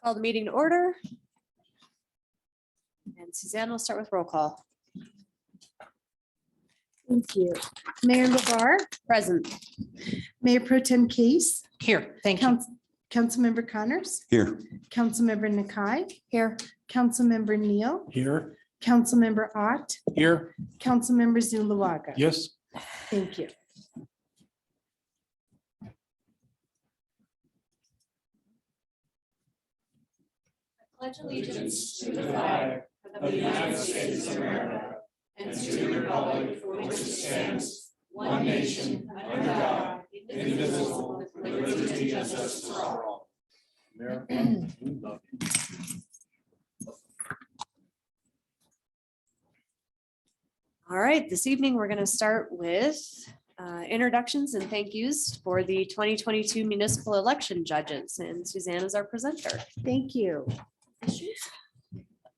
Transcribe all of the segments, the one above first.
Call the meeting to order. And Suzanne will start with roll call. Thank you. Mayor LaBarre, Present. Mayor Pro Tem Case, Here. Thank you. Councilmember Connors, Here. Councilmember Nakai, Here. Councilmember Neal, Here. Councilmember Ott, Here. Councilmember Zulawaga. Yes. Thank you. Pledge allegiance to the flag of the United States of America and to the republic for which it stands, one nation, under God, indivisible, with liberty and justice for all. All right, this evening, we're going to start with introductions and thank yous for the 2022 municipal election judges. And Suzanne is our presenter. Thank you.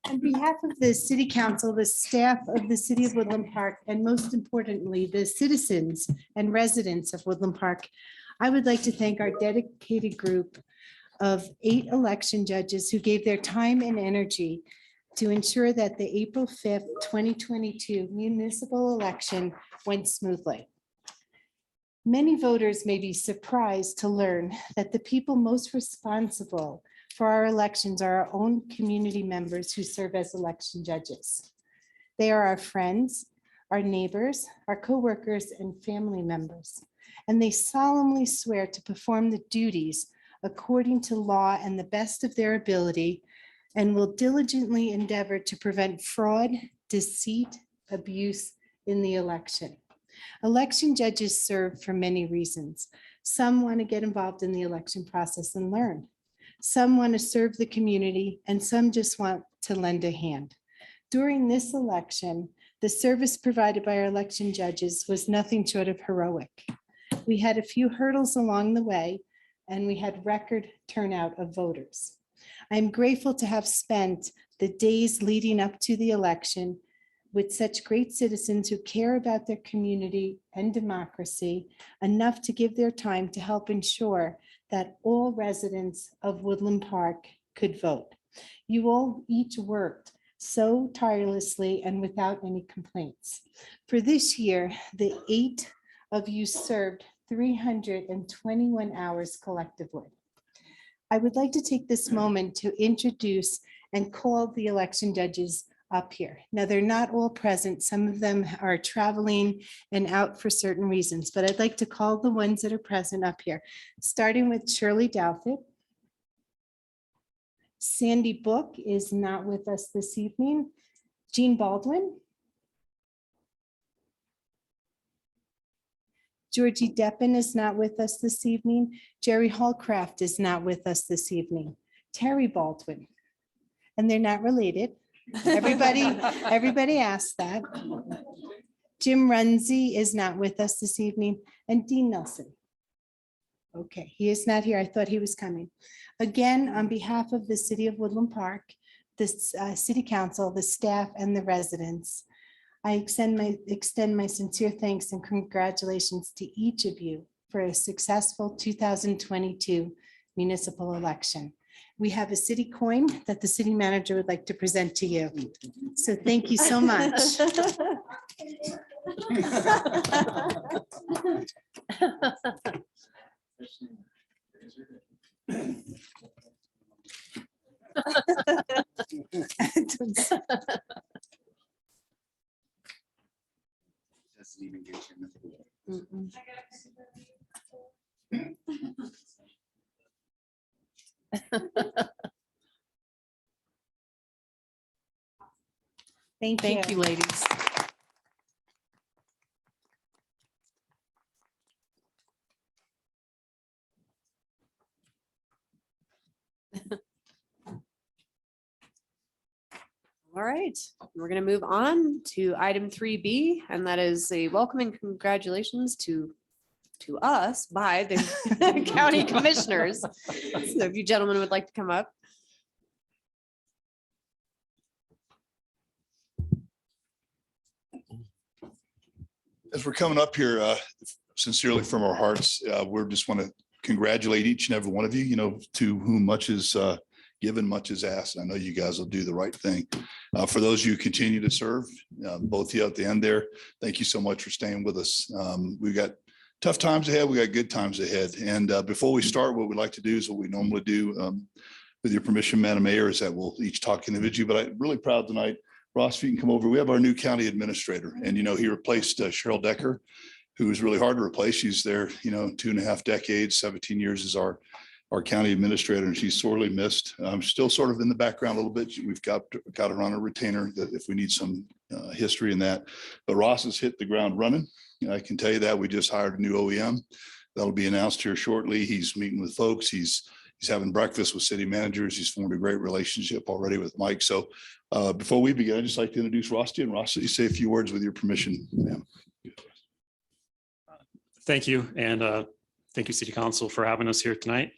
On behalf of the City Council, the staff of the City of Woodland Park, and most importantly, the citizens and residents of Woodland Park, I would like to thank our dedicated group of 8 election judges who gave their time and energy to ensure that the April 5th, 2022 municipal election went smoothly. Many voters may be surprised to learn that the people most responsible for our elections are our own community members who serve as election judges. They are our friends, our neighbors, our coworkers, and family members. And they solemnly swear to perform the duties according to law and the best of their ability, and will diligently endeavor to prevent fraud, deceit, abuse in the election. Election judges serve for many reasons. Some want to get involved in the election process and learn. Some want to serve the community, and some just want to lend a hand. During this election, the service provided by our election judges was nothing short of heroic. We had a few hurdles along the way, and we had record turnout of voters. I'm grateful to have spent the days leading up to the election with such great citizens who care about their community and democracy enough to give their time to help ensure that all residents of Woodland Park could vote. You all each worked so tirelessly and without any complaints. For this year, the 8 of you served 321 hours collectively. I would like to take this moment to introduce and call the election judges up here. Now, they're not all present. Some of them are traveling and out for certain reasons, but I'd like to call the ones that are present up here, starting with Shirley Douthit. Sandy Book is not with us this evening. Jean Baldwin. Georgie Deppen is not with us this evening. Jerry Hallcraft is not with us this evening. Terry Baldwin, and they're not related. Everybody asked that. Jim Runzie is not with us this evening, and Dean Nelson. Okay, he is not here. I thought he was coming. Again, on behalf of the City of Woodland Park, the City Council, the staff, and the residents, I extend my sincere thanks and congratulations to each of you for a successful 2022 municipal election. We have a city coin that the city manager would like to present to you. So thank you so much. Doesn't even get you in the pool. Mm-mm. Thank you, ladies. All right, we're going to move on to item 3B, and that is a welcome and congratulations to us by the county commissioners. So if you gentlemen would like to come up. As we're coming up here, sincerely from our hearts, we just want to congratulate each and every one of you, to whom much is given, much is asked. I know you guys will do the right thing. For those of you who continue to serve, both of you at the end there, thank you so much for staying with us. We've got tough times ahead. We got good times ahead. And before we start, what we'd like to do is what we normally do, with your permission, Madam Mayor, is that we'll each talk individually, but I'm really proud tonight. Ross, if you can come over, we have our new county administrator, and he replaced Cheryl Decker, who was really hard to replace. She's there, 2.5 decades, 17 years as our county administrator, and she's sorely missed. Still sort of in the background a little bit. We've got her on a retainer that if we need some history in that. But Ross has hit the ground running. I can tell you that we just hired a new OEM. That'll be announced here shortly. He's meeting with folks. He's having breakfast with city managers. He's formed a great relationship already with Mike. So before we begin, I'd just like to introduce Ross to you. And Ross, you say a few words with your permission, ma'am. Thank you. And thank you, City Council, for having us here tonight.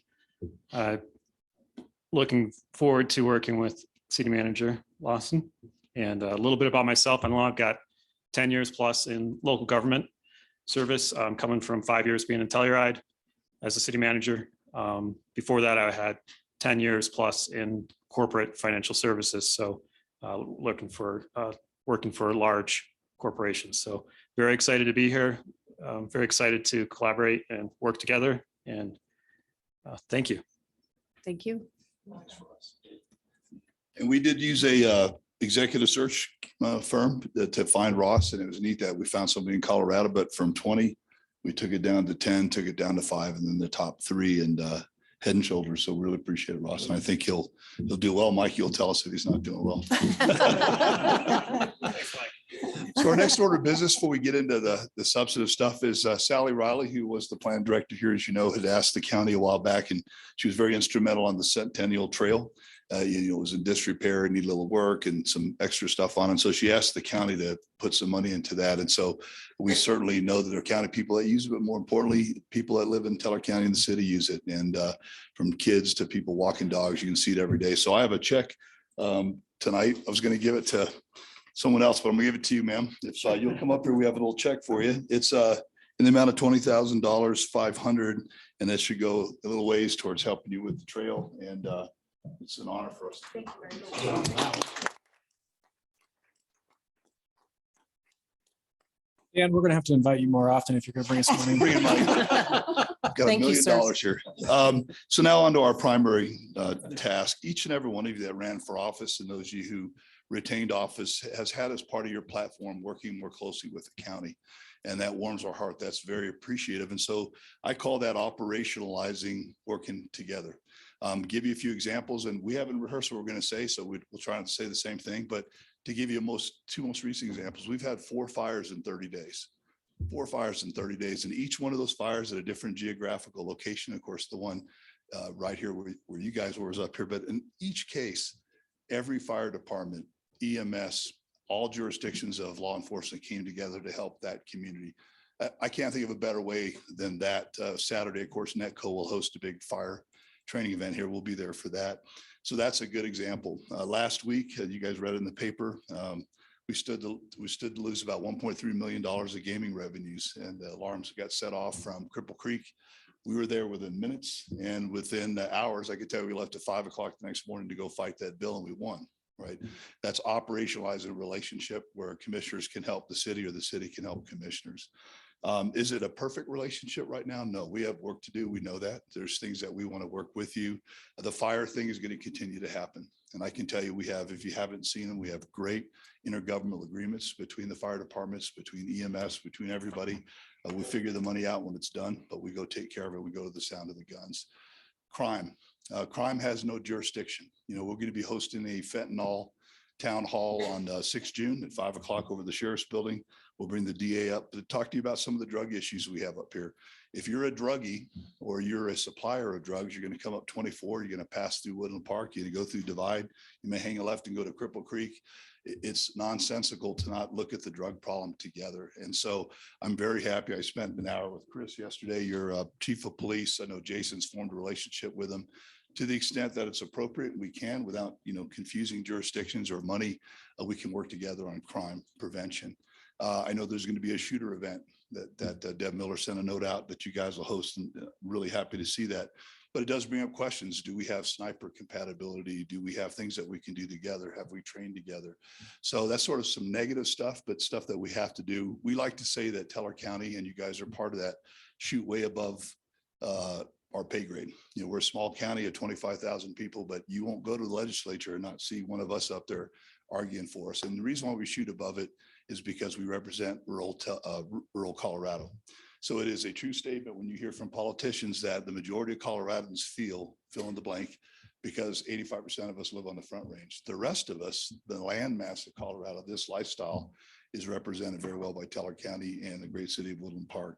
Looking forward to working with City Manager Lawson. And a little bit about myself. I know I've got 10 years plus in local government service. I'm coming from 5 years being in Telluride as a city manager. Before that, I had 10 years plus in corporate financial services. So working for large corporations. So very excited to be here. Very excited to collaborate and work together. And thank you. Thank you. And we did use a executive search firm to find Ross, and it was neat that we found somebody in Colorado, but from 20, we took it down to 10, took it down to 5, and then the top 3 and head and shoulders. So really appreciate it, Ross. And I think he'll do well. Mike, you'll tell us if he's not doing well. So our next order of business before we get into the substantive stuff is Sally Riley, who was the plan director here, as you know, had asked the county a while back, and she was very instrumental on the Centennial Trail. It was in disrepair and need a little work and some extra stuff on it. And so she asked the county to put some money into that. And so we certainly know that there are county people that use it, but more importantly, people that live in Teller County in the city use it. And from kids to people walking dogs, you can see it every day. So I have a check tonight. I was going to give it to someone else, but I'm gonna give it to you, ma'am. If you'll come up here, we have a little check for you. It's in the amount of $20,000, $500, and that should go a little ways towards helping you with the trail. And it's an honor for us. Thank you very much. Dan, we're gonna have to invite you more often if you're gonna bring us money. Bring in money. Got $1 Thank you, million sir. here. So now on to our primary task. Each and every one of you that ran for office and those of you who retained office has had as part of your platform working more closely with the county. And that warms our heart. That's very appreciative. And so I call that operationalizing working together. Give you a few examples, and we haven't rehearsed what we're going to say, so we'll try not to say the same thing. But to give you two most recent examples, we've had 4 fires in 30 days. 4 fires in 30 days, and each one of those fires at a different geographical location. Of course, the one right here where you guys were is up here. But in each case, every fire department, EMS, all jurisdictions of law enforcement came together to help that community. I can't think of a better way than that. Saturday, of course, NETCO will host a big fire training event here. We'll be there for that. So that's a good example. Last week, you guys read in the paper, we stood to lose about $1.3 million of gaming revenues, and the alarms got set off from Cripple Creek. We were there within minutes, and within hours, I could tell you we left at 5 o'clock the next morning to go fight that bill, and we won. Right. That's operationalizing a relationship where commissioners can help the city or the city can help commissioners. Is it a perfect relationship right now? No, we have work to do. We know that there's things that we want to work with you. The fire thing is going to continue to happen. And I can tell you, we have, if you haven't seen them, we have great intergovernmental agreements between the fire departments, between EMS, between everybody. We figure the money out when it's done, but we go take care of it. We go to the sound of the guns. Crime. Crime has no jurisdiction. We're going to be hosting a fentanyl town hall on 6 June at 5 o'clock over the sheriff's building. We'll bring the DA up to talk to you about some of the drug issues we have up here. If you're a druggie or you're a supplier of drugs, you're going to come up 24, you're going to pass through Woodland Park, you're going to go through Divide, you may hang a left and go to Cripple Creek. It's nonsensical to not look at the drug problem together. And so I'm very happy. I spent an hour with Chris yesterday, your chief of police. I know Jason's formed a relationship with him. To the extent that it's appropriate, we can, without, confusing jurisdictions or money, we can work together on crime prevention. I know there's going to be a shooter event that Deb Miller sent a note out that you guys will host, and really happy to see that. But it does bring up questions. Do we have sniper compatibility? Do we have things that we can do together? Have we trained together? So that's sort of some negative stuff, but stuff that we have to do. We like to say that Teller County, and you guys are part of that, shoot way above our pay grade. We're a small county of 25,000 people, but you won't go to the legislature and not see one of us up there arguing for us. And the reason why we shoot above it is because we represent rural Colorado. So it is a true statement when you hear from politicians that the majority of Coloradans fill in the blank, because 85% of us live on the Front Range. The rest of us, the land mass of Colorado, this lifestyle is represented very well by Teller County and the great city of Woodland Park.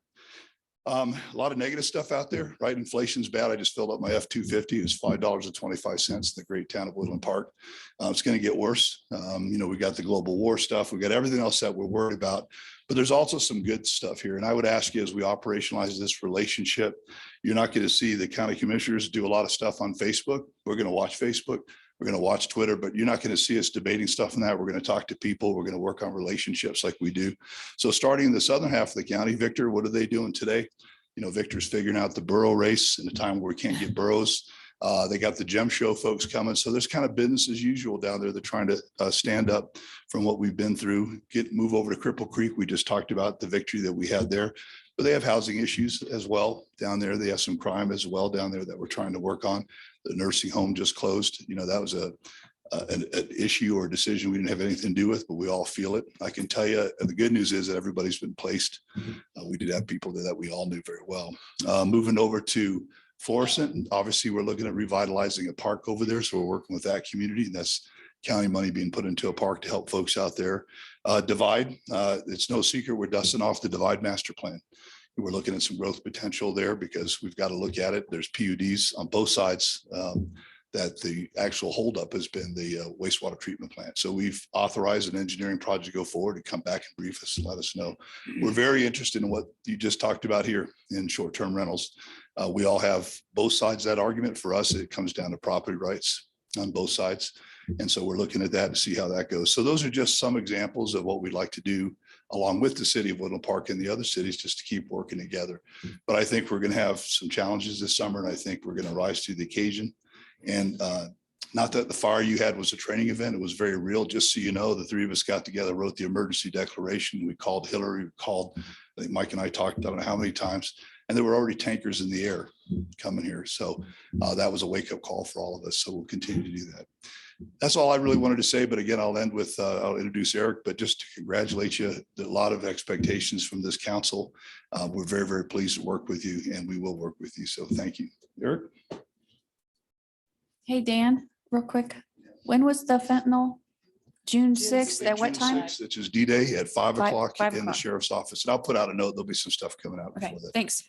A lot of negative stuff out there, right? Inflation's bad. I just filled up my F-250. It's $5.25 in the great town of Woodland Park. It's going to get worse. We got the global war stuff. We got everything else that we're worried about, but there's also some good stuff here. And I would ask you, as we operationalize this relationship, you're not going to see the county commissioners do a lot of stuff on Facebook. We're going to watch Facebook. We're going to watch Twitter, but you're not going to see us debating stuff in that. We're going to talk to people. We're going to work on relationships like we do. So starting in the southern half of the county, Victor, what are they doing today? Victor's figuring out the borough race in a time where we can't get boroughs. They got the gem show folks coming. So there's kind of business as usual down there. They're trying to stand up from what we've been through, move over to Cripple Creek. We just talked about the victory that we had there, but they have housing issues as well down there. They have some crime as well down there that we're trying to work on. The nursing home just closed. That was an issue or a decision we didn't have anything to do with, but we all feel it. I can tell you the good news is that everybody's been placed. We did have people there that we all knew very well. Moving over to Florissant, obviously we're looking at revitalizing a park over there. So we're working with that community, and that's county money being put into a park to help folks out there. Divide, it's no secret we're dusting off the Divide master plan. We're looking at some growth potential there because we've got to look at it. There's PUDs on both sides. That the actual holdup has been the wastewater treatment plant. So we've authorized an engineering project to go forward and come back and brief us and let us know. We're very interested in what you just talked about here in short-term rentals. We all have both sides of that argument. For us, it comes down to property rights on both sides. And so we're looking at that to see how that goes. So those are just some examples of what we'd like to do along with the city of Woodland Park and the other cities, just to keep working together. But I think we're going to have some challenges this summer, and I think we're going to rise to the occasion. And not that the fire you had was a training event, it was very real. Just so you know, the three of us got together, wrote the emergency declaration. We called Hillary, we called, I think Mike and I talked, I don't know how many times, and there were already tankers in the air coming here. So that was a wake-up call for all of us. So we'll continue to do that. That's all I really wanted to say. But again, I'll end with, I'll introduce Eric, but just to congratulate you. A lot of expectations from this council. We're very, very pleased to work with you, and we will work with you. So thank you. Eric? Hey, Dan, real quick, when was the fentanyl? June 6th, at what June time? 6th, which is D-Day at 5 o'clock 5 in the o'clock. sheriff's office. And I'll put out a note. There'll be some stuff coming out Okay, before that. thanks.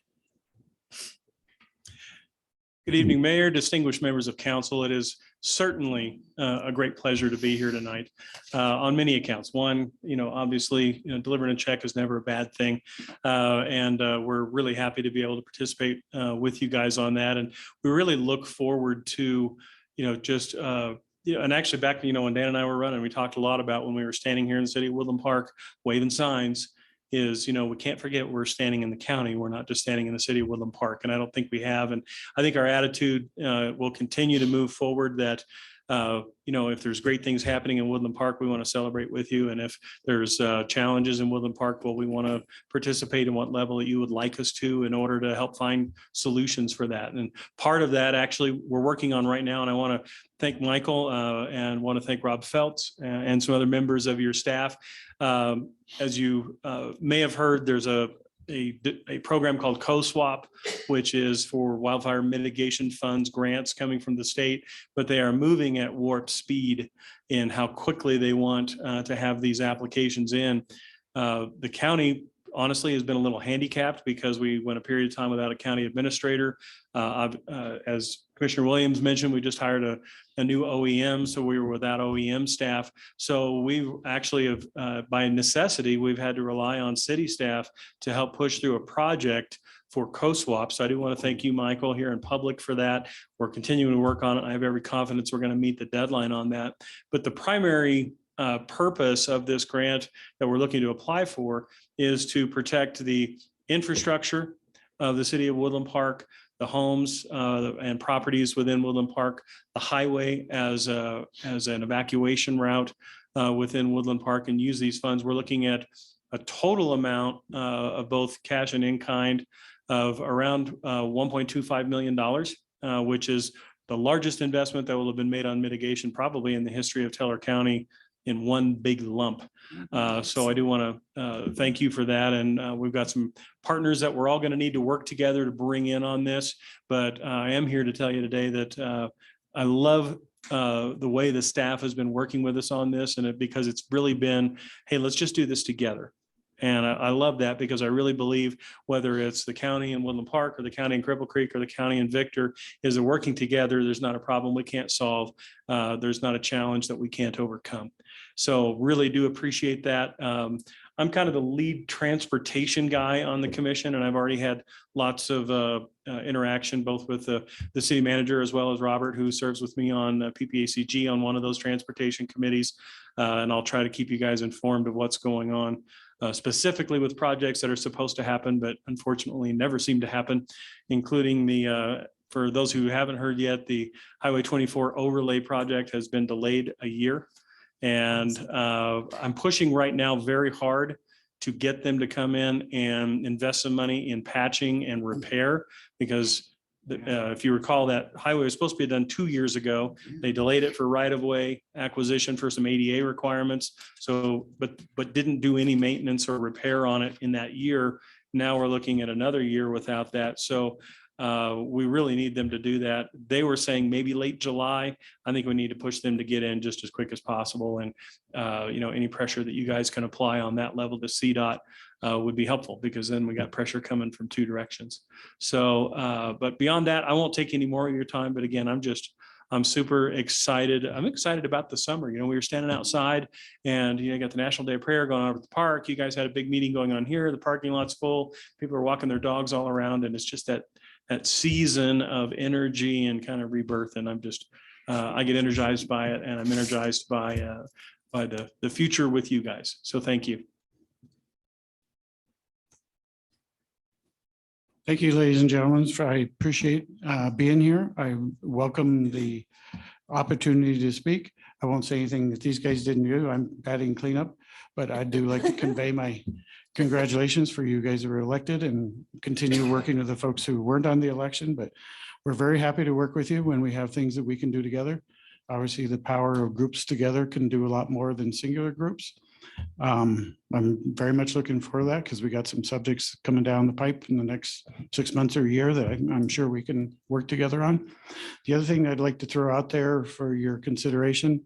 Good evening, Mayor, distinguished members of council. It is certainly a great pleasure to be here tonight on many accounts. One, obviously, delivering a check is never a bad thing. And we're really happy to be able to participate with you guys on that. And we really look forward to, and actually back, when Dan and I were running, we talked a lot about when we were standing here in the city of Woodland Park, waving signs, is, we can't forget we're standing in the county. We're not just standing in the city of Woodland Park. And I don't think we have. And I think our attitude will continue to move forward, that, if there's great things happening in Woodland Park, we want to celebrate with you. And if there's challenges in Woodland Park, well, we want to participate in what level that you would like us to in order to help find solutions for that. And part of that actually we're working on right now. And I want to thank Michael and want to thank Rob Feltz and some other members of your staff. As you may have heard, there's a program called CoSwap, which is for wildfire mitigation funds, grants coming from the state, but they are moving at warp speed in how quickly they want to have these applications in. The county honestly has been a little handicapped because we went a period of time without a county administrator. As Commissioner Williams mentioned, we just hired a new OEM, so we were without OEM staff. So we actually have, by necessity, we've had to rely on city staff to help push through a project for co-swap. So I do want to thank you, Michael, here in public for that. We're continuing to work on it. I have every confidence we're going to meet the deadline on that. But the primary purpose of this grant that we're looking to apply for is to protect the infrastructure of the city of Woodland Park, the homes and properties within Woodland Park, the highway as an evacuation route within Woodland Park, and use these funds. We're looking at a total amount of both cash and in-kind of around $1.25 million, which is the largest investment that will have been made on mitigation probably in the history of Teller County in one big lump. So I do want to thank you for that. And we've got some partners that we're all going to need to work together to bring in on this. But I am here to tell you today that I love the way the staff has been working with us on this, and because it's really been, hey, let's just do this together. And I love that because I really believe whether it's the county in Woodland Park or the county in Cripple Creek or the county in Victor, is that working together, there's not a problem we can't solve. There's not a challenge that we can't overcome. So really do appreciate that. I'm kind of the lead transportation guy on the commission, and I've already had lots of interaction both with the city manager as well as Robert, who serves with me on PPACG on one of those transportation committees. And I'll try to keep you guys informed of what's going on. Specifically with projects that are supposed to happen, but unfortunately never seem to happen, including for those who haven't heard yet, the Highway 24 overlay project has been delayed a year. And I'm pushing right now very hard to get them to come in and invest some money in patching and repair, because if you recall, that highway was supposed to be done 2 years ago. They delayed it for right-of-way acquisition for some ADA requirements. So, but didn't do any maintenance or repair on it in that year. Now we're looking at another year without that. So we really need them to do that. They were saying maybe late July. I think we need to push them to get in just as quick as possible. And any pressure that you guys can apply on that level to CDOT would be helpful, because then we got pressure coming from two directions. So, but beyond that, I won't take any more of your time. But again, I'm super excited. I'm excited about the summer. We were standing outside and got the National Day of Prayer going on at the park. You guys had a big meeting going on here. The parking lot's full. People are walking their dogs all around, and it's just that season of energy and kind of rebirth. And I'm just, I get energized by it, and I'm energized by the future with you guys. So thank you. Thank you, ladies and gentlemen. I appreciate being here. I welcome the opportunity to speak. I won't say anything that these guys didn't do. I'm batting cleanup, but I do like to convey my congratulations for you guys who were elected, and continue working with the folks who weren't on the election. But we're very happy to work with you when we have things that we can do together. Obviously, the power of groups together can do a lot more than singular groups. I'm very much looking for that, because we got some subjects coming down the pipe in the next 6 months or a year that I'm sure we can work together on. The other thing I'd like to throw out there for your consideration,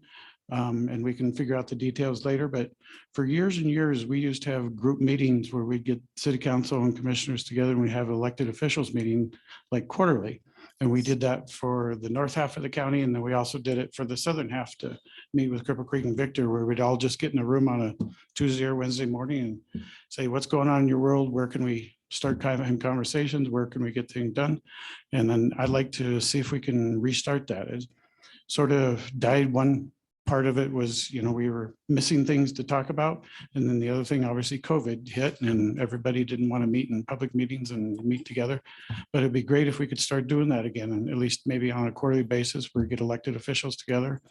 and we can figure out the details later, but for years and years, we used to have group meetings where we'd get city council and commissioners together, and we have elected officials meeting like quarterly. And we did that for the north half of the county. And then we also did it for the southern half to meet with Cripple Creek and Victor, where we'd all just get in a room on a Tuesday or Wednesday morning and say, what's going on in your world? Where can we start having conversations? Where can we get things done? And then I'd like to see if we can restart that. It sort of died. One part of it was, we were missing things to talk about. And then the other thing, obviously COVID hit and everybody didn't want to meet in public meetings and meet together. But it'd be great if we could start doing that again, and at least maybe on a quarterly basis where we get elected officials together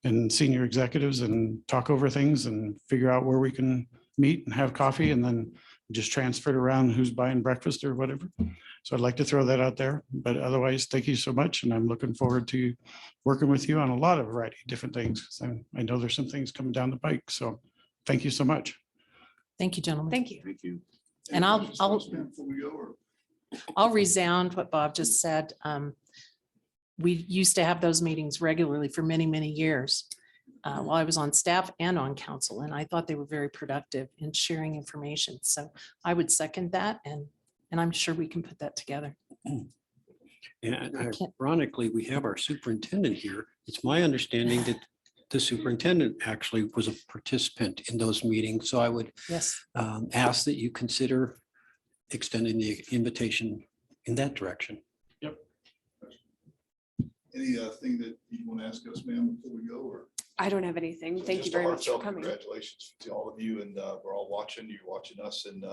and senior executives and talk over things and figure out where we can meet and have coffee, and then just transfer it around who's buying breakfast or whatever. So I'd like to throw that out there, but otherwise, thank you so much. And I'm looking forward to working with you on a lot of variety of different things. I know there's some things coming down the pike. So thank you so much. Thank you, gentlemen. Thank you. Thank you. And I'll Before we go, or- resound what Bob just said. We used to have those meetings regularly for many, many years. while I was on staff and on council, and I thought they were very productive in sharing information. So I would second that, and I'm sure we can put that together. And can't- ironically, we have our superintendent here. It's my understanding that the superintendent actually was a participant in those meetings. So I would Yes. ask that you consider extending the invitation in that direction. Any thing that you want to ask us, ma'am, before we go, or? I don't have anything. Thank you Just a very much for heartfelt coming. Congratulations to all of you, and we're all watching, you're watching us, and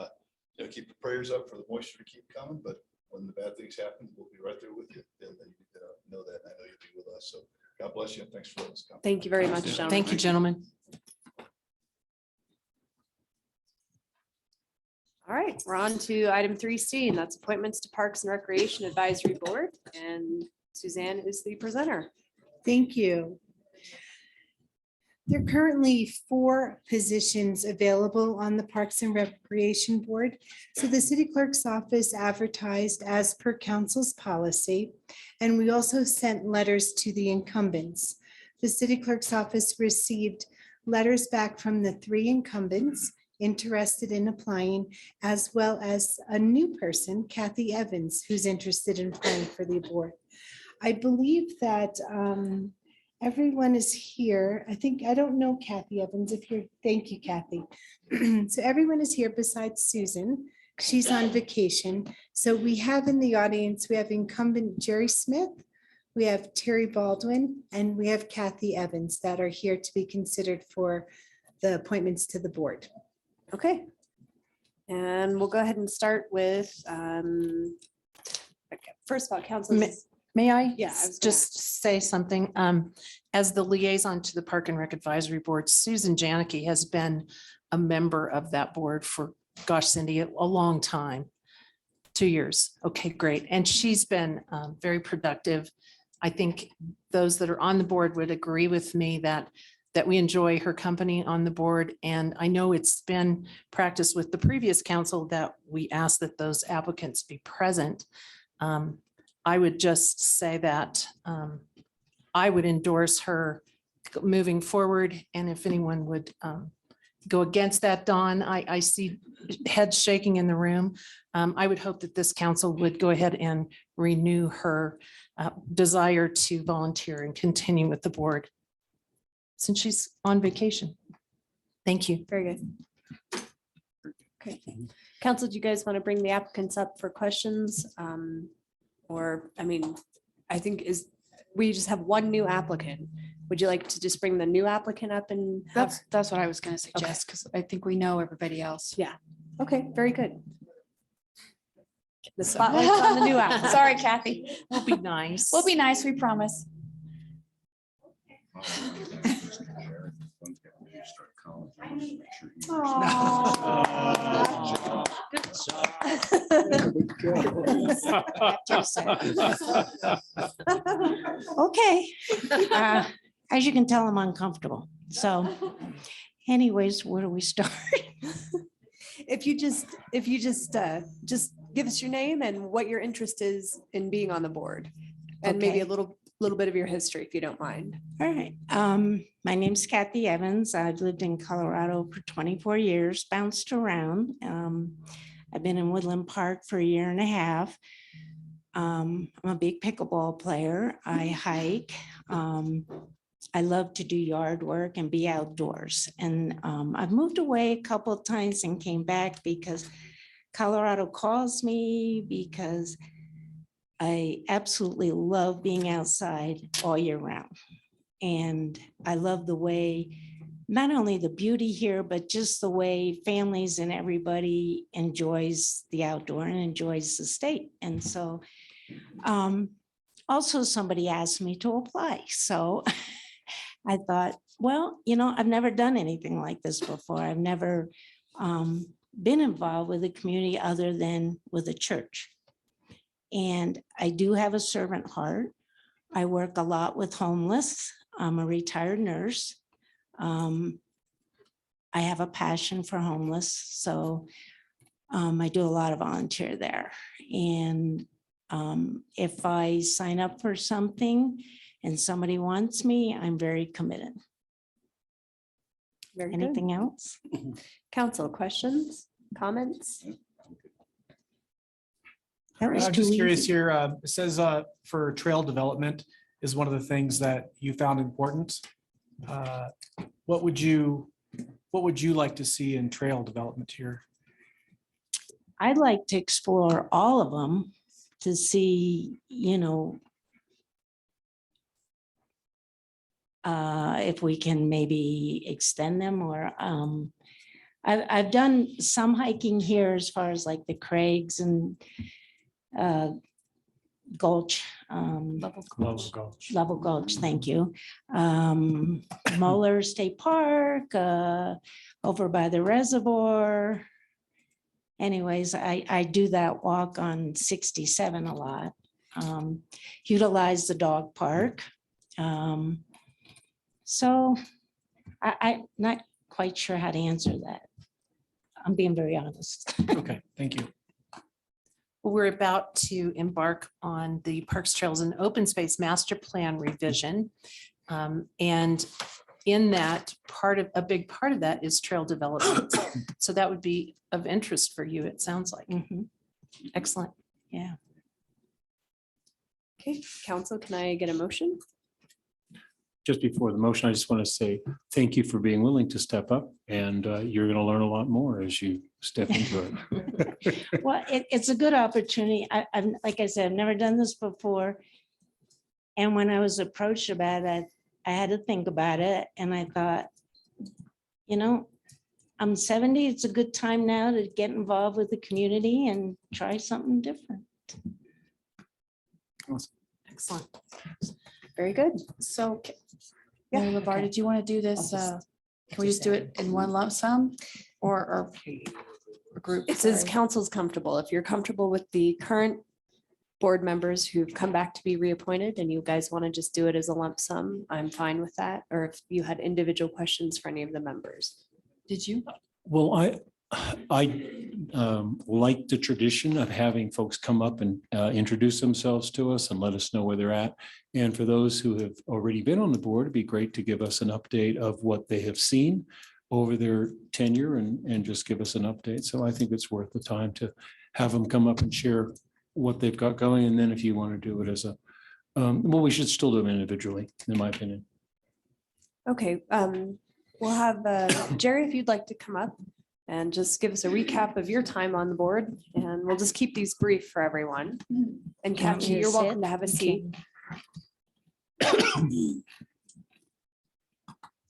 keep the prayers up for the moisture to keep coming, but when the bad things happen, we'll be right there with you. And you need to know that, and I know you'll be with us, so God bless you, and thanks for letting us come. Thank you very much, gentlemen. Thank you, gentlemen. All right, we're on to item 3C, and that's appointments to Parks and Recreation Advisory Board. And Suzanne is the presenter. Thank you. There are currently 4 positions available on the Parks and Recreation Board. So the city clerk's office advertised as per council's policy, and we also sent letters to the incumbents. The city clerk's office received letters back from the 3 incumbents interested in applying, as well as a new person, Kathy Evans, who's interested in applying for the board. I believe that everyone is here. I don't know Kathy Evans if you're, thank you, Kathy. So everyone is here besides Susan. She's on vacation. So we have in the audience, we have incumbent Jerry Smith, we have Terry Baldwin, and we have Kathy Evans that are here to be considered for the appointments to the board. Okay. And we'll go ahead and start with, okay, first of all, council. May I? Yeah, I was gonna Just say something. As the liaison to the Park and Rec Advisory Board, Susan Janicki has been a member of that board for, gosh, Cindy, a long time. 2 years. Okay, great. And she's been very productive. I think those that are on the board would agree with me that we enjoy her company on the board. And I know it's been practiced with the previous council that we ask that those applicants be present. I would just say that I would endorse her moving forward. And if anyone would go against that, Dawn, I see heads shaking in the room. I would hope that this council would go ahead and renew her desire to volunteer and continue with the board since she's on vacation. Thank you. Very good. Okay. Council, do you guys want to bring the applicants up for questions? Or, I mean, I think we just have one new applicant. Would you like to just bring the new applicant up and have? That's what I was gonna suggest, because I think we know everybody else. Yeah. Okay, very good. The spotlight's on the new applicant. Sorry, Kathy. We'll be nice. We'll be nice, we promise. Okay, as you can tell, I'm uncomfortable. So anyways, where do we start? If you just give us your name and what your interest is in being on the board. And maybe a Okay. little bit of your history, if you don't mind. All right. My name's Kathy Evans. I've lived in Colorado for 24 years, bounced around. I've been in Woodland Park for a year and a half. I'm a big pickleball player. I hike. I love to do yard work and be outdoors. And I've moved away a couple of times and came back because Colorado calls me, because I absolutely love being outside all year round. And I love the way, not only the beauty here, but just the way families and everybody enjoys the outdoor and enjoys the state. And so also somebody asked me to apply. So I thought, well, I've never done anything like this before. I've never been involved with the community other than with a church. And I do have a servant heart. I work a lot with homeless. I'm a retired nurse. I have a passion for homeless. So I do a lot of volunteer there. And if I sign up for something and somebody wants me, I'm very committed. Very good. Anything else? Council questions, comments? That was I'm too just curious easy. here, it says for trail development is one of the things that you found important. What would you like to see in trail development here? I'd like to explore all of them to see, if we can maybe extend them or, I've done some hiking here as far as like the Craigs and Gulch, Level Gulch, thank you. Moeller State Park, over by the reservoir. Anyways, I do that walk on 67 a lot. Utilize the dog park. So I'm not quite sure how to answer that. I'm being very honest. Okay, thank you. We're about to embark on the Parks, Trails and Open Space Master Plan revision. And in that a big part of that is trail development. So that would be of interest for you, it sounds like. Mhm. Excellent. Yeah. Okay, council, can I get a motion? Just before the motion, I just want to say thank you for being willing to step up, and you're going to learn a lot more as you step into it. Well, it's a good opportunity. I've, like I said, I've never done this before. And when I was approached about it, I had to think about it. And I thought, I'm 70. It's a good time now to get involved with the community and try something different. Excellent. Very good. So, Yeah, Mayor LeVar, did you want to do this? Can we just do it in one lump sum or a group? It says Sorry. council's comfortable. If you're comfortable with the current board members who've come back to be reappointed and you guys want to just do it as a lump sum, I'm fine with that. Or if you had individual questions for any of the members. Did you? Well, I like the tradition of having folks come up and introduce themselves to us and let us know where they're at. And for those who have already been on the board, it'd be great to give us an update of what they have seen over their tenure and just give us an update. So I think it's worth the time to have them come up and share what they've got going. And then if you want to do it as a, well, we should still do them individually, in my opinion. Okay, we'll have Jerry, if you'd like to come up and just give us a recap of your time on the board, and we'll just keep these brief for everyone. And You want me Kathy, to you're welcome sit? to have a Okay. seat.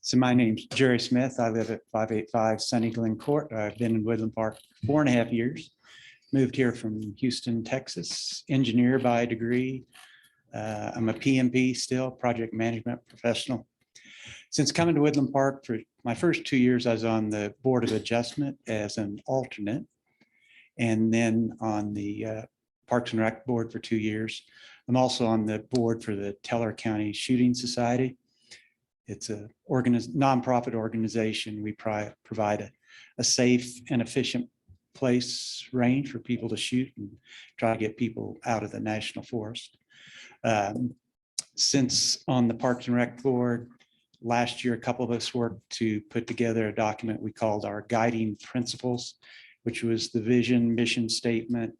So my name's Jerry Smith. I live at 585 Sunny Glen Court. I've been in Woodland Park 4.5 years. Moved here from Houston, Texas, engineer by degree. I'm a PMP still, project management professional. Since coming to Woodland Park for my first 2 years, I was on the Board of Adjustment as an alternate. And then on the Parks and Rec Board for 2 years. I'm also on the board for the Teller County Shooting Society. It's a nonprofit organization. We provide a safe and efficient place range for people to shoot and try to get people out of the national forest. Since on the Parks and Rec Board, last year, a couple of us worked to put together a document we called our guiding principles, which was the vision, mission statement,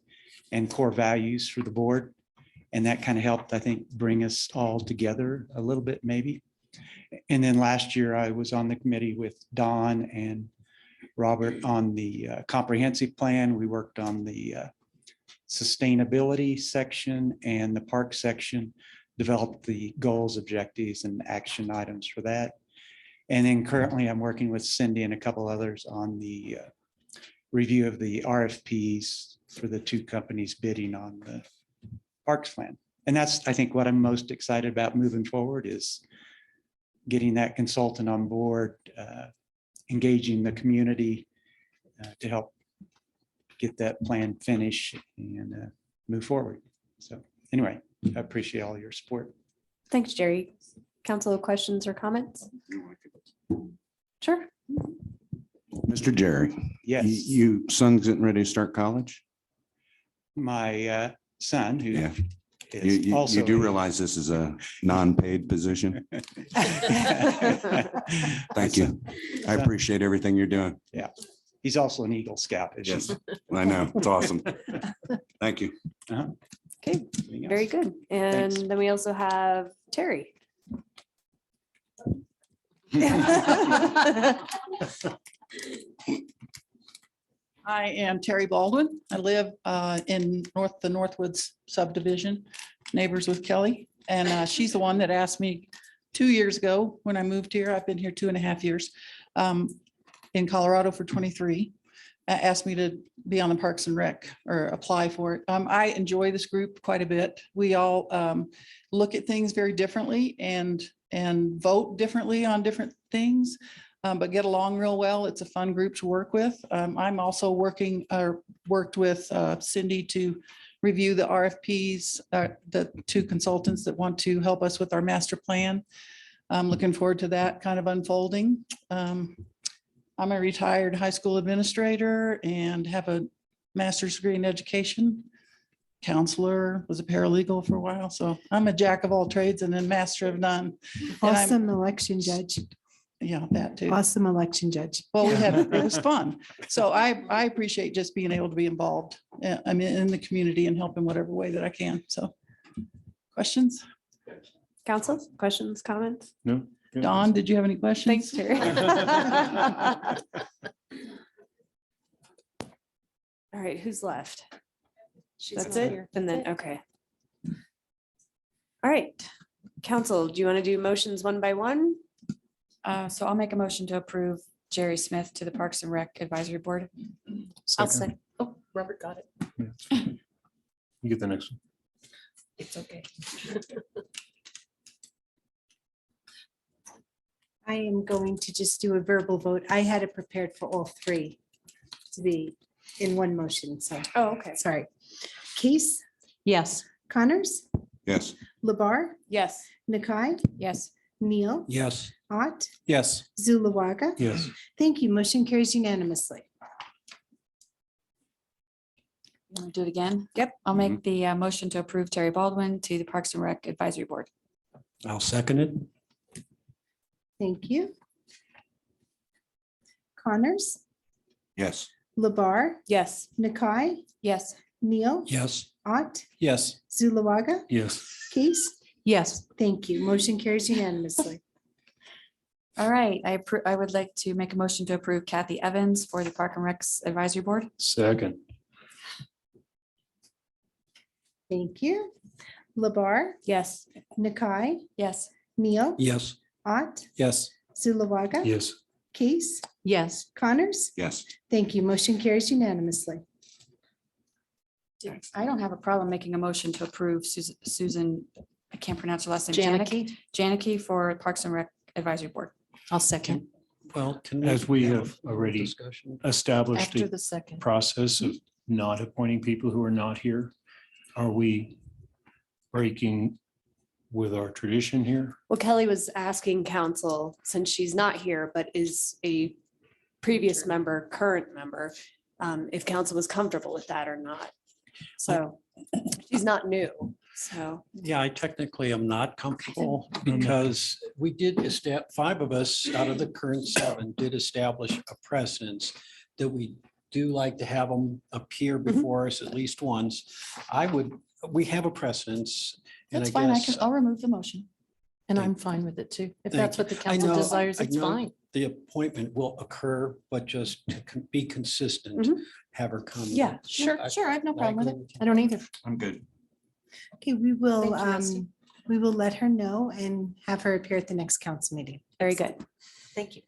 and core values for the board. And that kind of helped, I think, bring us all together a little bit, maybe. And then last year, I was on the committee with Don and Robert on the comprehensive plan. We worked on the sustainability section and the park section, developed the goals, objectives, and action items for that. And then currently, I'm working with Cindy and a couple others on the review of the RFPs for the two companies bidding on the parks plan. And that's, I think, what I'm most excited about moving forward is getting that consultant on board, engaging the community to help get that plan finished and move forward. So anyway, I appreciate all your support. Thanks, Jerry. Council questions or comments? Sure. Mr. Jerry, Yes, you son's getting ready to start college? my son, who Yeah. is You also. do realize this is a non-paid position? Thank you. I appreciate everything you're doing. He's also an Eagle Scout. It's Yes, just- I know. It's awesome. Thank you. Uh-huh. Okay, Anything else? very good. And Thanks. then we also have Terry. I am Terry Baldwin. I live in the Northwoods subdivision, neighbors with Kelly. And she's the one that asked me 2 years ago when I moved here. I've been here 2.5 years. In Colorado for 23. Asked me to be on the Parks and Rec or apply for it. I enjoy this group quite a bit. We all look at things very differently and vote differently on different things, but get along real well. It's a fun group to work with. I'm also worked with Cindy to review the RFPs, the 2 consultants that want to help us with our master plan. I'm looking forward to that kind of unfolding. I'm a retired high school administrator and have a master's degree in education. Counselor, was a paralegal for a while. So I'm a jack of all trades and then master of none. And I'm- Awesome election judge. Yeah, that too. Awesome election judge. Well, it was fun. So I appreciate just being able to be involved. I mean, in the community and help in whatever way that I can. So questions? Council, questions, comments? No. Dawn, did you have any questions? Thanks, Terry. All right, who's left? That's it? And then, okay. All right, council, do you want to do motions one by one? So I'll make a motion to approve Jerry Smith to the Parks and Rec Advisory Board. I'll say, oh, Robert got it. You get the next one. It's okay. I am going to just do a verbal vote. I had it prepared for all 3 to be in one motion, so, Oh, okay. sorry. Case, Yes. Connors, Yes. Labar, Yes. Nakai, Yes. Neil, Yes. Ott, Yes. Zulawaga. Yes. Thank you. Motion carries unanimously. You want to do it again? Yep. I'll make the motion to approve Terry Baldwin to the Parks and Rec Advisory Board. I'll second it. Thank you. Connors, Yes. Labar, Yes. Nakai, Yes. Neil, Yes. Ott, Yes. Zulawaga, Yes. Case. Yes. Thank you. Motion carries unanimously. All right. I would like to make a motion to approve Kathy Evans for the Park and Recs Advisory Board. Second. Thank you. Labar, Yes. Nakai, Yes. Neil, Yes. Ott, Yes. Zulawaga, Yes. Case, Yes. Connors. Yes. Thank you. Motion carries unanimously. I don't have a problem making a motion to approve Susan, I can't pronounce her last name. Janicki for Parks and Rec Advisory Board. I'll second. Well, as we have already established After a the second. process of not appointing people who are not here, are we breaking with our tradition here? Well, Kelly was asking council, since she's not here, but is a previous member, current member, if council was comfortable with that or not. So she's not new, so. Yeah, I technically am not comfortable because we did five of us out of the current 7 did establish a precedence that we do like to have them appear before us at least once. We have a precedence. And That's I fine. guess I'll remove the motion. And I'm fine with it too. If Thank that's what the I council know- desires, I it's know fine. the appointment will occur, but just to be consistent, have her come. Yeah, Sure, I have no problem with it. agree with you. I don't either. I'm good. Okay, we will, Thank you, Rusty. we will let her know and have her appear at the next council meeting. Very good. Thank you.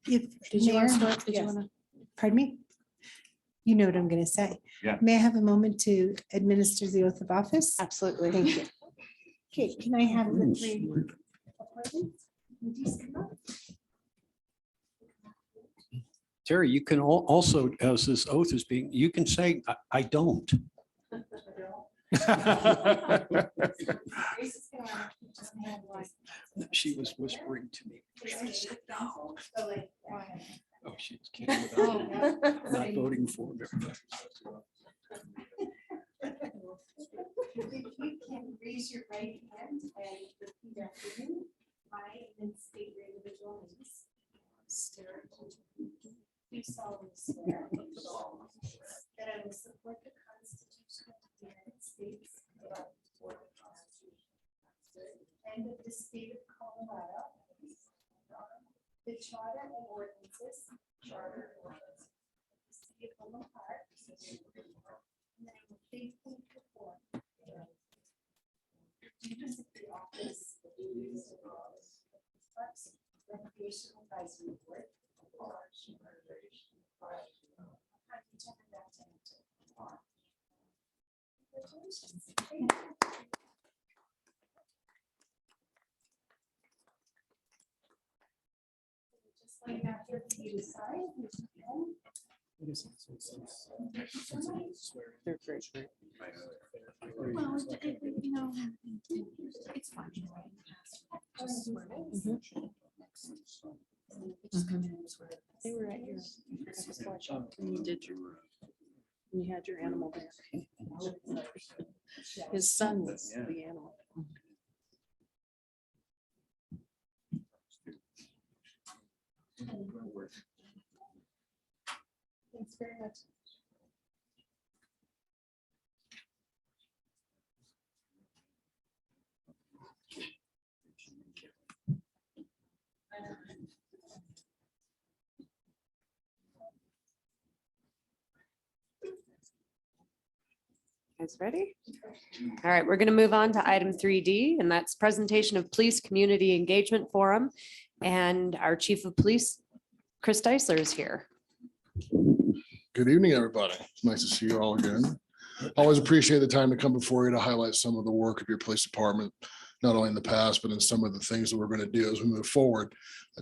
If Did you want Mayor- to start? Did you Yes. want to? Pardon me? You know what I'm going to say. Yeah. May I have a moment to administer the oath of office? Absolutely. Thank you. Okay, can I have the 3 appointments? Would you come up? Terry, you can also, as this oath is being, you can say, I don't. She was whispering to me. She said, no. Oh, she's kidding about not voting for her. If you can raise your right hand and repeat after me, I, and state your individual names. Do solemnly swear that I will support the Constitution of the United States and of the state of Colorado, the charter and ordinances of the city of Woodland Park, and that I will faithfully perform the duties of the office of Parks and Recreation Advisory Board. Just like that here for you to sign. Well, you know, it's fine. They were at your. And you did your. You had your animal there. His son was the animal. Thanks very much. Guys ready? All right, we're going to move on to item 3D, and that's presentation of Police Community Engagement Forum. And our Chief of Police, Chris Deisler, is here. Good evening, everybody. It's nice to see you all again. Always appreciate the time to come before you to highlight some of the work of your police department, not only in the past, but in some of the things that we're going to do as we move forward.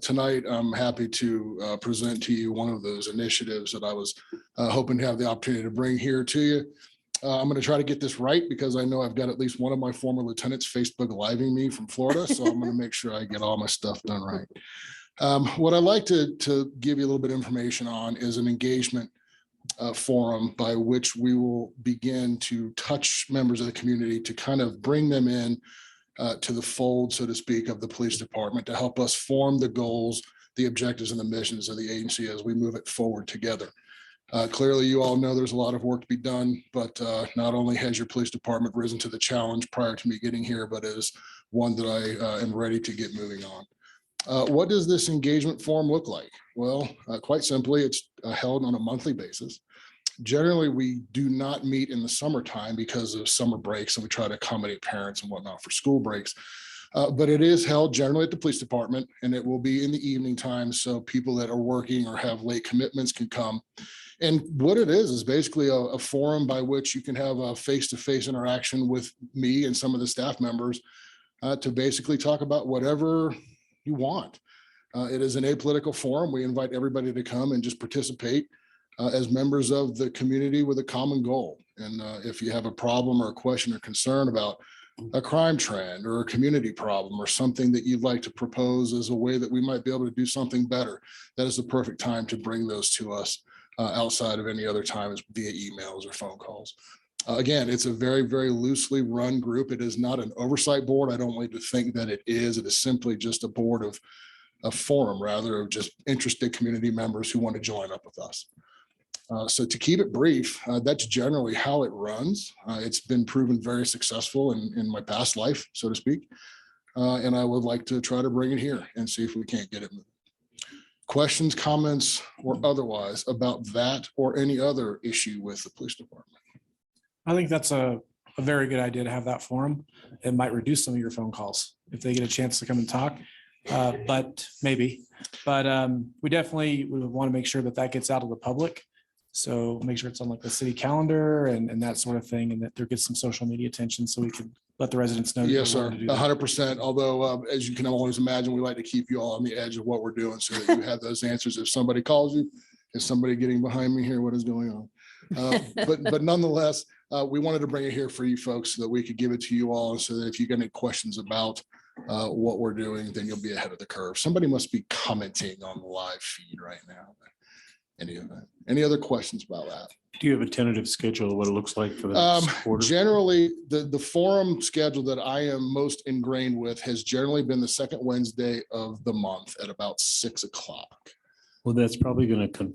Tonight, I'm happy to present to you one of those initiatives that I was hoping to have the opportunity to bring here to you. I'm going to try to get this right because I know I've got at least one of my former lieutenants Facebook living me from Florida. So I'm going to make sure I get all my stuff done right. What I'd like to give you a little bit of information on is an engagement forum by which we will begin to touch members of the community to kind of bring them in to the fold, so to speak, of the police department to help us form the goals, the objectives and the missions of the agency as we move it forward together. Clearly, you all know there's a lot of work to be done, but not only has your police department risen to the challenge prior to me getting here, but is one that I am ready to get moving on. What does this engagement forum look like? Well, quite simply, it's held on a monthly basis. Generally, we do not meet in the summertime because of summer breaks, and we try to accommodate parents and whatnot for school breaks. But it is held generally at the police department, and it will be in the evening time, so people that are working or have late commitments can come. And what it is basically a forum by which you can have a face-to-face interaction with me and some of the staff members to basically talk about whatever you want. It is an apolitical forum. We invite everybody to come and just participate as members of the community with a common goal. And if you have a problem or a question or concern about a crime trend or a community problem or something that you'd like to propose as a way that we might be able to do something better, that is the perfect time to bring those to us outside of any other times via emails or phone calls. Again, it's a very, very loosely run group. It is not an oversight board. I don't want you to think that it is. It is simply just a board of a forum, rather, of just interested community members who want to join up with us. So to keep it brief, that's generally how it runs. It's been proven very successful in my past life, so to speak. And I would like to try to bring it here and see if we can't get it moved. Questions, comments, or otherwise about that or any other issue with the police department? I think that's a very good idea to have that forum. It might reduce some of your phone calls if they get a chance to come and talk, but maybe. But we definitely would want to make sure that that gets out of the public. So make sure it's on like the city calendar and that sort of thing, and that there gets some social media attention so we can let the residents know. Yes, sir, 100%. Although, as you can always imagine, we like to keep you all on the edge of what we're doing so that you have those answers. If somebody calls you, is somebody getting behind me here? What is going on? But nonetheless, we wanted to bring it here for you folks so that we could give it to you all, so that if you get any questions about what we're doing, then you'll be ahead of the curve. Somebody must be commenting on the live feed right now. Any other questions about that? Do you have a tentative schedule of what it looks like for the next quarter? Generally, the forum schedule that I am most ingrained with has generally been the second Wednesday of the month at about 6 o'clock. Well, that's probably going to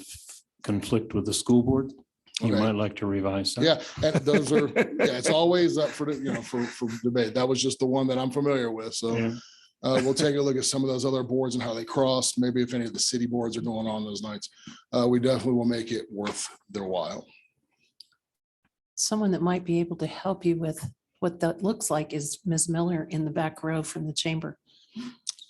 conflict with the school board. You Okay. might like to revise that. Yeah, and those are, yeah, it's always up for, for debate. That was just the one that I'm familiar with. So Yeah. we'll take a look at some of those other boards and how they cross, maybe if any of the city boards are going on those nights. We definitely will make it worth their while. Someone that might be able to help you with what that looks like is Ms. Miller in the back row from the chamber.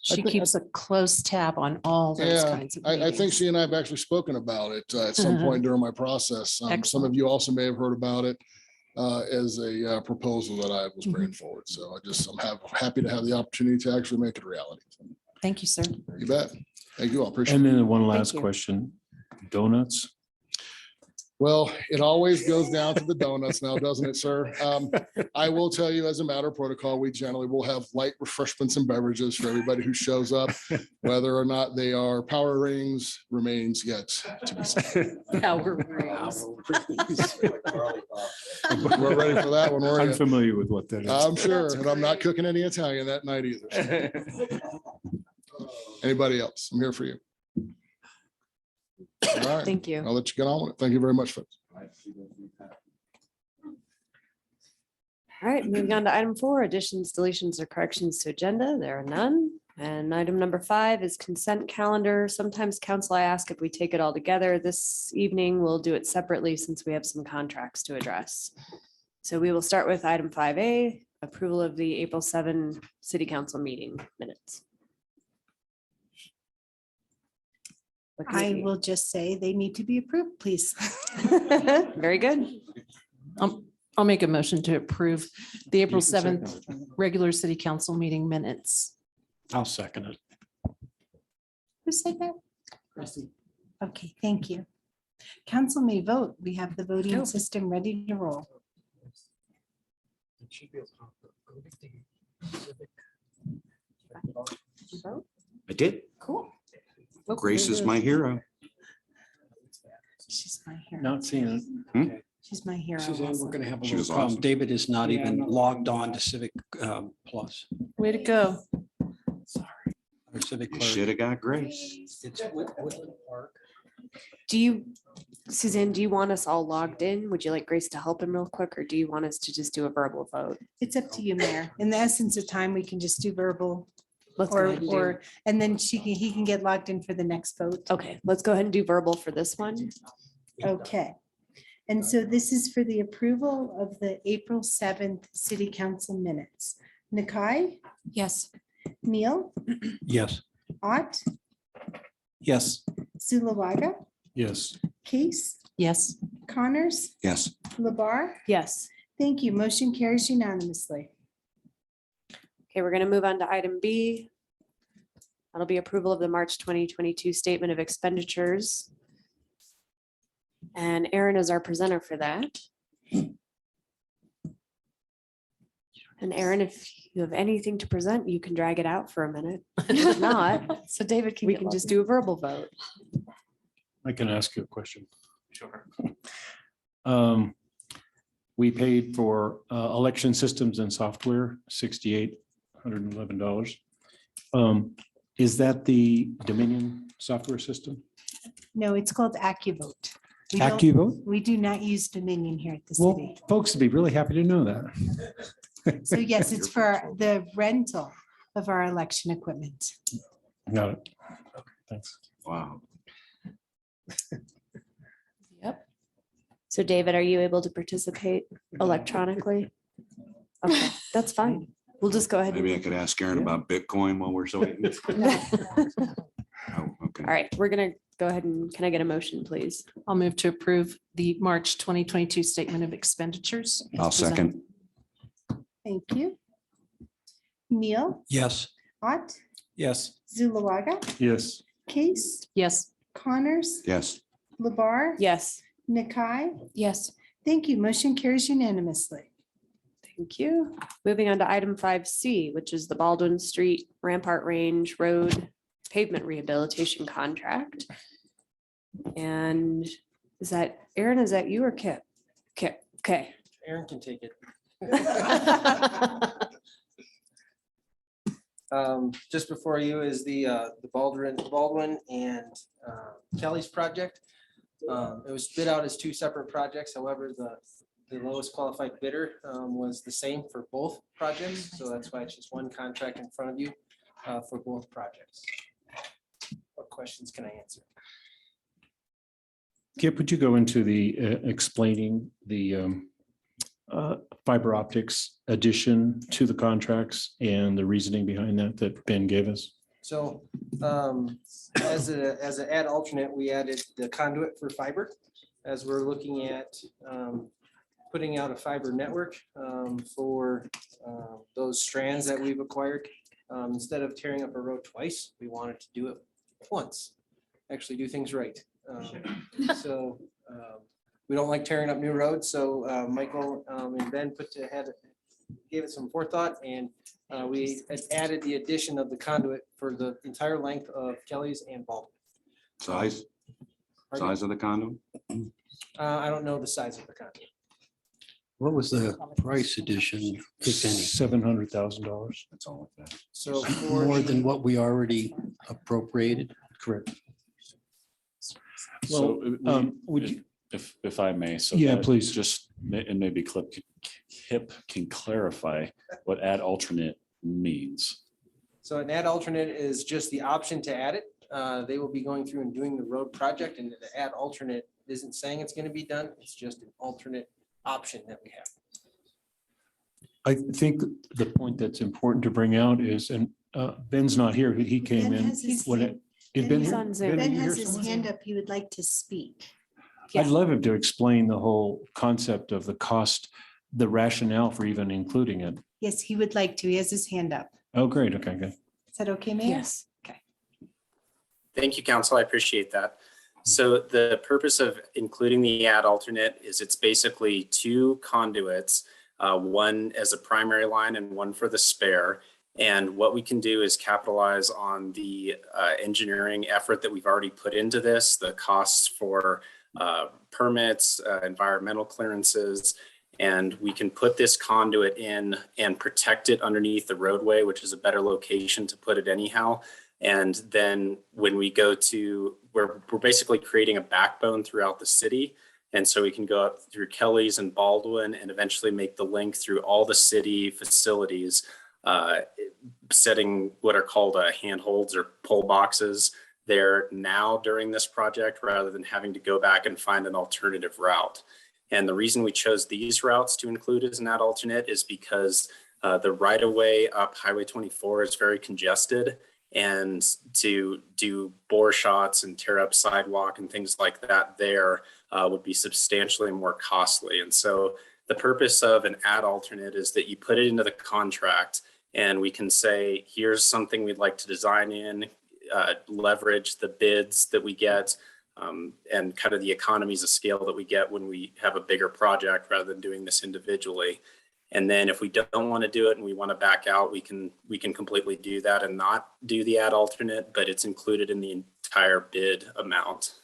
She think- keeps a close tab on all those Yeah, kinds of I think meetings. she and I have actually spoken about it at some point during my process. Some of Excellent. you also may have heard about it as a proposal that I was bringing forward. So I'm happy to have the opportunity to actually make it a reality. Thank you, sir. You bet. Thank you all. Appreciate And it. then one last you. question. Donuts? Well, it always goes down to the donuts now, doesn't it, sir? I will tell you, as a matter of protocol, we generally will have light refreshments and beverages for everybody who shows up. Whether or not they are power rings remains yet to be seen. Power rings. We're ready for that one, I'm weren't you? familiar with what that is. I'm sure, and I'm not cooking any Italian that night either. Anybody else? I'm here for you. All right, Thank you. I'll let you get on with it. Thank you very much, folks. All right, moving on to item 4, additions, deletions, or corrections to agenda. There are none. And item number 5 is consent calendar. Sometimes council, I ask if we take it all together. This evening, we'll do it separately since we have some contracts to address. So we will start with item 5A, approval of the April 7 city council meeting minutes. What can I we- will just say they need to be approved, please. Very good. I'll make a motion to approve the April You can second 7th it. regular city council meeting minutes. I'll second it. Who said that? Okay, thank you. Council may vote. We have the voting system ready to roll. I did. Cool. Grace is my hero. She's my hero. Not seeing it. She's my hero. Suzanne, also. we're going to have a She little was problem. awesome. David is not even logged on to Civic Plus Way to go. or Civic. You Clerk. should have got Grace. It's Woodland Park. Do you, Suzanne, do you want us all logged in? Would you like Grace to help him real quick, or do you want us to just do a verbal vote? It's up to you, Mayor. In the essence of time, we can just do verbal Let's go ahead and do. and then he can get logged in for the next vote. Okay, let's go ahead and do verbal for this one. Okay. And so this is for the approval of the April 7th city council minutes. Nakai, Yes. Neil, Yes. Ott, Yes. Zulawaga, Yes. Case, Yes. Connors, Yes. Labar. Yes. Thank you. Motion carries unanimously. Okay, we're gonna move on to item B. That'll be approval of the March 2022 Statement of Expenditures. And Aaron is our presenter for that. And Aaron, if you have anything to present, you can drag it out for a minute. If not, So David can. we get can logged just in. do a verbal vote. I can ask you a question. Sure. We paid for election systems and software, $6,811. Is that the Dominion software system? No, it's called AccuVote. We don't- AccuVote? We do not use Dominion here at the Well, city. folks would be really happy to know that. So yes, it's for the rental of our election equipment. Got it. Thanks. Wow. Yep. So David, are you able to participate electronically? Okay, that's fine. We'll just go ahead. Maybe I could ask Aaron about Bitcoin while we're so. and- Oh, okay. All right, we're gonna go ahead and, can I get a motion, please? I'll move to approve the March 2022 statement of expenditures. as I'll presented. second. Thank you. Neil, Yes. Ott, Yes. Zulawaga, Yes. Case, Yes. Connors, Yes. Labar, Yes, Nakai. Yes. Thank you. Motion carries unanimously. thank you. Moving on to item 5C, which is the Baldwin Street Rampart Range Road pavement rehabilitation contract. And is that, Aaron, is that you or Kip? Kip, okay. Aaron can take it. Just before you is the Baldwin and Kelly's project. It was bid out as two separate projects. However, the lowest qualified bidder was the same for both projects. So that's why it's just one contract in front of you for both projects. What questions can I answer? Kip, would you go into the explaining the fiber optics addition to the contracts and the reasoning behind that Ben gave us? So as an add alternate, we added the conduit for fiber as we're looking at putting out a fiber network for those strands that we've acquired. Instead of tearing up a road twice, we wanted to do it once, actually do things right. So we don't like tearing up new roads. So Michael and Ben gave it some forethought, and we had added the addition of the conduit for the entire length of Kelly's and Baldwin. Size of the condo? I don't know the size of the conduit. What was the price addition, if any? $700,000. That's all of that. So More than what we already appropriated? Correct. So, would you? if I may, so. Yeah, that please. Just, and maybe Kip can clarify what add alternate means. So an add alternate is just the option to add it. They will be going through and doing the road project, and the add alternate isn't saying it's going to be done. It's just an alternate option that we have. I think the point that's important to bring out is, and Ben's not here, he came Ben in. has his when hand- Is Ben He's here? on Zoom. Ben, are Ben you has here his somewhere? hand up. He would like to speak. I'd love him to explain the whole concept of the cost, the rationale for even including it. Yes, he would like to. He has his hand up. Oh, great. Okay, good. Is that okay, Mayor? Yes. Okay. Thank you, council. I appreciate that. So the purpose of including the add alternate is it's basically two conduits, one as a primary line and one for the spare. And what we can do is capitalize on the engineering effort that we've already put into this, the costs for permits, environmental clearances, and we can put this conduit in and protect it underneath the roadway, which is a better location to put it anyhow. And then when we go to, we're basically creating a backbone throughout the city. And so we can go up through Kelly's and Baldwin and eventually make the link through all the city facilities, setting what are called handholds or pole boxes there now during this project, rather than having to go back and find an alternative route. And the reason we chose these routes to include as an add alternate is because the right of way up Highway 24 is very congested, and to do bore shots and tear up sidewalk and things like that there would be substantially more costly. And so the purpose of an add alternate is that you put it into the contract and we can say, here's something we'd like to design in, leverage the bids that we get, and kind of the economies of scale that we get when we have a bigger project rather than doing this individually. And then if we don't want to do it and we want to back out, we can completely do that and not do the add alternate, but it's included in the entire bid amount.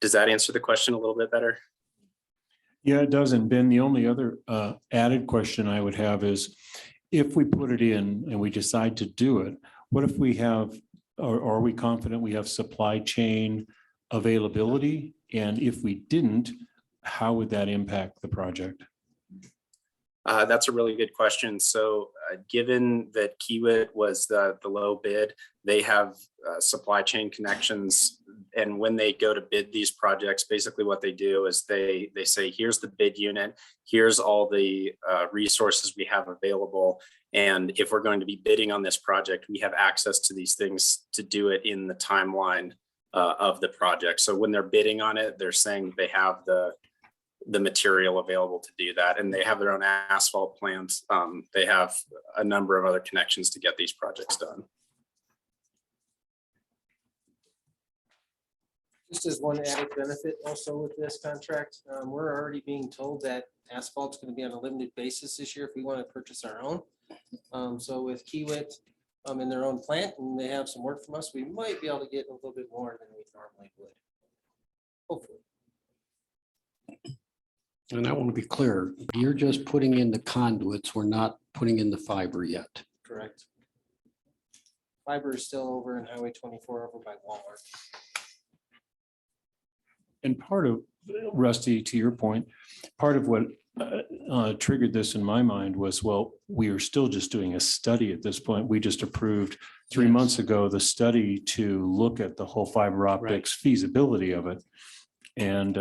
Does that answer the question a little bit better? Yeah, it does. And Ben, the only other added question I would have is, if we put it in and we decide to do it, what if we have, or are we confident we have supply chain availability? And if we didn't, how would that impact the project? That's a really good question. So given that Kiewit was the low bid, they have supply chain connections. And when they go to bid these projects, basically what they do is they say, here's the bid unit, here's all the resources we have available. And if we're going to be bidding on this project, we have access to these things to do it in the timeline of the project. So when they're bidding on it, they're saying they have the material available to do that. And they have their own asphalt plants. They have a number of other connections to get these projects done. Just as one added benefit also with this contract, we're already being told that asphalt's going to be on a limited basis this year if we want to purchase our own. So with Kiewit in their own plant, and they have some work from us, we might be able to get a little bit more than we normally would. Hopefully. And I want to be clear, you're just putting in the conduits. We're not putting in the fiber yet. Correct. Fiber is still over in Highway 24 over by Walmart. And part of, Rusty, to your point, part of what triggered this in my mind was, well, we are still just doing a study at this point. We just approved 3 months ago the study to look at the whole fiber optics feasibility of it. And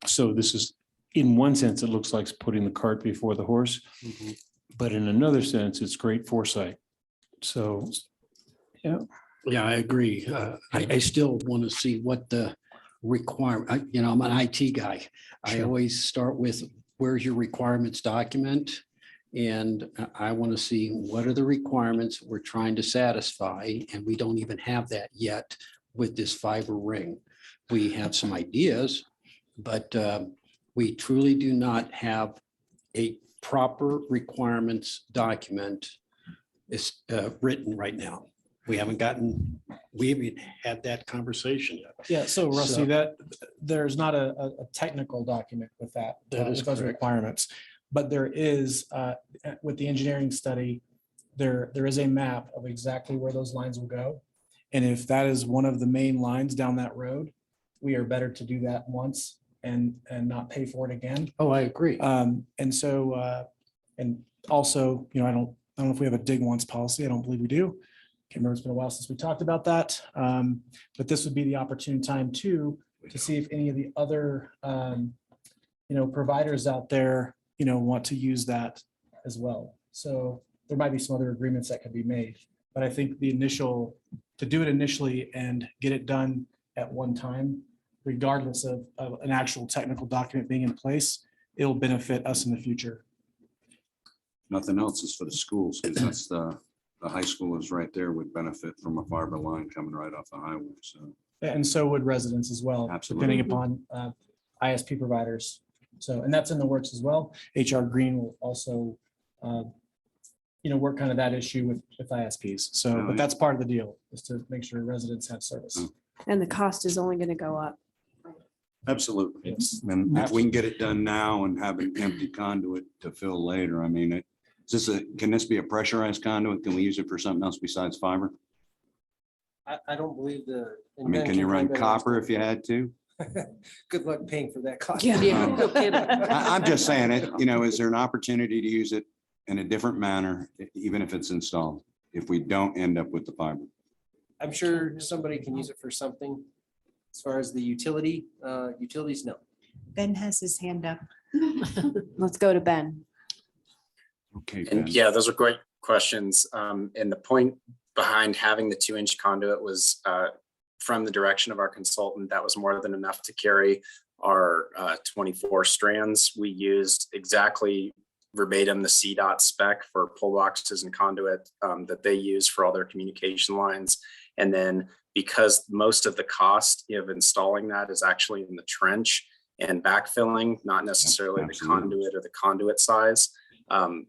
so this is, in one sense, it looks like putting the cart before the horse, but in another sense, it's great foresight. So, yeah. Yeah, I agree. I still want to see what the requirement, you know, I'm an IT guy. I Sure. always start with, where's your requirements document? And I want to see what are the requirements we're trying to satisfy, and we don't even have that yet with this fiber ring. We have some ideas, but we truly do not have a proper requirements document is written right now. We haven't had that conversation yet. Yeah, so Rusty, So- that there's not a technical document with that. That is with those correct. requirements. But there is, with the engineering study, there is a map of exactly where those lines will go. And if that is one of the main lines down that road, we are better to do that once and not pay for it again. Oh, I agree. And so, and also, you know, I don't know if we have a dig once policy. I don't believe we do. Can't remember, it's been a while since we talked about that. But this would be the opportune time too, to see if any of the other, you know, providers out there, you know, want to use that as well. So there might be some other agreements that could be made. But I think to do it initially and get it done at one time, regardless of an actual technical document being in place, it'll benefit us in the future. Nothing else is for the schools, because that's the high school is right there, would benefit from a fiber line coming right off the highway, so. And so would residents as well, Absolutely. depending upon ISP providers. So, and that's in the works as well. HR Green will also, you know, work kind of that issue with ISPs. So, but that's part of the deal, is to make sure residents have service. And the cost is only going to go up. Absolutely. And if we can get it done now and have an empty conduit to fill later, I mean, can this be a pressurized conduit? Can we use it for something else besides fiber? I don't believe the. I mean, can you run copper if you had to? Good luck paying for that cost. I'm just saying it, you know, is there an opportunity to use it in a different manner, even if it's installed, if we don't end up with the fiber? I'm sure somebody can use it for something. As far as the utilities, no. Ben has his hand up. Let's go to Ben. Okay. And yeah, those are great questions. And the point behind having the 2-inch conduit was from the direction of our consultant, that was more than enough to carry our 24 strands. We used exactly verbatim the CDOT spec for pole boxes and conduit that they use for all their communication lines. And then because most of the cost of installing that is actually in the trench and backfilling, not necessarily the conduit or the conduit size.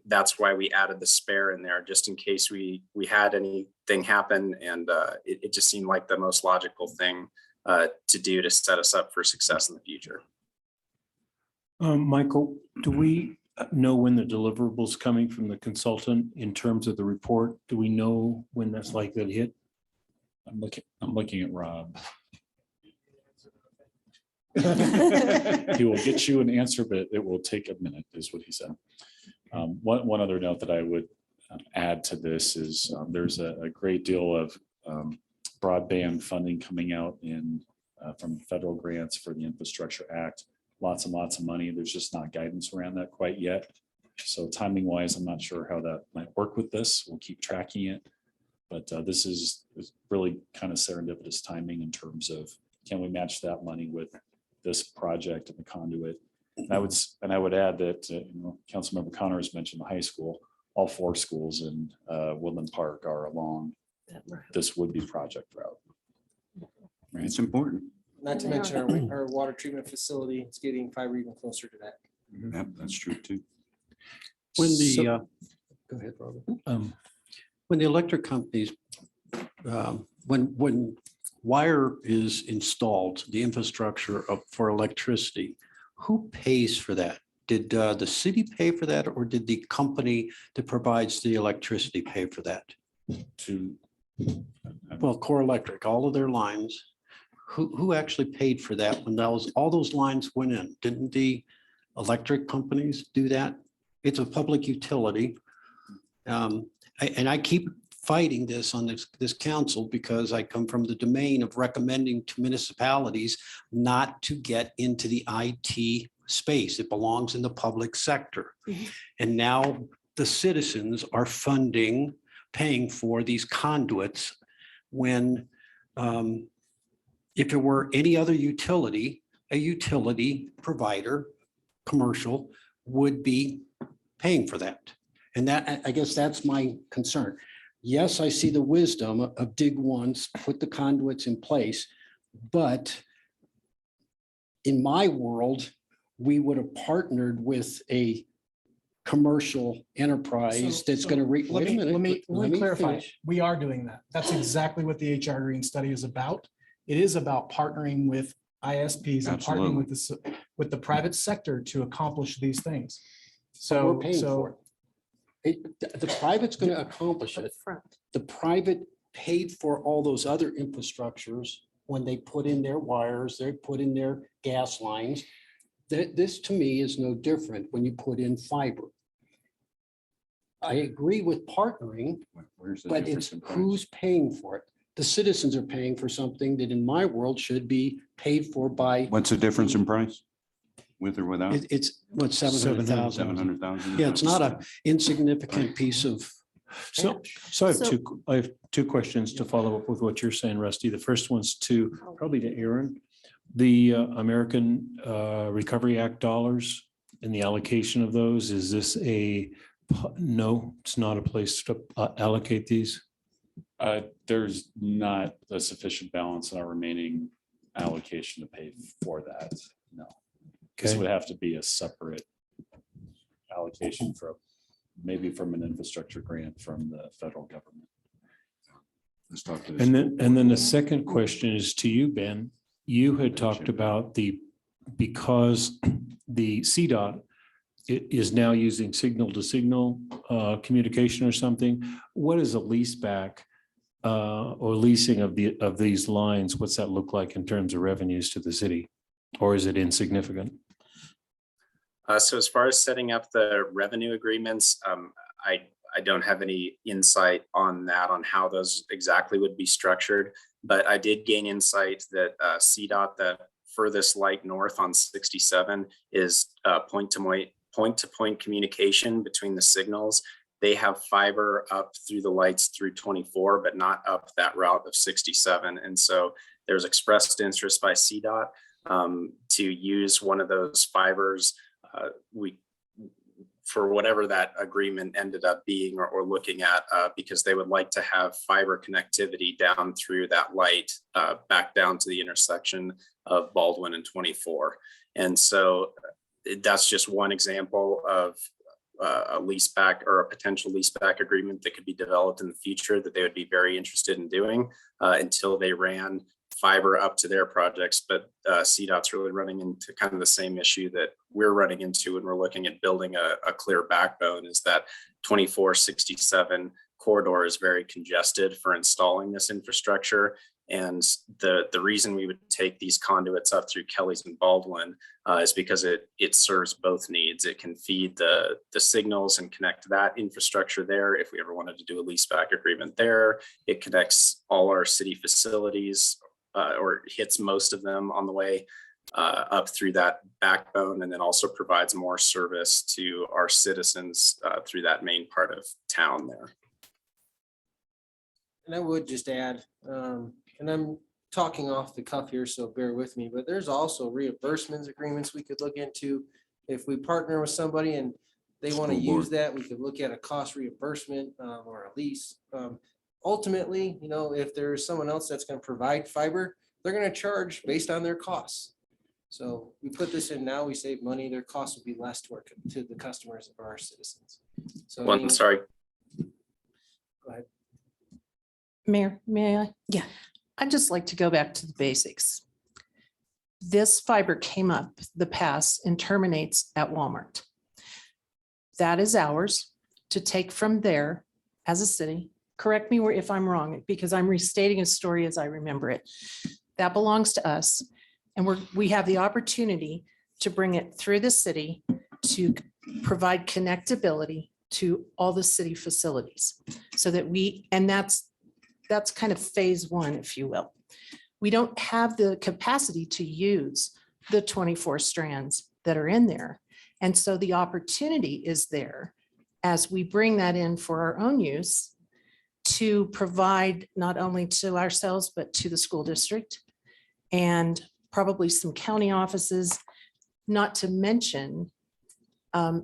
That's why we added the spare in there, just in case we had anything happen. And it just seemed like the most logical thing to do to set us up for success in the future. Michael, do we know when the deliverables coming from the consultant in terms of the report? Do we know when that's likely to hit? I'm looking at Rob. He will get you an answer, but it will take a minute, is what he said. One other note that I would add to this is there's a great deal of broadband funding coming out from federal grants for the Infrastructure Act. Lots and lots of money. There's just not guidance around that quite yet. So timing wise, I'm not sure how that might work with this. We'll keep tracking it. But this is really kind of serendipitous timing in terms of, can we match that money with this project and the conduit? And I would add that, you know, Councilmember Connors mentioned the high school. All 4 schools in Woodland Park are along this would-be project route. Right. It's important. Not to mention our water treatment facility, it's getting fiber even closer to that. Yep, that's true too. When the, So- go ahead, Robert. When the electric companies, when wire is installed, the infrastructure for electricity, who pays for that? Did the city pay for that, or did the company that provides the electricity pay for that? To, Well, Core Electric, all of their lines, who actually paid for that when all those lines went in? Didn't the electric companies do that? It's a public utility. And I keep fighting this on this council because I come from the domain of recommending to municipalities not to get into the IT space. It belongs in the public sector. And now the citizens are paying for these conduits when if it were any other utility, a utility provider, commercial, would be paying for that. And that, I guess that's my concern. Yes, I see the wisdom of dig once, put the conduits in place, but in my world, we would have partnered with a commercial enterprise that's going to wait a minute. Let me clarify. finish. We are doing that. That's exactly what the HR Green study is about. It is about partnering with ISPs and partnering with the private sector to accomplish these things. So We're paying for it. The private's going to accomplish it. The private paid for all those other infrastructures when they put in their wires, they put in their gas lines. This to me is no different when you put in fiber. I agree with partnering, but it's who's paying for it. The citizens are paying for something that in my world should be paid for by. What's the difference in price? With or without? It's what, 700,000. 700,000. Yeah, it's not an insignificant piece of. So I have two questions to follow up with what you're saying, Rusty. The first one's probably to Aaron. The American Recovery Act dollars and the allocation of those, is this no, it's not a place to allocate these? there's not a sufficient balance in our remaining allocation to pay for that. No. This Okay. would have to be a separate allocation from, maybe from an infrastructure grant from the federal government. Let's talk to And then the second question is to you, Ben. You had talked about because the CDOT is now using signal to signal communication or something. What is a lease back or leasing of these lines? What's that look like in terms of revenues to the city? Or is it insignificant? So as far as setting up the revenue agreements, I don't have any insight on that, on how those exactly would be structured, but I did gain insight that CDOT, the furthest light north on 67, is point-to-point communication between the signals. They have fiber up through the lights through 24, but not up that route of 67. And so there's expressed interest by CDOT to use one of those fibers. For whatever that agreement ended up being or looking at, because they would like to have fiber connectivity down through that light, back down to the intersection of Baldwin and 24. And so that's just one example of a lease back or a potential lease back agreement that could be developed in the future that they would be very interested in doing until they ran fiber up to their projects. But CDOT's really running into kind of the same issue that we're running into when we're looking at building a clear backbone, is that 2467 corridor is very congested for installing this infrastructure. And the reason we would take these conduits up through Kelly's and Baldwin is because it serves both needs. It can feed the signals and connect that infrastructure there. If we ever wanted to do a lease back agreement there, it connects all our city facilities, or hits most of them on the way up through that backbone, and then also provides more service to our citizens through that main part of town there. And I would just add, and I'm talking off the cuff here, so bear with me, but there's also reimbursements agreements we could look into. If we partner with somebody and they want to use that, we could look at a cost reimbursement or a lease. Ultimately, you know, if there's someone else that's going to provide fiber, they're going to charge based on their costs. So we put this in now, we save money, their costs will be less to the customers or our citizens. So Sorry. Go ahead. Mayor, may I? Yeah. I'd just like to go back to the basics. this fiber came up the pass and terminates at Walmart. That is ours to take from there as a city. Correct me if I'm wrong, because I'm restating a story as I remember it. That belongs to us. And we have the opportunity to bring it through the city to provide connectability to all the city facilities. So that that's kind of phase one, if you will. We don't have the capacity to use the 24 strands that are in there. And so the opportunity is there as we bring that in for our own use to provide not only to ourselves, but to the school district and probably some county offices, not to mention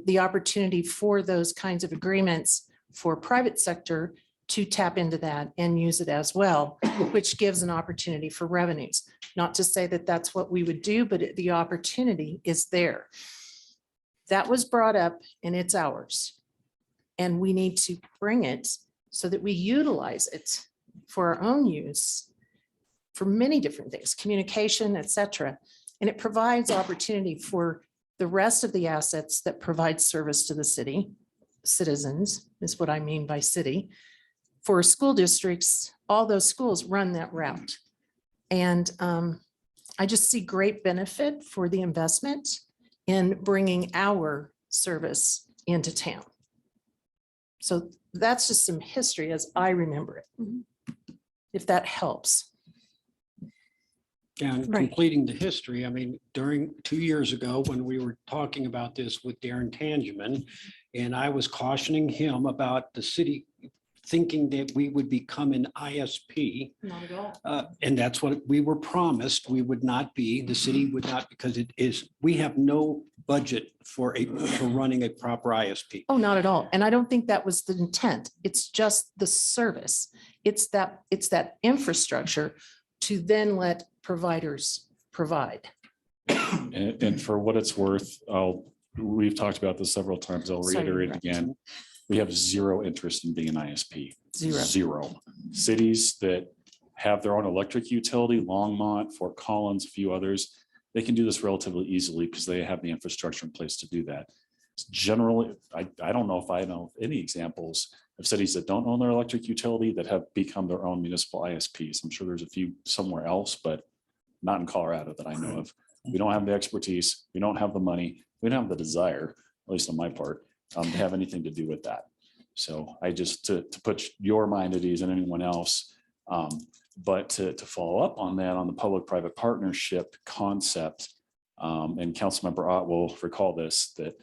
the opportunity for those kinds of agreements for private sector to tap into that and use it as well, which gives an opportunity for revenues. Not to say that that's what we would do, but the opportunity is there. That was brought up and it's ours. And we need to bring it so that we utilize it for our own use for many different things, communication, et cetera. And it provides opportunity for the rest of the assets that provide service to the city, citizens is what I mean by city. For school districts, all those schools run that route. And I just see great benefit for the investment in bringing our service into town. So that's just some history as I remember it, if that helps. And Right. completing the history, I mean, during 2 years ago, when we were talking about this with Darren Tangeman, and I was cautioning him about the city thinking that we would become an ISP. Not at all. And that's what we were promised. We would not be, the city would not, because it is, we have no budget for running a proper ISP. Oh, not at all. And I don't think that was the intent. It's just the service. It's that infrastructure to then let providers provide. And for what it's worth, we've talked about this several times. I'll Sorry, reiterate you're right. again. We have zero interest in being an ISP. Zero. Zero. Cities that have their own electric utility, Longmont, Fort Collins, a few others, they can do this relatively easily because they have the infrastructure in place to do that. Generally, I don't know if I know any examples of cities that don't own their electric utility that have become their own municipal ISPs. I'm sure there's a few somewhere else, but not in Colorado that I know of. We don't have the expertise. We don't have the money. We don't have the desire, at least on my part, to have anything to do with that. So I just, to put your mind at ease and anyone else, but to follow up on that, on the public-private partnership concept, and Councilmember Ott will recall this, that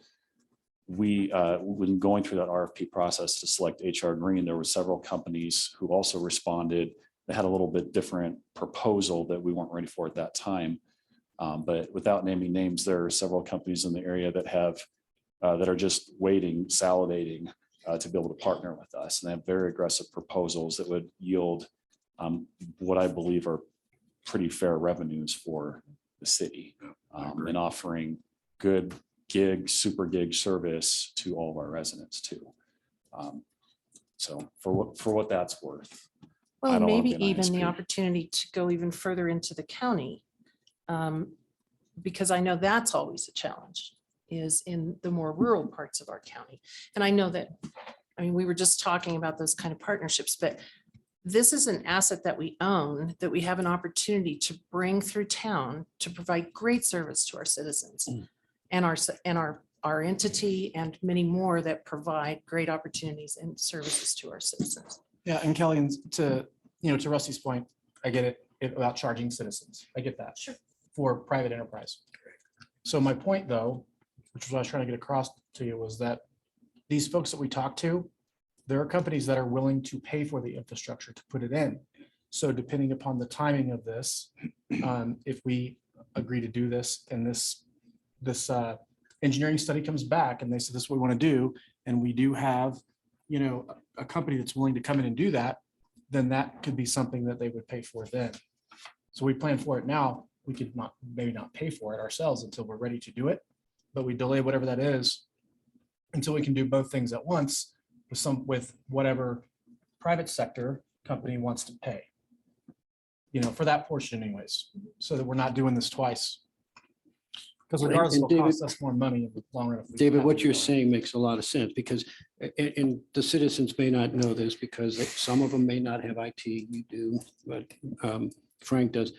we, when going through that RFP process to select HR Green, there were several companies who also responded that had a little bit different proposal that we weren't ready for at that time. But without naming names, there are several companies in the area that have, that are just waiting, salivating to be able to partner with us. And they have very aggressive proposals that would yield what I believe are pretty fair revenues for the city, and offering good gig, super gig service to all of our residents too. So for what that's worth. I Well, don't wanna maybe be an even the ISP. opportunity to go even further into the county. Because I know that's always a challenge, is in the more rural parts of our county. And I know that, I mean, we were just talking about those kind of partnerships, but this is an asset that we own, that we have an opportunity to bring through town to provide great service to our citizens and our entity and many more that provide great opportunities and services to our citizens. Yeah, and Kelly, and to Rusty's point, I get it about charging citizens. I get that. Sure. For private enterprise. So my point though, which was what I was trying to get across to you, was that these folks that we talk to, there are companies that are willing to pay for the infrastructure to put it in. So depending upon the timing of this, if we agree to do this and this engineering study comes back and they say this is what we want to do, and we do have, a company that's willing to come in and do that, then that could be something that they would pay for then. So we plan for it now. We could maybe not pay for it ourselves until we're ready to do it, but we delay whatever that is until we can do both things at once with whatever private sector company wants to pay, for that portion anyways, so that we're not doing this twice Because And- regardless, and it'll cost David- us more money in the long run. if we David, have what to you're do it. saying makes a lot of sense because, and the citizens may not know this because some of them may not have IT, you do, but Frank does.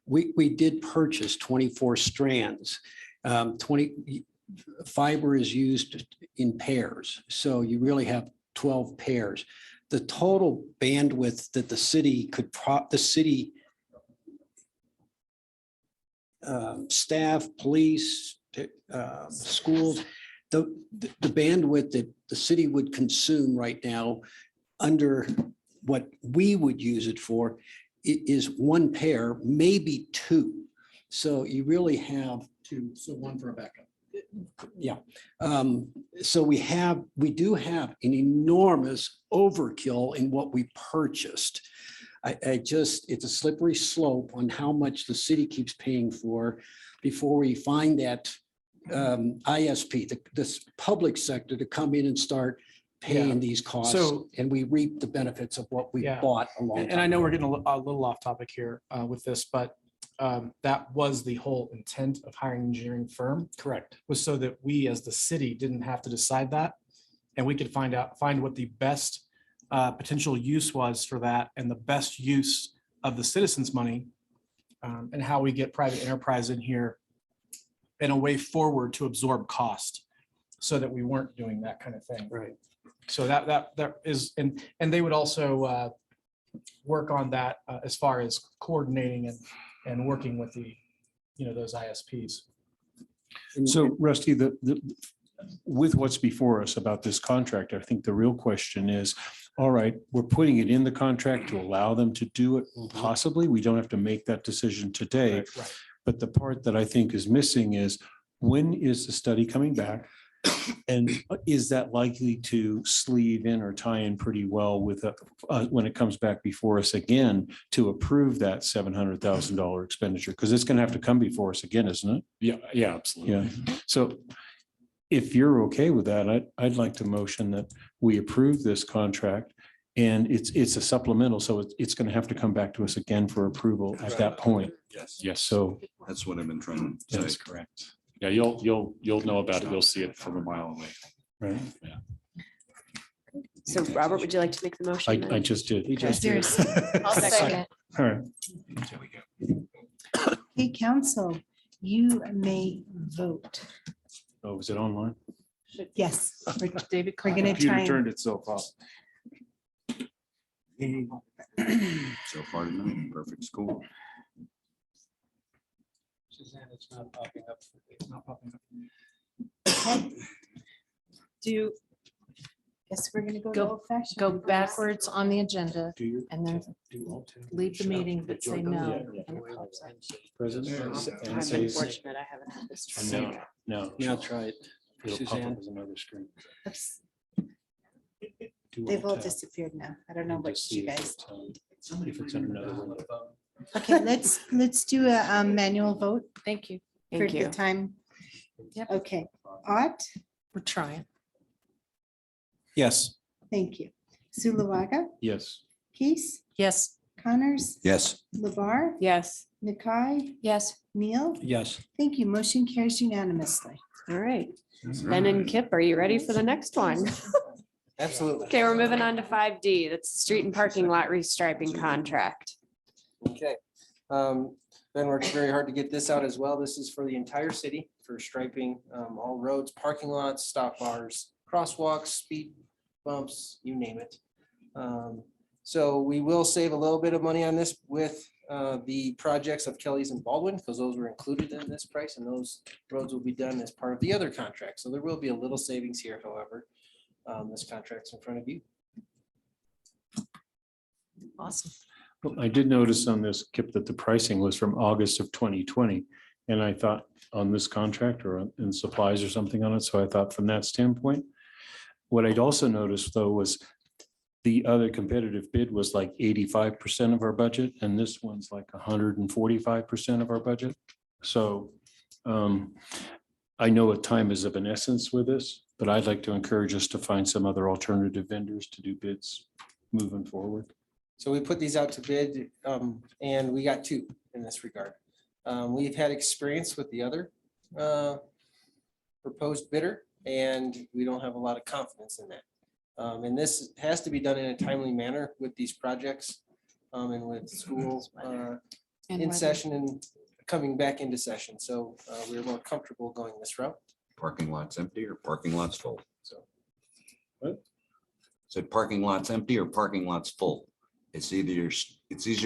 We did purchase 24 strands. 20 fiber is used in pairs, so you really have 12 pairs. The total bandwidth that the city staff, police, schools, the bandwidth that the city would consume right now under what we would use it for is one pair, maybe two. So you really have two. So one for a backup. Yeah. So we do have an enormous overkill in what we purchased. It's a slippery slope on how much the city keeps paying for before we find that ISP, this public sector to come in and start paying these costs. So- And we reap the benefits of what we Yeah. bought a long time. And I know we're getting a little off topic here with this, but that was the whole intent of hiring an engineering firm, Correct. was so that we as the city didn't have to decide that. And we could find what the best potential use was for that and the best use of the citizens' money and how we get private enterprise in here in a way forward to absorb cost so that we weren't doing that kind of thing. Right. So that is, and they would also work on that as far as coordinating and working with the, those ISPs. So Rusty, with what's before us about this contract, I think the real question is, all right, we're putting it in the contract to allow them to do it possibly. We don't have to make that decision today. Right. But the part that I think is missing is, when is the study coming back? And is that likely to sleeve in or tie in pretty well with when it comes back before us again to approve that $700,000 expenditure? Because it's going to have to come before us again, isn't it? Yeah, absolutely. Yeah. So if you're okay with that, I'd like to motion that we approve this contract. And it's a supplemental, so it's going to have to come back to us again for approval at that point. Yes. So That's what I've been trying to That's say. correct. Yeah, you'll know about it. You'll see it from a mile away. right. So Robert, would you like to make the motion? I then? just did. He just Okay. did. I'll second. All right. Hey, council, you may vote. Oh, is it online? Yes. David, We're gonna Computer try and turned itself off. So far tonight, perfect score. Suzanne, it's not popping up. It's not popping up. do Guess we're gonna Go- old fashioned. go backwards on the agenda Do your. and then do all 10. leave the meeting, but say no. Yeah. and it pops up. President. I'm and says- unfortunate, I haven't had this. No, no. Now try it. It'll pop Suzanne. up as another screen. Oops, Do they've all alt tab disappeared now. I don't know and what just you see if guys. if it's in another window. Okay, let's do a manual vote Thank you. for Thank the you. time. Yep. Okay, Ott, We're trying. Yes. thank you. Sulawaga, Yes. Peace, Yes. Connors, Yes. Labar, Yes. Nakai, Yes. Neil. Yes. Thank you. Motion carries unanimously. All right. Ben and Kip, are you ready for the next one? Absolutely. Okay, we're moving on to 5D. That's the street and parking lot restriping contract. Okay. Ben worked very hard to get this out as well. This is for the entire city for striping all roads, parking lots, stop bars, crosswalks, speed bumps, you name it. So we will save a little bit of money on this with the projects of Kelly's and Baldwin, because those were included in this price, and those roads will be done as part of the other contract. So there will be a little savings here, however. This contract's in front of you. Awesome. Well, I did notice on this, Kip, that the pricing was from August of 2020. And I thought on this contract or in supplies or something on it. So I thought from that standpoint, what I'd also noticed though was the other competitive bid was like 85% of our budget, and this one's like 145% of our budget. So I know time is of an essence with this, but I'd like to encourage us to find some other alternative vendors to do bids moving forward. So we put these out to bid and we got two in this regard. We've had experience with the other proposed bidder, and we don't have a lot of confidence in that. And this has to be done in a timely manner with these projects, and with school And in weather. session and coming back into session. So we're more comfortable going this route. Parking lot's empty or parking lot's full? So Said parking lot's empty or parking lot's full. It's easier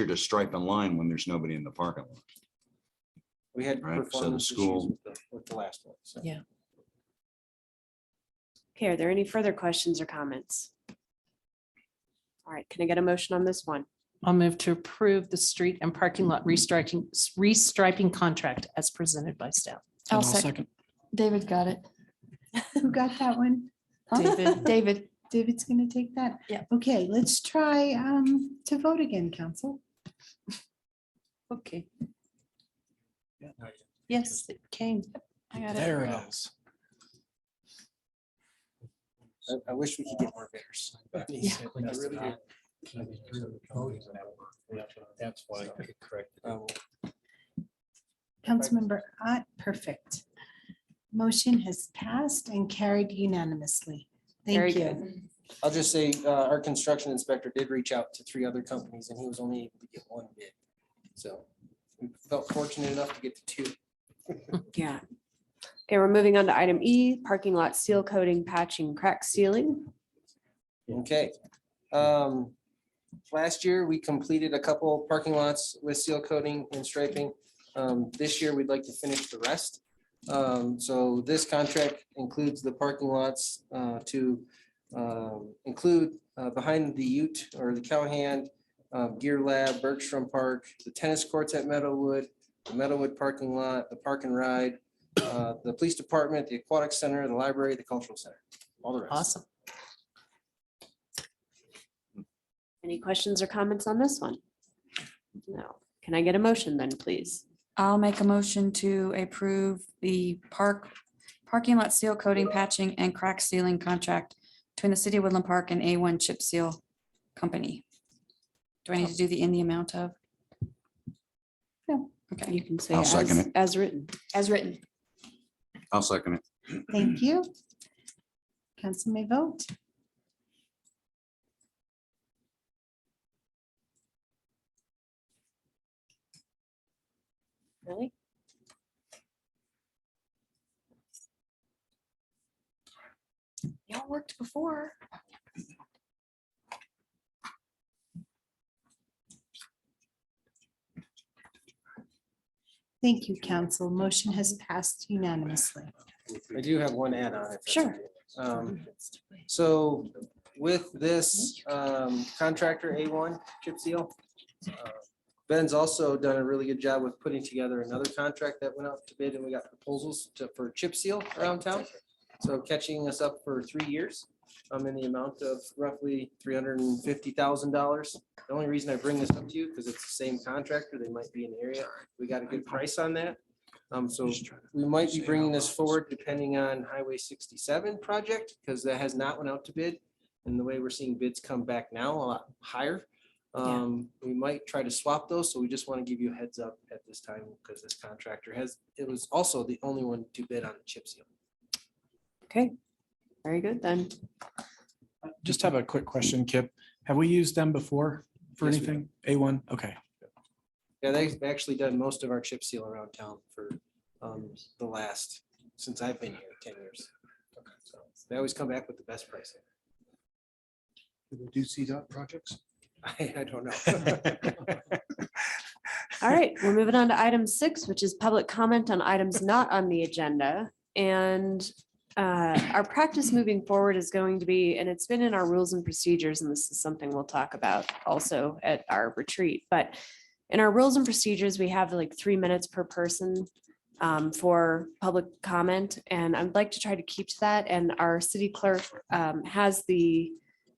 to stripe a line when there's nobody in the parking lot. we had Right, so the performance issues school- with the last one. So. Yeah. Okay, are there any further questions or comments? All right, can I get a motion on this one? I'll move to approve the street and parking lot restriping contract as presented by staff. I'll And second. David got it. Who got that one? David. David, David's gonna take that? Yeah. Okay, let's try to vote again, council. Okay. Yes, it came. I got it. There it is. I wish we could get more bidders. That's why I corrected. Councilmember Ott, perfect. Motion has passed and carried unanimously. Very Thank you. I'll just say, our construction inspector did reach out to 3 other companies and he was only able to get 1 bid. So we felt fortunate enough to get to 2. Yeah. Okay, we're moving on to item E, parking lot seal coating, patching, crack sealing. Okay. Last year, we completed a couple parking lots with seal coating and striping. This year, we'd like to finish the rest. So this contract includes the parking lots to include behind the Ute or the Cowhand, Gear Lab, Bergstrom Park, the tennis courts at Meadowwood, the Meadowwood parking lot, the park and ride, the police department, the aquatic center, the library, the cultural center, all the rest. Awesome. Any questions or comments on this one? No. Can I get a motion then, please? I'll make a motion to approve the parking lot seal coating, patching and crack sealing contract between the city of Woodland Park and A1 Chip Seal Company. Do I need to do the in the amount of? No, okay. You can say I'll second it. as written. As written. I'll second it. Thank you. Council may vote. Really? Y'all worked before. Thank you, council. Motion has passed unanimously. I do have one add-on. if that's Sure. okay. So with this contractor A1 chip seal, Ben's also done a really good job with putting together another contract that went out to bid and we got proposals for chip seal around town. So catching us up for 3 years in the amount of roughly $350,000. The only reason I bring this up to you because it's the same contractor, they might be in the area. We got a good price on that. So we might be bringing this forward depending on Highway 67 project, because that has not went out to bid. And the way we're seeing bids come back now a lot higher. We might try to swap those, so we just want to give you a heads up at this time, because this contractor it was also the only one to bid on the chip seal. Okay, very good then. Just have a quick question, Kip. Have we used them before for Yes, we anything? A1? Okay. Yeah, they've actually done most of our chip seal around town for since I've been here, 10 years. So they always come back with the best pricing. Do they do CDOT projects? I don't know. All right, we're moving on to item 6, which is public comment on items not on the agenda. And our practice moving forward is going to be, and it's been in our rules and procedures, and this is something we'll talk about also at our retreat, but in our rules and procedures, we have like 3 minutes per person for public comment, and I'd like to try to keep to that. And our city clerk has the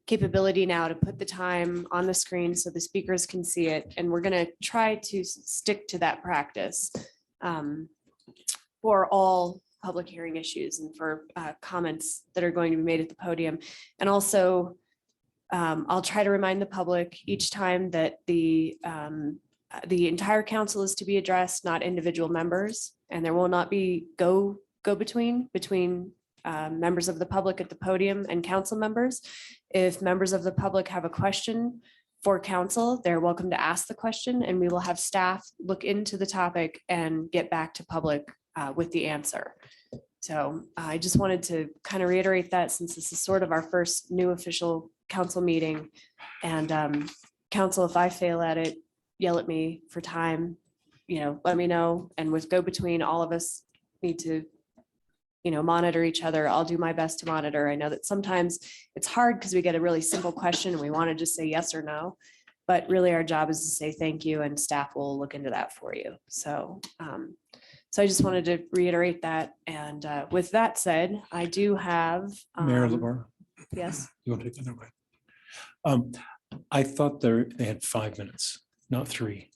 capability now to put the time on the screen so the speakers can see it. And we're going to try to stick to that practice for all public hearing issues and for comments that are going to be made at the podium. And also, I'll try to remind the public each time that the the entire council is to be addressed, not individual members, and there will not be go-between between members of the public at the podium and council members. If members of the public have a question for council, they're welcome to ask the question, and we will have staff look into the topic and get back to public with the answer. So I just wanted to kind of reiterate that, since this is sort of our first new official council meeting. And council, if I fail at it, yell at me for time, let me know. And with go-between, all of us need to, monitor each other. I'll do my best to monitor. I know that sometimes it's hard because we get a really simple question and we want to just say yes or no. But really our job is to say thank you, and staff will look into that for you. So I just wanted to reiterate that. And with that said, I do have. Mayor LaBarre. Yes. You want to take that away? I thought they had 5 minutes, not 3.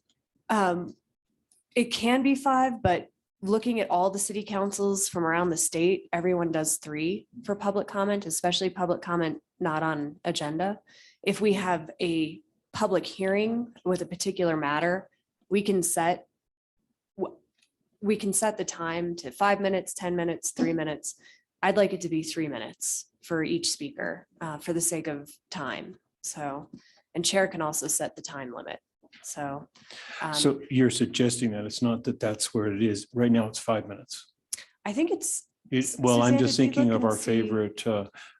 It can be 5, but looking at all the city councils from around the state, everyone does 3 for public comment, especially public comment not on agenda. If we have a public hearing with a particular matter, we can set the time to 5 minutes, 10 minutes, 3 minutes. I'd like it to be 3 minutes for each speaker for the sake of time. So, and chair can also set the time limit. So. So you're suggesting that it's not that that's where it is. Right now it's 5 minutes. I think it's. Well, I'm Suzanne, just did you thinking look of and our see? favorite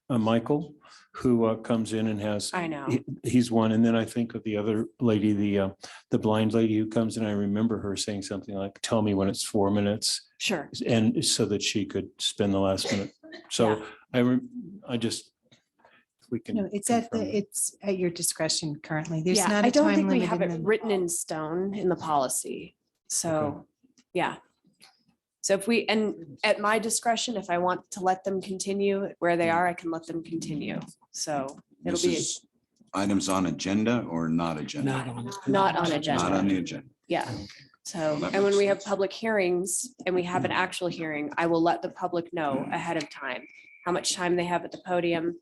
Michael, who comes in and has. I know. He's one. And then I think of the other lady, the blind lady who comes in. I remember her saying something like, tell me when it's 4 minutes. Sure. And so that she could spend the last minute. So I just, if we can. No, it's at your discretion currently. There's Yeah, not I a don't time think we limit have in it the. written in stone in the policy. So, yeah. So if we, and at my discretion, if I want to let them continue where they are, I can let them continue. So it'll This be is items on agenda or not agenda? not on Not on agenda. the agenda. Yeah. So, That and when makes we have public hearings and we have an actual hearing, I will let the public know ahead of time how much time they have at the podium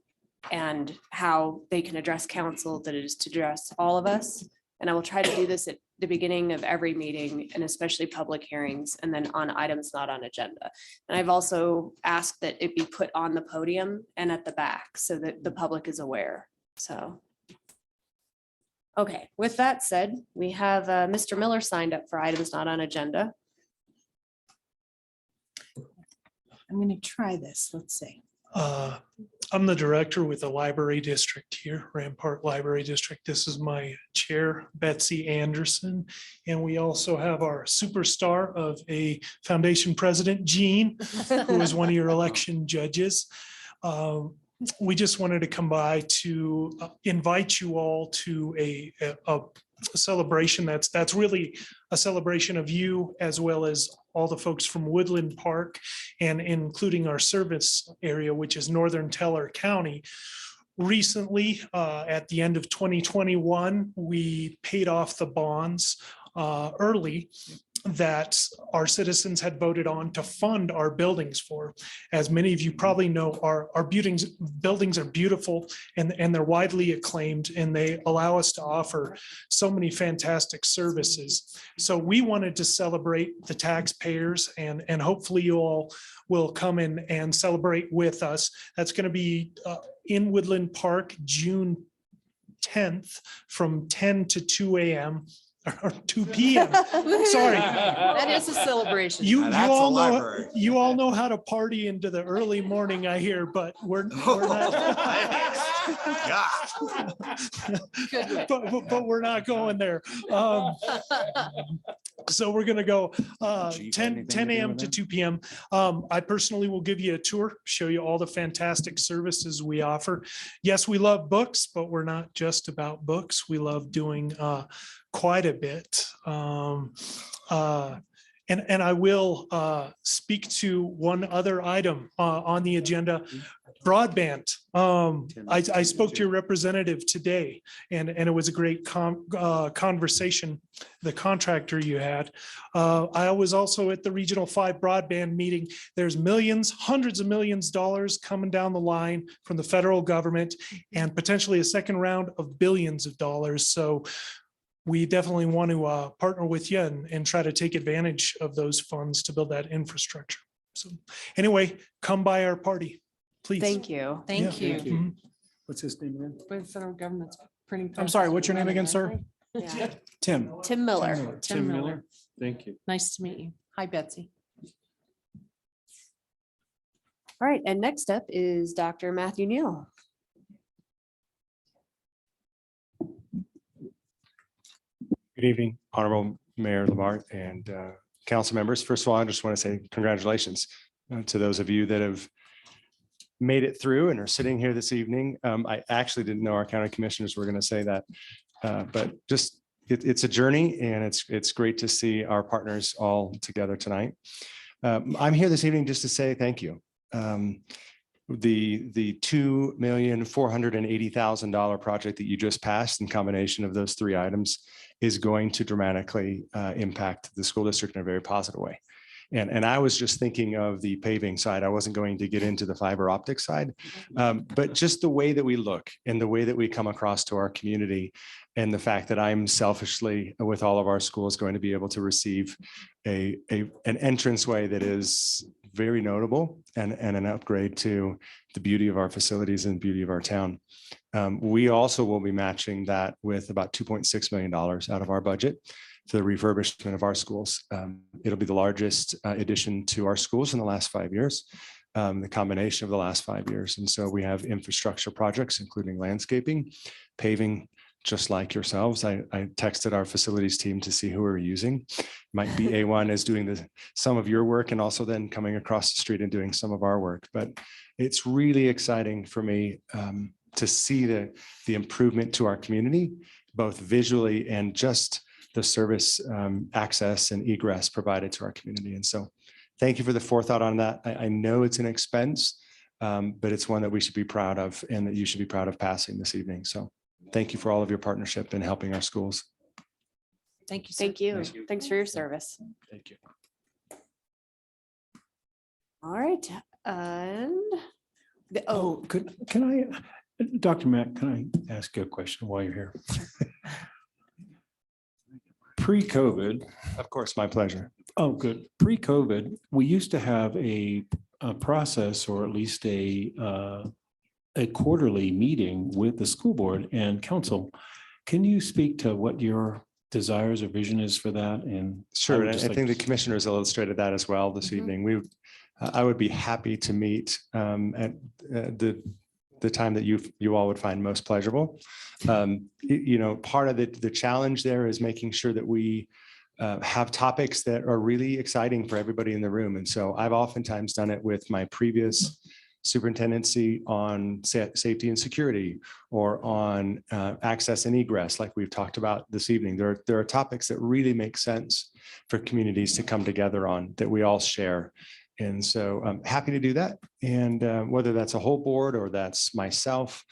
and how they can address council, that it is to address all of us. And I will try to do this at the beginning of every meeting, and especially public hearings, and then on items not on agenda. And I've also asked that it be put on the podium and at the back so that the public is aware. So. Okay, with that said, we have Mr. Miller signed up for items not on agenda. I'm going to try this. Let's see. I'm the director with the library district here, Rampart Library District. This is my chair, Betsy Anderson. And we also have our superstar of a foundation president, Jean, who is one of your election judges. We just wanted to come by to invite you all to a celebration that's really a celebration of you, as well as all the folks from Woodland Park, and including our service area, which is Northern Teller County. Recently, at the end of 2021, we paid off the bonds early that our citizens had voted on to fund our buildings for. As many of you probably know, our buildings are beautiful and they're widely acclaimed, and they allow us to offer so many fantastic services. So we wanted to celebrate the taxpayers, and hopefully you all will come in and celebrate with us. That's going to be in Woodland Park, June 10th from 10 to 2 a.m. or 2 p.m. Sorry. That is a celebration. You Now, that's a all know, library. you all know how to party into the early morning, I hear, but we're not. But we're not going there. So we're gonna go 10 a.m. to 2 p.m. I personally will give you a tour, show you all the fantastic services we offer. Yes, we love books, but we're not just about books. We love doing quite a bit. And I will speak to one other item on the agenda, broadband. I spoke to your representative today, and it was a great conversation, the contractor you had. I was also at the Regional 5 broadband meeting. There's millions, hundreds of millions of dollars coming down the line from the federal government, and potentially a second round of billions of dollars. So we definitely want to partner with you and try to take advantage of those funds to build that infrastructure. So anyway, come by our party, please. Thank you. Thank Yeah. you. Mhm. What's his name again? With federal government's printing. I'm sorry, what's your name again, sir? Yeah. Tim. Tim Miller. Tim Miller. Thank you. Nice to meet you. Hi, Betsy. All right, and next up is Dr. Matthew Neal. Good evening, Honorable Mayor Lamarck and council members. First of all, I just want to say congratulations to those of you that have made it through and are sitting here this evening. I actually didn't know our county commissioners were going to say that, but just it's a journey, and it's great to see our partners all together tonight. I'm here this evening just to say thank you. The $2,480,000 project that you just passed in combination of those three items is going to dramatically impact the school district in a very positive way. And I was just thinking of the paving side. I wasn't going to get into the fiber optic side, but just the way that we look and the way that we come across to our community, and the fact that I'm selfishly with all of our schools going to be able to receive an entranceway that is very notable and an upgrade to the beauty of our facilities and beauty of our town. We also will be matching that with about $2.6 million out of our budget for the refurbishment of our schools. It'll be the largest addition to our schools in the last 5 years, the combination of the last 5 years. And so we have infrastructure projects, including landscaping, paving, just like yourselves. I texted our facilities team to see who we're using. Might be A1 is doing some of your work and also then coming across the street and doing some of our work. But it's really exciting for me to see the improvement to our community, both visually and just the service access and egress provided to our community. And so thank you for the forethought on that. I know it's an expense, but it's one that we should be proud of and that you should be proud of passing this evening. So thank you for all of your partnership in helping our schools. Thank you. sir. Thank you. Thanks for your service. Thank you. All right, and Oh, can I, Dr. Matt, can I ask you a question while you're here? Pre-COVID. Of course, my pleasure. Oh, good. Pre-COVID, we used to have a process, or at least a quarterly meeting with the school board and council. Can you speak to what your desires or vision is for that? And Sure, would and just I like think the to- commissioners illustrated that as well this evening. I would be happy to meet at the time that you all would find most pleasurable. Part of the challenge there is making sure that we have topics that are really exciting for everybody in the room. And so I've oftentimes done it with my previous superintendency on safety and security, or on access and egress, like we've talked about this evening. There are topics that really make sense for communities to come together on, that we all share. And so I'm happy to do that. And whether that's a whole board or that's myself,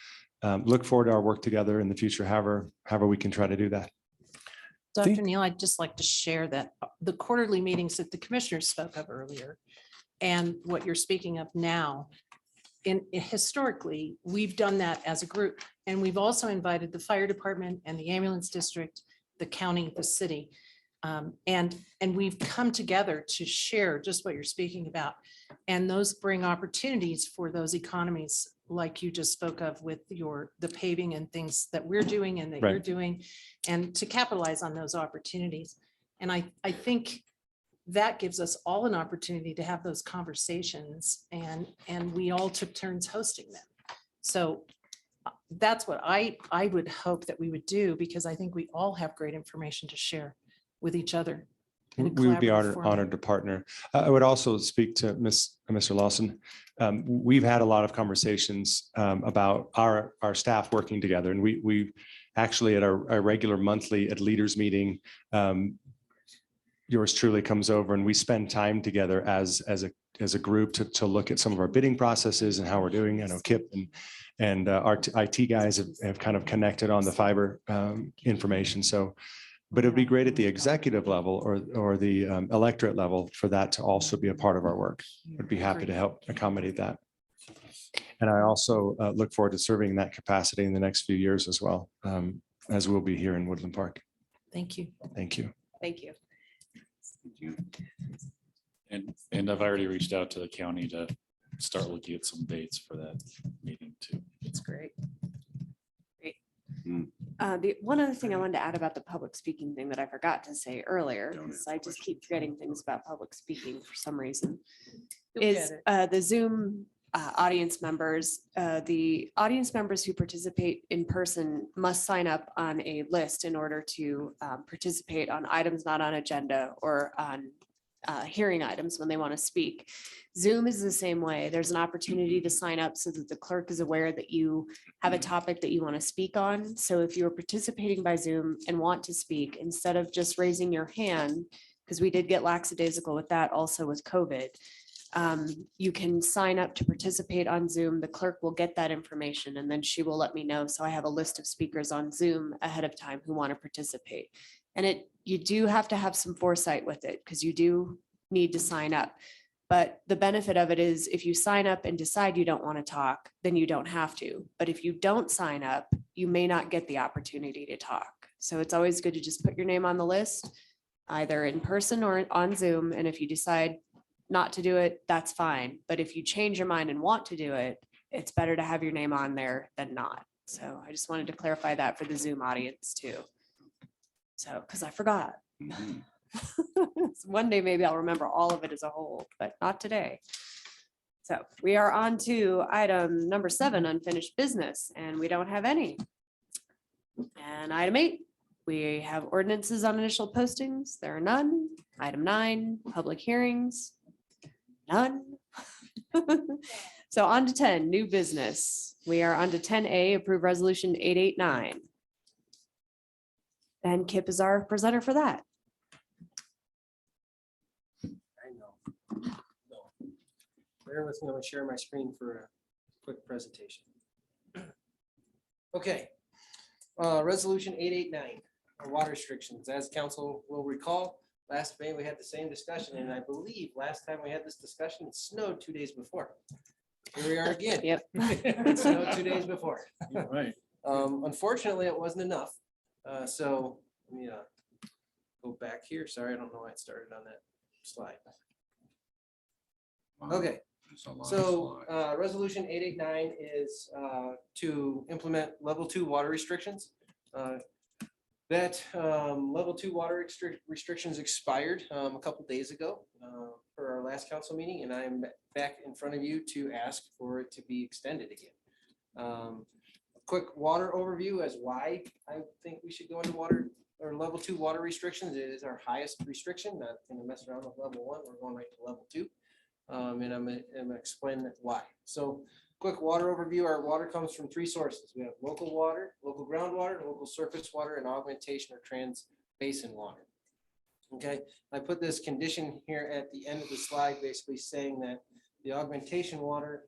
look forward to our work together in the future, however we can try to do that. Dr. Neal, I'd just like to share that the quarterly meetings that the commissioners spoke of earlier and what you're speaking of now, historically, we've done that as a group. And we've also invited the fire department and the ambulance district, the county, the city. And we've come together to share just what you're speaking about. And those bring opportunities for those economies, like you just spoke of with the paving and things that we're doing and that you're Right. doing, and to capitalize on those opportunities. And I think that gives us all an opportunity to have those conversations, and we all took turns hosting them. So that's what I would hope that we would do, because I think we all have great information to share with each other. in a We would be collaborative format. honored to partner. I would also speak to Mr. Lawson. We've had a lot of conversations about our staff working together, and we actually at our regular monthly at leaders meeting, yours truly comes over and we spend time together as a group to look at some of our bidding processes and how we're doing. I know Kip and our IT guys have kind of connected on the fiber information. So, but it'd be great at the executive level or the electorate level for that to also be a part of our work. I'd be happy to help accommodate that. And I also look forward to serving in that capacity in the next few years as well, as we'll be here in Woodland Park. Thank you. Thank you. Thank you. And I've already reached out to the county to start looking at some dates for that meeting too. That's great. Great. Hmm. The one other thing I wanted to add about the public speaking thing that I forgot to say earlier, because I just keep forgetting things about public speaking for some reason, You'll is get the Zoom audience members. The audience members who participate in person must sign up on a list in order to participate on items not on agenda or on hearing items when they want to speak. Zoom is the same way. There's an opportunity to sign up so that the clerk is aware that you have a topic that you want to speak on. So if you're participating by Zoom and want to speak, instead of just raising your hand, because we did get lackadaisical with that also with COVID, you can sign up to participate on Zoom. The clerk will get that information and then she will let me know. So I have a list of speakers on Zoom ahead of time who want to participate. And you do have to have some foresight with it because you do need to sign up. But the benefit of it is if you sign up and decide you don't want to talk, then you don't have to. But if you don't sign up, you may not get the opportunity to talk. So it's always good to just put your name on the list, either in person or on Zoom. And if you decide not to do it, that's fine. But if you change your mind and want to do it, it's better to have your name on there than not. So I just wanted to clarify that for the Zoom audience too. So, because I forgot. Mhm. One day maybe I'll remember all of it as a whole, but not today. So we are on to item number 7, unfinished business, and we don't have any. And item 8, we have ordinances on initial postings. There are none. Item 9, public hearings. None. So on to 10, new business. We are on to 10A, approve resolution 889. And Kip is our presenter for that. I know. No. Bear with me, I'm gonna share my screen for a quick presentation. Okay. Resolution 889, water restrictions. As council will recall, last May we had the same discussion, and I believe last time we had this discussion, it snowed 2 days before. Here we are again. Yep. It snowed 2 days before. Right. Unfortunately, it wasn't enough. So let me go back here. Sorry, I don't know why it started on that slide. Okay, so resolution 889 is to implement level 2 water restrictions. That level 2 water restrictions expired a couple days ago for our last council meeting, and I'm back in front of you to ask for it to be extended again. Quick water overview as why I think we should go into water or level 2 water restrictions. It is our highest restriction. Not gonna mess around with level 1. We're going right to level 2. And I'm gonna explain why. So quick water overview. Our water comes from 3 sources. We have local water, local groundwater, local surface water, and augmentation or trans basin water. Okay, I put this condition here at the end of the slide, basically saying that the augmentation water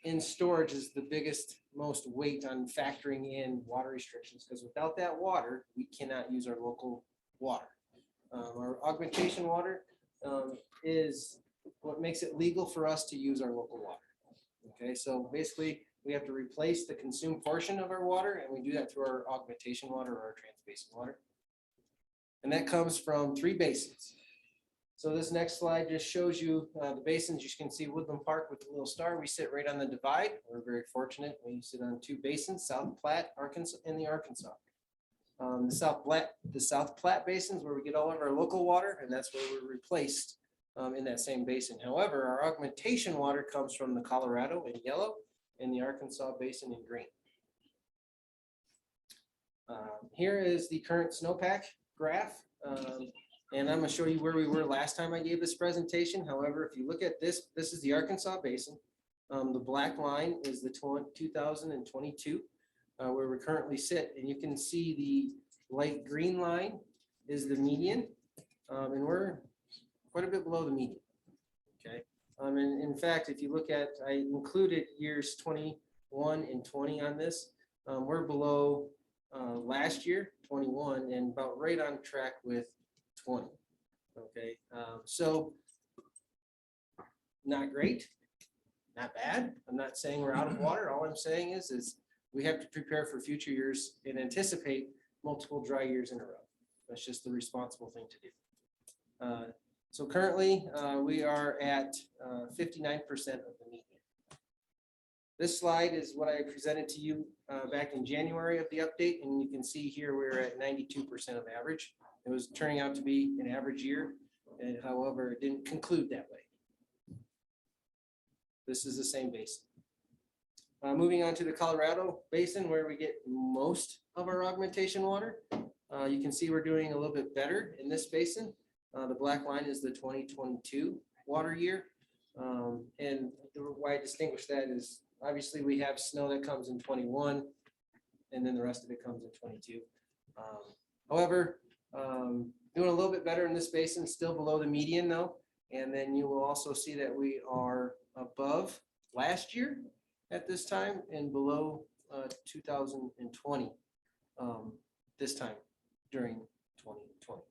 in storage is the biggest, most weight on factoring in water restrictions, because without that water, we cannot use our local water. Our augmentation water is what makes it legal for us to use our local water. Okay, so basically we have to replace the consumed portion of our water, and we do that through our augmentation water or our trans basin water. And that comes from 3 basins. So this next slide just shows you the basins. You can see Woodland Park with the little star. We sit right on the divide. We're very fortunate. We sit on 2 basins, South Platte, Arkansas, and the Arkansas. The South Platte basins where we get all of our local water, and that's where we're replaced in that same basin. However, our augmentation water comes from the Colorado in yellow and the Arkansas basin in green. Here is the current snowpack graph. And I'm gonna show you where we were last time I gave this presentation. However, if you look at this, this is the Arkansas basin. The black line is the 2022, where we currently sit. And you can see the light green line is the median. And we're quite a bit below the median. Okay. And in fact, if you look at, I included years 21 and 20 on this. We're below last year, 21, and about right on track with 20. Okay, so not great, not bad. I'm not saying we're out of water. All I'm saying is we have to prepare for future years and anticipate multiple dry years in a row. That's just the responsible thing to do. So currently, we are at 59% of the median. This slide is what I presented to you back in January of the update, and you can see here we're at 92% of average. It was turning out to be an average year, and however, it didn't conclude that way. This is the same basin. Moving on to the Colorado Basin, where we get most of our augmentation water. You can see we're doing a little bit better in this basin. The black line is the 2022 water year. And why I distinguish that is obviously we have snow that comes in 21 and then the rest of it comes in 22. However, doing a little bit better in this basin, still below the median though. And then you will also see that we are above last year at this time and below 2020 this time during 2020.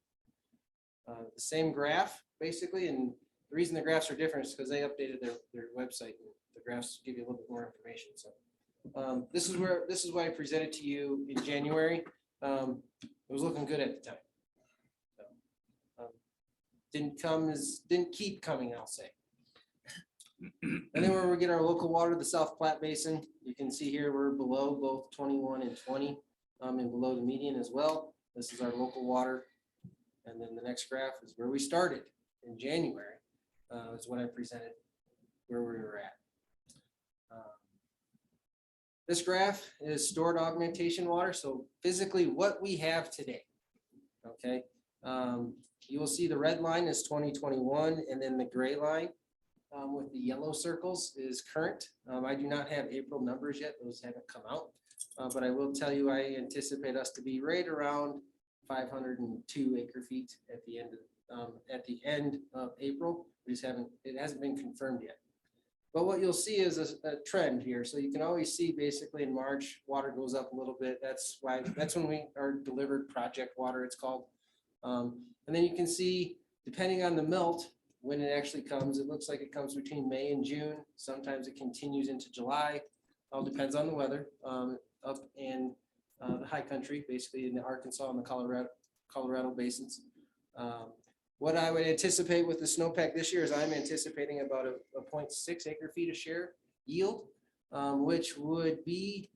The same graph basically, and the reason the graphs are different is because they updated their website and the graphs give you a little bit more information. So this is what I presented to you in January. It was looking good at the time. So, didn't keep coming, I'll say. And then where we get our local water, the South Platte Basin, you can see here we're below both 21 and 20 and below the median as well. This is our local water. And then the next graph is where we started in January, is what I presented where we were at. This graph is stored augmentation water. So physically what we have today, okay? You will see the red line is 2021 and then the gray line with the yellow circles is current. I do not have April numbers yet. Those haven't come out. But I will tell you, I anticipate us to be right around 502 acre feet at the end of April. It hasn't been confirmed yet. But what you'll see is a trend here. So you can always see basically in March, water goes up a little bit. That's when we are delivered project water, it's called. And then you can see, depending on the melt, when it actually comes, it looks like it comes between May and June. Sometimes it continues into July. All depends on the weather up in the high country, basically in the Arkansas and the Colorado basins. What I would anticipate with the snowpack this year is I'm anticipating about a 0.6 acre feet a share yield, which would be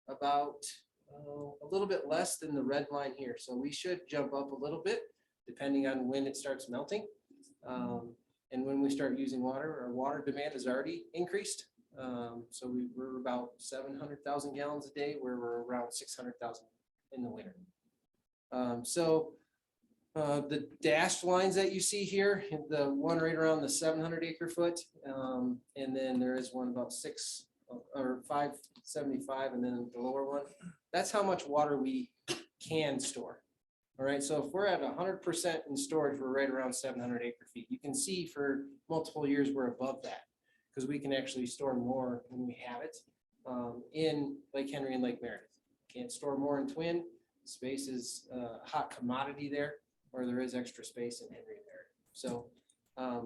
about a little bit less than the red line here. So we should jump up a little bit depending on when it starts melting. And when we start using water, our water demand has already increased. So we're about 700,000 gallons a day, where we're around 600,000 in the winter. The dashed lines that you see here, the one right around the 700 acre foot, and then there is one about 575, and then the lower one. That's how much water we can store. All right, so if we're at 100% in storage, we're right around 700 acre feet. You can see for multiple years we're above that because we can actually store more when we have it in Lake Henry and Lake Meredith. Can't store more in Twin. Space is a hot commodity there, or there is extra space in Henry and Meredith. So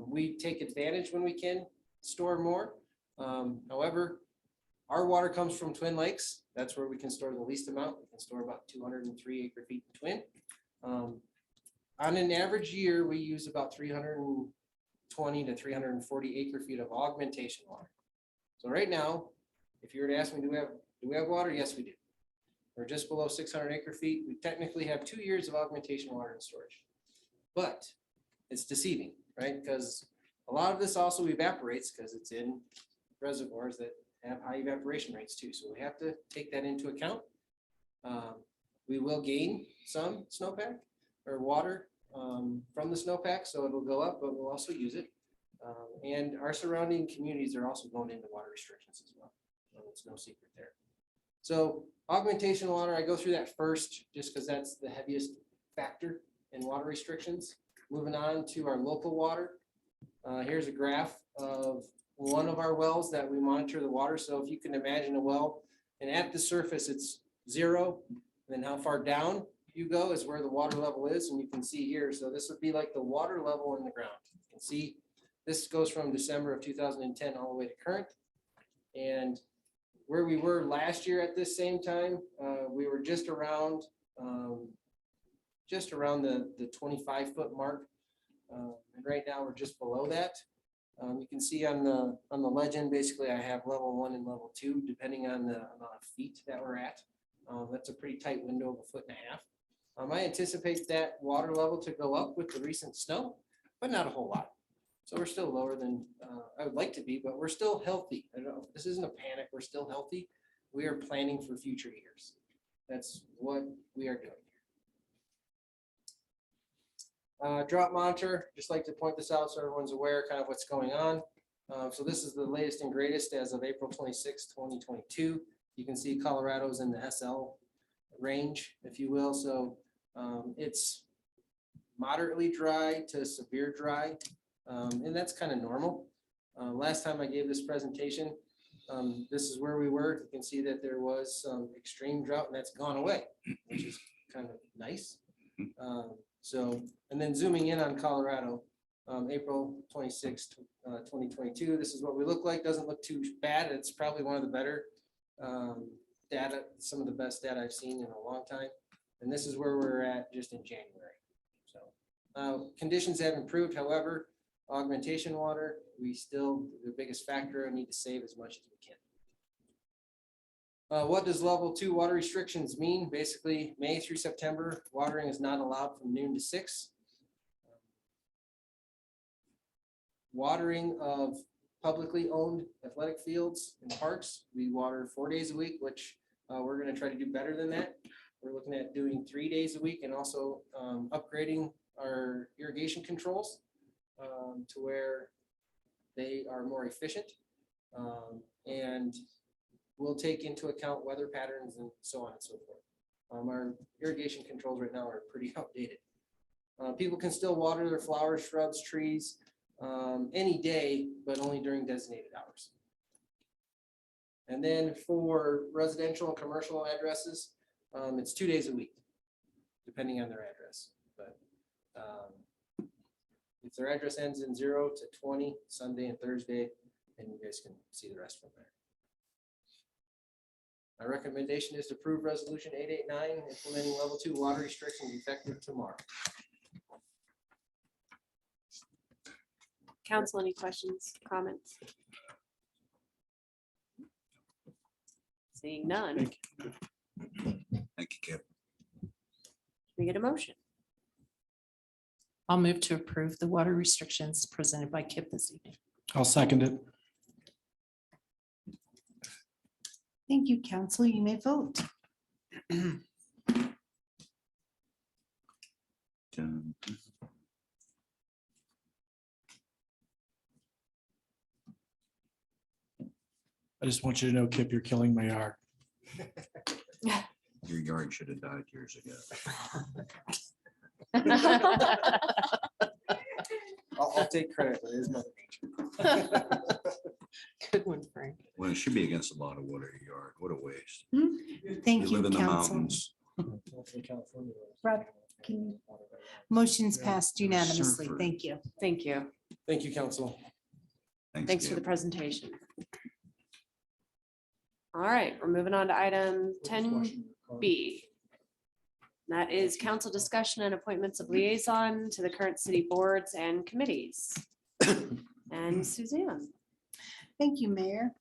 we take advantage when we can store more. However, our water comes from Twin Lakes. That's where we can store the least amount. We can store about 203 acre feet in Twin. On an average year, we use about 320 to 340 acre feet of augmentation water. So right now, if you were to ask me, do we have water? Yes, we do. We're just below 600 acre feet. We technically have 2 years of augmentation water in storage, but it's deceiving, right? Because a lot of this also evaporates because it's in reservoirs that have high evaporation rates too. So we have to take that into account. We will gain some snowpack or water from the snowpack, so it'll go up, but we'll also use it. And our surrounding communities are also going into water restrictions as well. So it's no secret there. So augmentation water, I go through that first just because that's the heaviest factor in water restrictions. Moving on to our local water. Here's a graph of one of our wells that we monitor the water. So if you can imagine a well, and at the surface it's 0, and then how far down you go is where the water level is, and you can see here. So this would be like the water level in the ground. You can see this goes from December of 2010 all the way to current. And where we were last year at this same time, we were just around just around the 25-foot mark. And right now, we're just below that. You can see on the legend, basically, I have level 1 and level 2, depending on the amount of feet that we're at. That's a pretty tight window of 1.5 feet. I anticipate that water level to go up with the recent snow, but not a whole lot. So we're still lower than I would like to be, but we're still healthy. I don't know, this isn't a panic. We're still healthy. We are planning for future years. That's what we are doing. Drought monitor, just like to point this out so everyone's aware kind of what's going on. So this is the latest and greatest as of April 26, 2022. You can see Colorado's in the SL range, if you will. So it's moderately dry to severe dry, and that's kind of normal. Last time I gave this presentation, this is where we were. You can see that there was some extreme drought, and that's gone away, which is kind of nice. And then zooming in on Colorado, April 26, 2022, this is what we look like. Doesn't look too bad. It's probably one of the better data, some of the best data I've seen in a long time. And this is where we're at just in January. So conditions have improved. However, augmentation water, we still, the biggest factor, I need to save as much as we can. What does level 2 water restrictions mean? Basically, May through September, watering is not allowed from noon to 6. Watering of publicly owned athletic fields and parks, we water 4 days a week, which we're going to try to do better than that. We're looking at doing 3 days a week and also upgrading our irrigation controls to where they are more efficient. And we'll take into account weather patterns and so on and so forth. Our irrigation controls right now are pretty outdated. People can still water their flowers, shrubs, trees any day, but only during designated hours. And then for residential and commercial addresses, it's 2 days a week, depending on their address. But if their address ends in 0 to 20, Sunday and Thursday, then you guys can see the rest from there. My recommendation is to approve resolution 889, implementing level 2 water restrictions effective tomorrow. Council, any questions, comments? Seeing none. Thank you, Kip. We get a motion. I'll move to approve the water restrictions presented by Kip this evening. I'll second it. Thank you, council. You may vote. I just want you to know, Kip, you're killing my yard. Your yard should have died years ago. I'll take credit, but it is Mother Nature. Good one, Frank. Well, it should be against the law to water your yard. What a waste. Thank You you, live in the council. mountains. Rob, can you- Motion's passed unanimously. Surfer. Thank you. Thank you. Thank you, council. Thanks for the presentation. All right, we're moving on to item 10B. That is council discussion and appointments of liaison to the current city boards and committees. And Suzanne. Thank you, Mayor.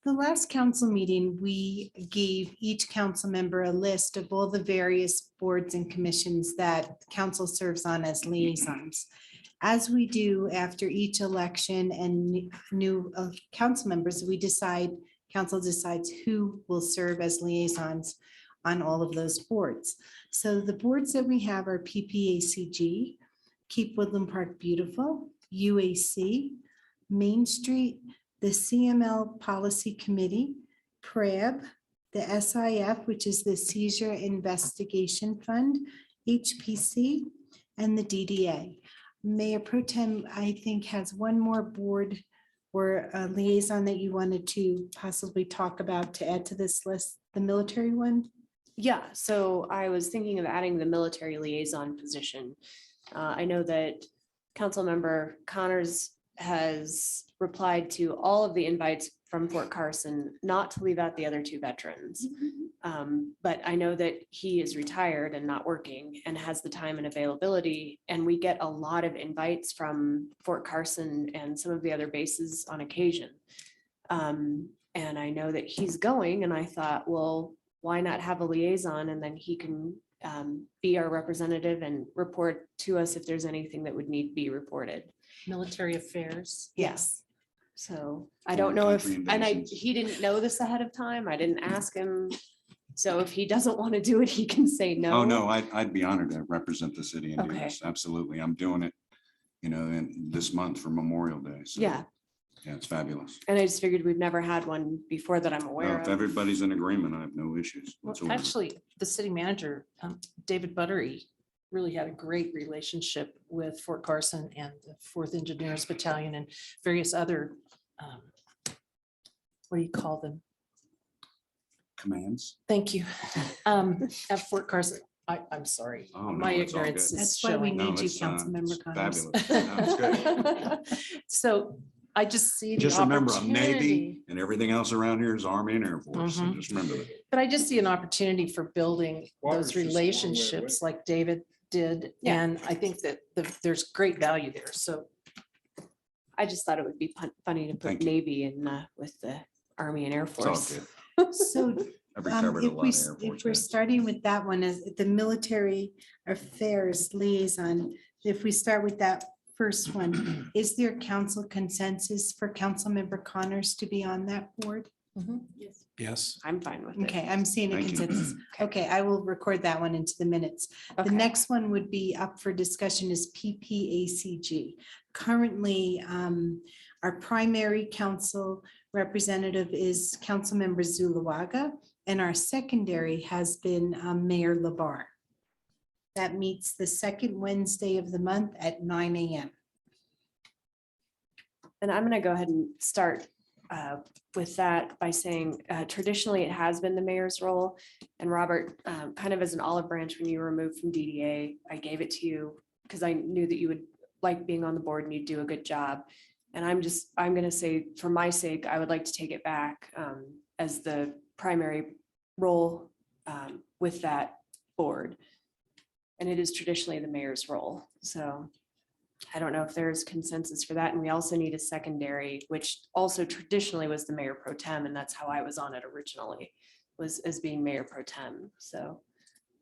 The last council meeting, we gave each council member a list of all the various boards and commissions that council serves on as liaisons. As we do after each election and new council members, council decides who will serve as liaisons on all of those boards. So the boards that we have are PPACG, Keep Woodland Park Beautiful, UAC, Main Street, the CML Policy Committee, PRAB, the SIF, which is the Seizure Investigation Fund, HPC, and the DDA. Mayor Pro Tem, I think, has one more board or a liaison that you wanted to possibly talk about to add to this list, the military one? Yeah, so I was thinking of adding the military liaison position. I know that Councilmember Connors has replied to all of the invites from Fort Carson, not to leave out the other two veterans. But I know that he is retired and not working and has the time and availability. And we get a lot of invites from Fort Carson and some of the other bases on occasion. And I know that he's going, and I thought, well, why not have a liaison, and then he can be our representative and report to us if there's anything that would need to be reported. Military affairs. Yes. So I don't know if, and he didn't know this ahead of time. I didn't ask him. So if he doesn't want to do it, he can say no. Oh, no, I'd be honored to represent the city and do Okay. this. Absolutely. I'm doing it, in this month for Memorial Day. So, Yeah. yeah, it's fabulous. And I just figured we've never had one before that I'm No, aware if of. everybody's in agreement, I have no issues Well, whatsoever. actually, the city manager, David Buttery, really had a great relationship with Fort Carson and the 4th Engineers Battalion and various other, what do you call them? Commands. Thank you. At Fort Carson. I'm sorry. Oh, no, My it's all ignorance good. is That's why we showing. No, need you, it's, Councilmember it's Connors. fabulous. No, it's good. So I just see the Just remember, I'm Navy opportunity, and everything else around here is Army and Air Force. So Mhm. just remember that. but I just see an opportunity for building Water's those just a long way away. relationships like David did. Yeah. And I think that there's great value there. So I just thought it would be funny to put Thank you. Navy in with the Army and Air It's all Force. good. So I've recovered a if lot we, of Air Force. if we're guys. starting with that one as the military affairs liaison, if we start with that first one, is there council consensus for Councilmember Connors to be on that board? Yes. I'm fine with it. Okay, I'm seeing a Thank you. consensus. Okay, I will record that one into the minutes. The Okay. next one would be up for discussion is PPACG. Currently, our primary council representative is Councilmember Zulawaga, and our secondary has been Mayor Labar. That meets the second Wednesday of the month at 9 a.m. And I'm gonna go ahead and start with that by saying traditionally it has been the mayor's role. And Robert, kind of as an olive branch, when you were removed from DDA, I gave it to you because I knew that you would like being on the board and you'd do a good job. And I'm gonna say, for my sake, I would like to take it back as the primary role with that board. And it is traditionally the mayor's role. So I don't know if there's consensus for that. And we also need a secondary, which also traditionally was the mayor pro tem. And that's how I was on it originally, was as being mayor pro tem. So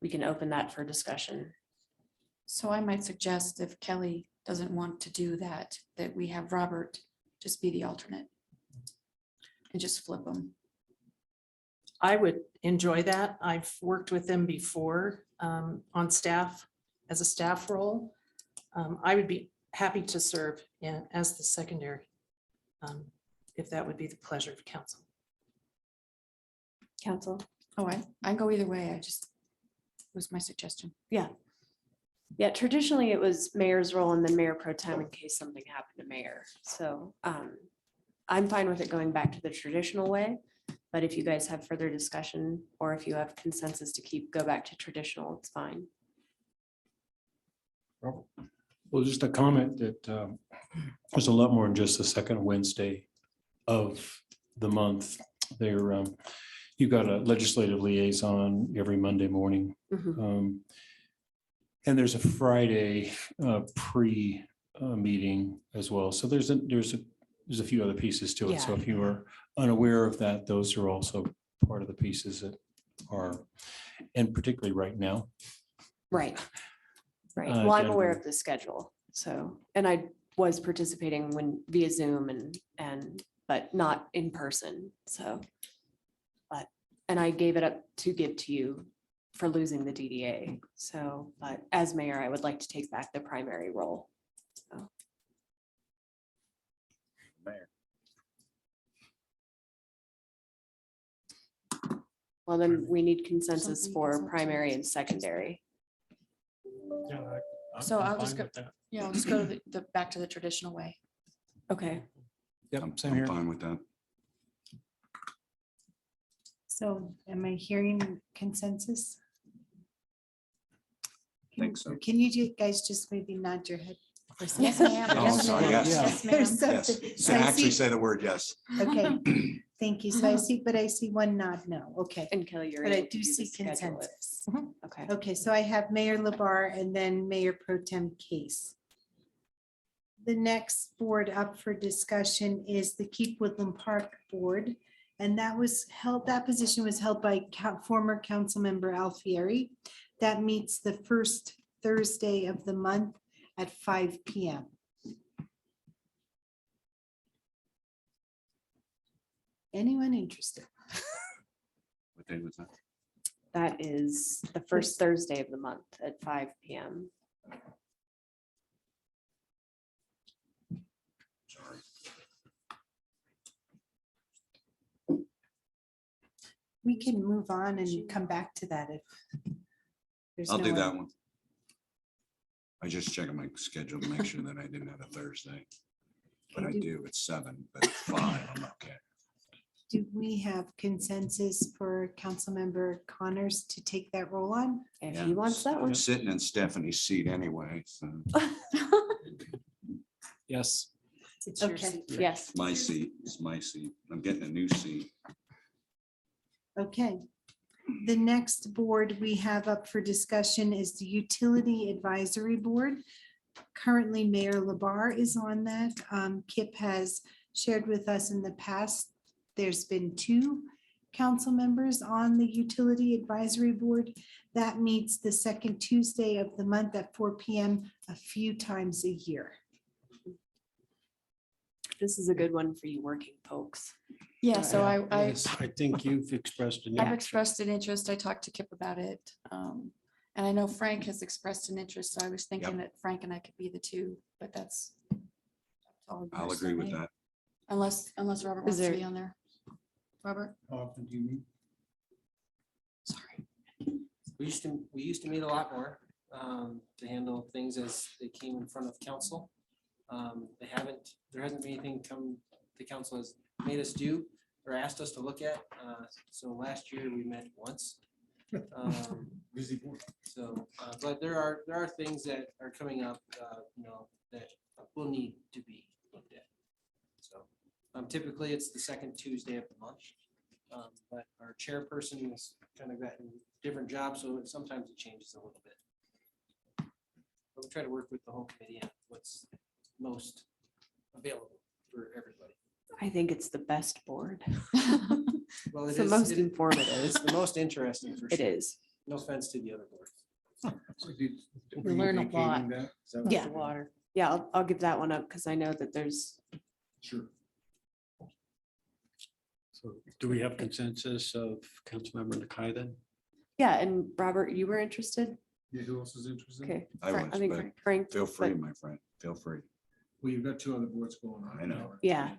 we can open that for discussion. So I might suggest if Kelly doesn't want to do that, that we have Robert just be the alternate. And just flip them. I would enjoy that. I've worked with them before on staff as a staff role. I would be happy to serve as the secondary, if that would be the pleasure of council. Council? Oh, I go either way. It was my suggestion. Yeah. Yeah, traditionally it was mayor's role and then mayor pro tem in case something happened to mayor. So I'm fine with it going back to the traditional way. But if you guys have further discussion or if you have consensus to go back to traditional, it's fine. Well, just a comment that there's a lot more than just the second Wednesday of the month. There, you've got a legislative liaison every Monday morning. Mhm. And there's a Friday pre-meeting as well. So there's a few other pieces to it. So if you are unaware of that, those are also part of the pieces that are, and particularly right now. Right. Right. Well, I'm aware of the schedule. So, and I was participating via Zoom but not in person. So, and I gave it up to give to you for losing the DDA. So, but as mayor, I would like to take back the primary role. So. Well, then we need consensus Something for doesn't primary and secondary. So I'll just go, yeah, I'll just go to the back to the traditional way. Okay. I'm fine with that. So am I hearing consensus? Think so. Can you guys just maybe nod your head? Yes, ma'am. Oh, Yes, sorry, ma'am. yes. Yes, There's ma'am. Yes, something. so actually say the word yes. Okay, thank you. So I see, but I see one nod, no, okay. And Kelly, you're But I able to do do see the schedule it. consensus. Okay. Okay, so I have Mayor LaBar and then Mayor Pro Tem Case. The next board up for discussion is the Keep Woodland Park Board. And that was held, that position was held by former council member Alfieri. That meets the first Thursday of the month at 5 p.m. Anyone interested? What day was that? That is the first Thursday of the month at 5 p.m. Sorry. We can move on and come back to that if. there's I'll no do one- that one. I just checking my schedule to make sure that I didn't have a Thursday. But I do, it's 7, but at 5, I'm okay. Do we have consensus for Councilmember Connors to take that role on? If Yeah, he wants that I'm one. sitting in Stephanie's seat anyway, so Yes. It's your Okay. seat. Yes. my seat, it's my seat. I'm getting a new seat. Okay. The next board we have up for discussion is the Utility Advisory Board. Currently, Mayor LaBar is on that. Kip has shared with us in the past, there's been 2 council members on the Utility Advisory Board. That meets the second Tuesday of the month at 4 p.m. a few times a year. This is a good one for you working folks. Yeah, so I Yes, I think you've expressed an I've interest. expressed an interest. I talked to Kip about it. And I know Frank has expressed an interest. So I was thinking that Frank and I could be the 2, but that's. all I'll yours, agree with Stephanie. that. Unless Robert Is wants to there- be on there. Robert? How often do you meet? Sorry. We used to meet a lot more to handle things as they came in front of council. There hasn't been anything the council has made us do or asked us to look at. So last year we met once. Busy board. So, but there are things that are coming up, that will need to be looked at. So typically it's the second Tuesday of the month. But our chairperson has kind of gotten different jobs, so sometimes it changes a little bit. But we try to work with the whole committee on what's most available for everybody. I think it's the best board. Well, It's the most informative. It's the most interesting for It sure. is. No offense to the other boards. You learn a lot. Yeah. Water. Yeah, I'll give that one up because I know that there's, Sure. So do we have consensus of Councilmember Nakai then? yeah, and Robert, you were interested? Yeah, who else is interested? Okay. I Frank- was, think but Frank. feel free, but- my friend, feel free. Well, you've got 2 other boards going on. I know. Yeah.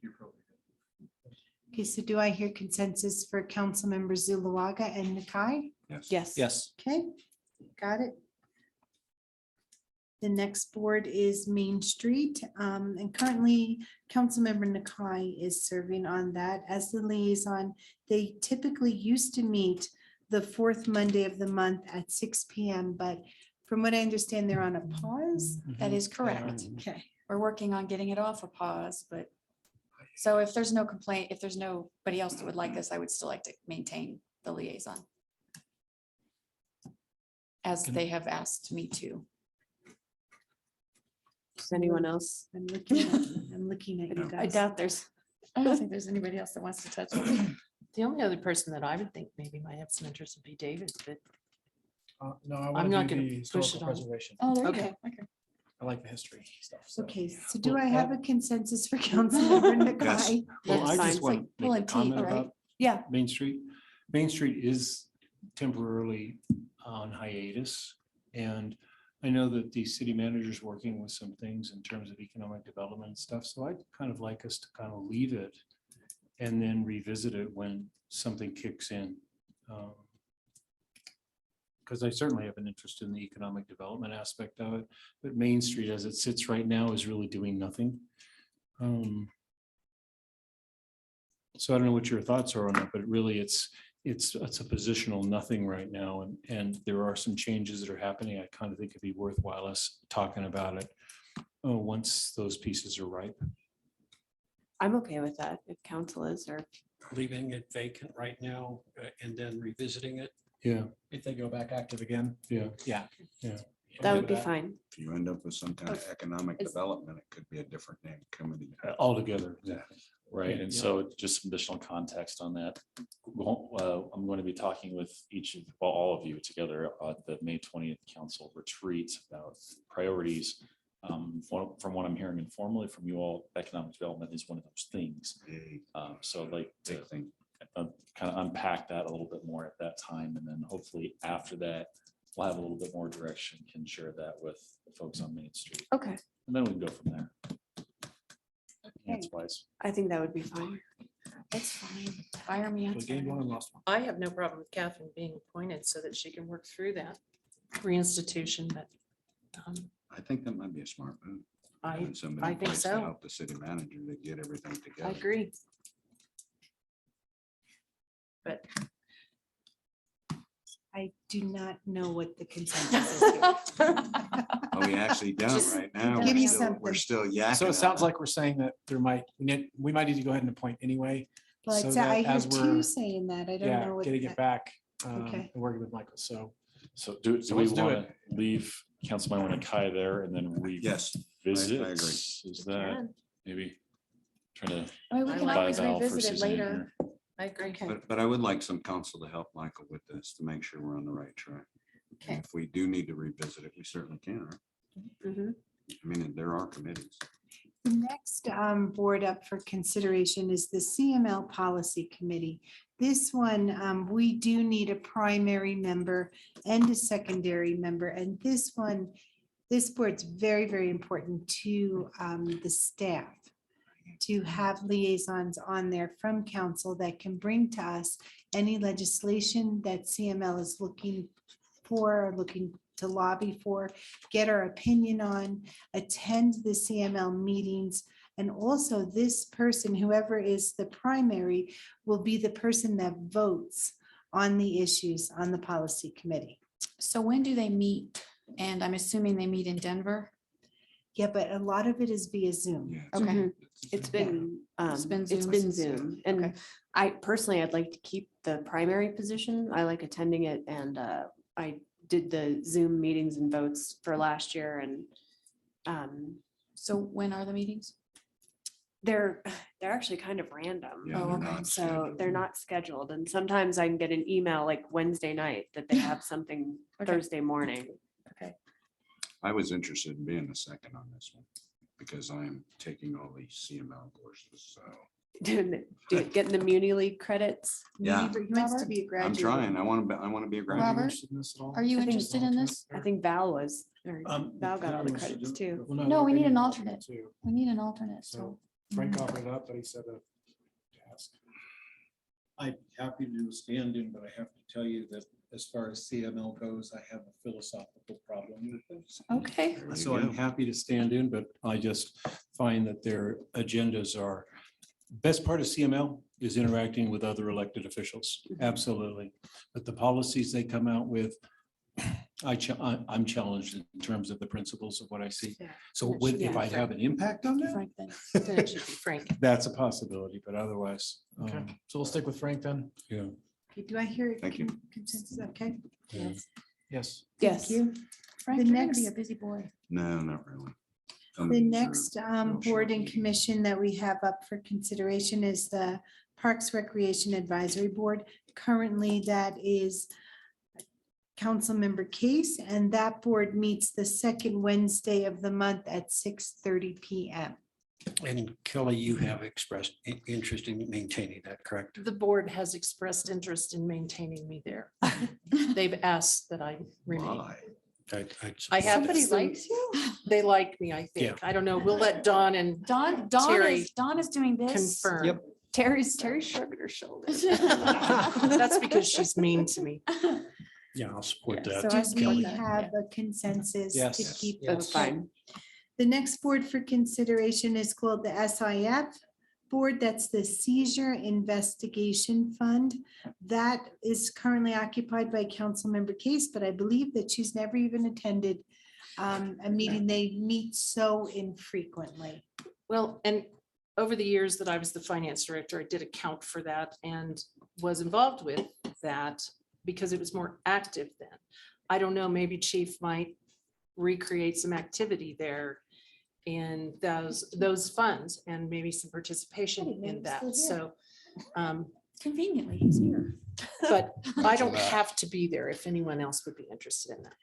You're probably good. Okay, so do I hear consensus for Councilmember Zulawaga and Nakai? Yes. Yes. Yes. Okay, got it. The next board is Main Street, and currently Councilmember Nakai is serving on that as the liaison. They typically used to meet the 4th Monday of the month at 6 p.m., but from what I understand, they're on a pause. That is correct. Okay, We're working on getting it off a pause, but. So if there's no complaint, if there's nobody else that would like this, I would still like to maintain the liaison. As they have asked me to. Does anyone else? I'm looking at you I guys. doubt there's. I don't think there's anybody else that wants to touch it. The only other person that I would think maybe might have some interest would be David, but No, I I'm want not to do gonna the push historical it on. preservation. Oh, there you Okay. go. Okay. I like the history stuff. so. Okay, so do Well, I have a consensus for Councilmember Nakai? Well, That's I fine. just It's want like to pulling make a comment teeth, right? about Yeah. Main Street. Main Street is temporarily on hiatus. And I know that the city manager is working with some things in terms of economic development and stuff. So I'd kind of like us to kind of leave it and then revisit it when something kicks in. Because I certainly have an interest in the economic development aspect of it, but Main Street as it sits right now is really doing nothing. So I don't know what your thoughts are on that, but really it's a positional nothing right now. And there are some changes that are happening. I kind of think it'd be worthwhile us talking about it once those pieces are ripe. I'm okay with that if council is, or Leaving it vacant right now and then revisiting it. Yeah, If they go back active again. yeah. Yeah. Yeah. that would be fine. If you end up with some kind of economic development, it could be a different name committee. Altogether. Yeah. Right, and Yeah. so just some additional context on that. I'm going to be talking with all of you together at the May 20th council retreat about priorities. From what I'm hearing informally from you all, economic development is one of those things. So I'd like to kind of unpack that a little bit more at that time, and then hopefully after that, we'll have a little bit more direction, can share that with the folks on Main Street. Okay. And then we can go from there. That's wise. I think that would be fine. That's fine. Fire me. We gained one and lost one. I have no problem with Catherine being appointed so that she can work through that reinstitution, but I think that might be a smart move. I Having somebody in think place to so. Help the city manager to get everything I together. agree. But I do not know what the consensus is. here. Oh, we actually don't Just right now. give me We're something. still yakking. So it on sounds like we're saying that we might need to go ahead and appoint anyway. But so I that hear as we're, two saying that. I don't yeah, know what. getting it back, Okay. and working with Michael. So Do So we let's do want to leave Councilman Kai there and then Yes, revisit? I agree. Is that maybe trying to? I mean, we I can like always buy Val for revisit it Suzanne later. here. I agree. But I would like some counsel to help Michael with this to make sure we're on the right track. Okay. If we do need to revisit it, we certainly can. Right? Mhm. I mean, there are committees. The next board up for consideration is the CML Policy Committee. This one, we do need a primary member and a secondary member. And this one, this board's very, very important to the staff to have liaisons on there from council that can bring to us any legislation that CML is looking for, or looking to lobby for, get our opinion on, attend the CML meetings. And also this person, whoever is the primary, will be the person that votes on the issues on the policy committee. So when do they meet? And I'm assuming they meet in Denver. Yeah, but a lot of it is via Zoom. Yeah. Okay. Mhm. It's been been it's Zoom. been Zoom. And Okay. I personally, I'd like to keep the primary position. I like attending it, and I did the Zoom meetings and votes for last year, and So when are the meetings? they're actually kind of random. Yeah, they're not So scheduled. they're not scheduled, and sometimes I can get an email like Wednesday night that they have something Okay. Thursday morning. I was interested in being the second on this one because I'm taking all these CML courses. So Getting the Muni League credits. yeah, He wants to be a I'm graduate. trying. I want to be a graduate. Robert, are you I think interested in this? I think Val was, or Val got all the Val wants to credits do it. too. Well, No, we they need an an alternate. too. We need an alternate, so. So Frank offered it up, but he said that. to ask. I'm happy to stand in, but I have to tell you that as far as CML goes, I have a philosophical problem with this. Okay. There you So I'm go. happy to stand in, but I just find that their agendas are, best part of CML is interacting with other elected officials. Absolutely. But the policies they come out with, I'm challenged in terms of the principles of what I see. Yeah. So It should if be I have an impact on that, Frank then. Then it should be Frank. that's a possibility, but otherwise. Okay, so we'll stick with Frank then. Yeah. Okay, do I hear? Thank you. Consensus, okay? Yes. Yes. Thank you. Frank, The you're gonna be a next- busy boy. No, not really. The next board and commission that we have up for consideration is the Parks Recreation Advisory Board. Currently, that is Councilmember Case, and that board meets the second Wednesday of the month at 6:30 PM. And Kelly, you have expressed interest in maintaining that, correct? The board has expressed interest in maintaining me there. They've asked that I remain. Why? I have. Somebody some- likes you? They like me, I Yeah. think. I don't know. We'll let Dawn and Dawn Terry is doing this. confirm. Yep. Terry shrugged her shoulders. That's because she's mean to me. Yeah, I'll support Yeah, that. so I Do support we that, have a consensus to Yes. keep? That's fine. The next board for consideration is called the SIF Board. That's the Seizure Investigation Fund. That is currently occupied by Councilmember Case, but I believe that she's never even attended a meeting they meet so infrequently. Well, and over the years that I was the finance director, I did account for that and was involved with that because it was more active then. I don't know, maybe Chief might recreate some activity there in those funds and maybe some participation in that. So Conveniently, he's here. but I don't that. have to be there if anyone else would be interested in that.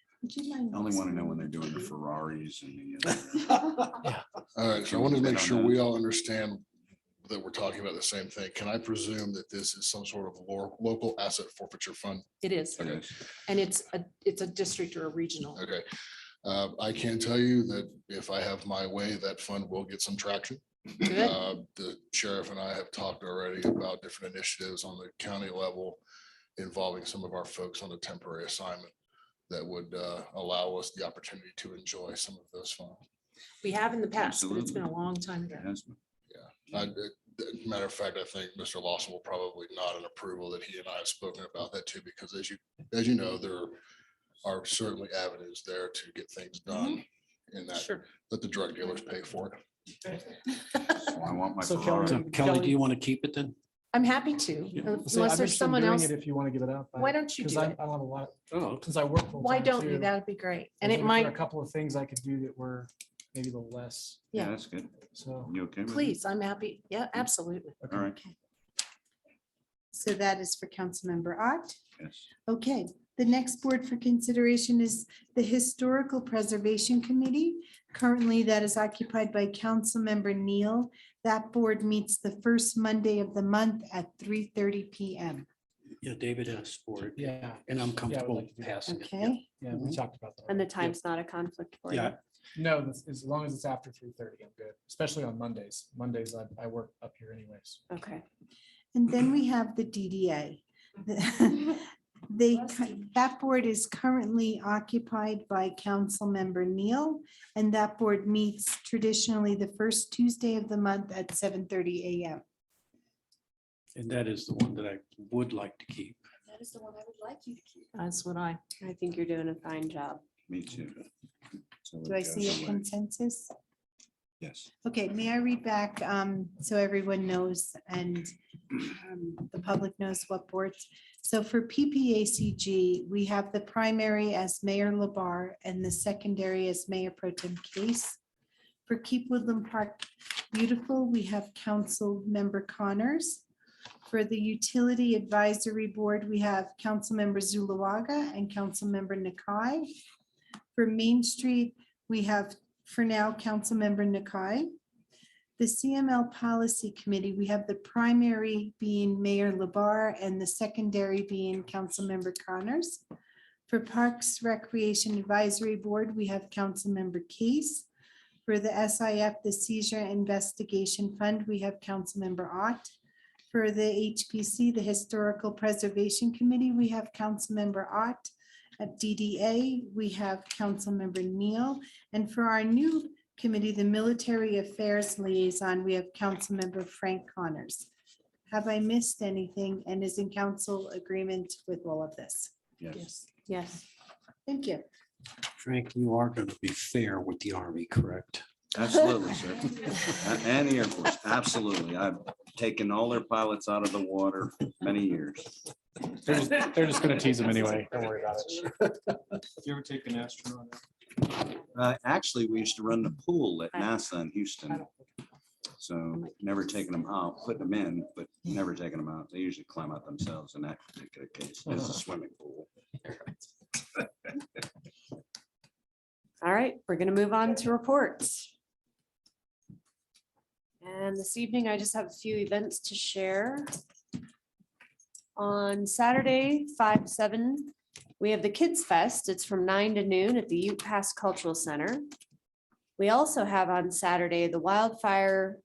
I only want to know when they're doing the Ferraris and All right, so I wanted to make sure we all understand that we're talking about the same thing. Can I presume that this is some sort of local asset forfeiture fund? It is. Okay. And it's a district or a regional. Okay. I can tell you that if I have my way, that fund will get some traction. Good. The sheriff and I have talked already about different initiatives on the county level involving some of our folks on a temporary assignment that would allow us the opportunity to enjoy some of those funds. We have in the past, but it's been a long time ago. Matter of fact, I think Mr. Lawson will probably nod an approval that he and I have spoken about that too, because as you know, there are certainly avenues there to get things done in that, Sure. let the drug dealers pay for it. I want my So Ferrari. So Kelly, do you want to keep it then? I'm happy to, So I'm unless interested there's in someone doing else. it If you want to give it up. Why don't you Because do I it? have a lot, Oh, because I work. Why full-time, don't you? too. That'd be great. I And was it looking for might, A couple of things I could do that were maybe a little less, Yeah, yeah, that's good. so. You okay with it? please, I'm happy. Yeah, absolutely. All right. So that is for Councilmember Ott. Yes. Okay, the next board for consideration is the Historical Preservation Committee. Currently, that is occupied by Councilmember Neal. That board meets the first Monday of the month at 3:30 PM. Yeah, David asked for it. Yeah. And I'm comfortable like to do that. passing it. Okay, Yeah, we talked about that. And the already. time's not a conflict for you. Yeah, No, as long as it's after 3:30, I'm good, especially on Mondays. Mondays, I work up here anyways. Okay. and then we have the DDA. That board is currently occupied by Councilmember Neal, and that board meets traditionally the first Tuesday of the month at 7:30 AM. and that is the one that I would like to keep. That is the one I would like you to keep. That's what I think you're doing a fine job. Me too. So Do it I see goes a away. consensus? Yes. Okay, may I read back so everyone knows and the public knows what boards? So for PPACG, we have the primary as Mayor LaBar and the secondary as Mayor Pro Tem Case. For Keep Woodland Park Beautiful, we have Council Member Connors. For the Utility Advisory Board, we have Councilmember Zulawaga and Councilmember Nakai. For Main Street, we have, for now, Councilmember Nakai. The CML Policy Committee, we have the primary being Mayor LaBar and the secondary being Councilmember Connors. For Parks Recreation Advisory Board, we have Councilmember Case. For the SIF, the Seizure Investigation Fund, we have Councilmember Ott. For the HPC, the Historical Preservation Committee, we have Councilmember Ott. At DDA, we have Councilmember Neal. And for our new committee, the Military Affairs Liaison, we have Councilmember Frank Connors. Have I missed anything and is in council agreement with all of this? Yes. Yes. Thank you. Frank, you are going to be fair with the Army, correct? Absolutely, sir. And the Air Force, absolutely. I've taken all their pilots out of the water for many years. They're just gonna tease them anyway. Don't worry about it. You ever take an astronaut? Actually, we used to run the pool at NASA in Houston. So never taking them out, putting them in, but never taking them out. They usually climb out themselves in that particular case. It's a swimming pool. All right, we're gonna move on to reports. And this evening, I just have a few events to share. On Saturday, 5/7, we have the Kids Fest. It's from 9 to noon at the Ute Pass Cultural Center. We also have on Saturday, the Wildfire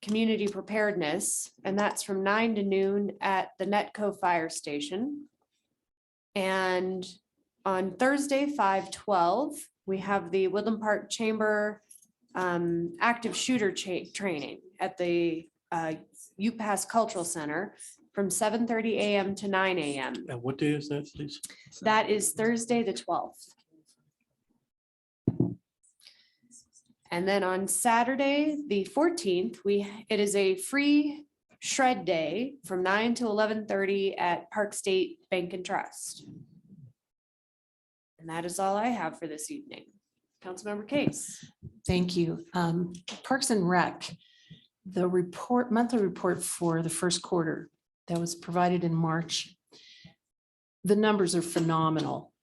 Community Preparedness, and that's from 9 to noon at the Netco Fire Station. And on Thursday, 5/12, we have the Woodland Park Chamber active shooter training at the Ute Pass Cultural Center from 7:30 AM to 9 AM. And what day is that, please? That is Thursday, the 12th. And then on Saturday, the 14th, it is a free shred day from 9 to 11:30 at Park State Bank and Trust. And that is all I have for this evening. Councilmember Case. Thank you. Parks and Rec, the monthly report for the first quarter that was provided in March. The numbers are phenomenal.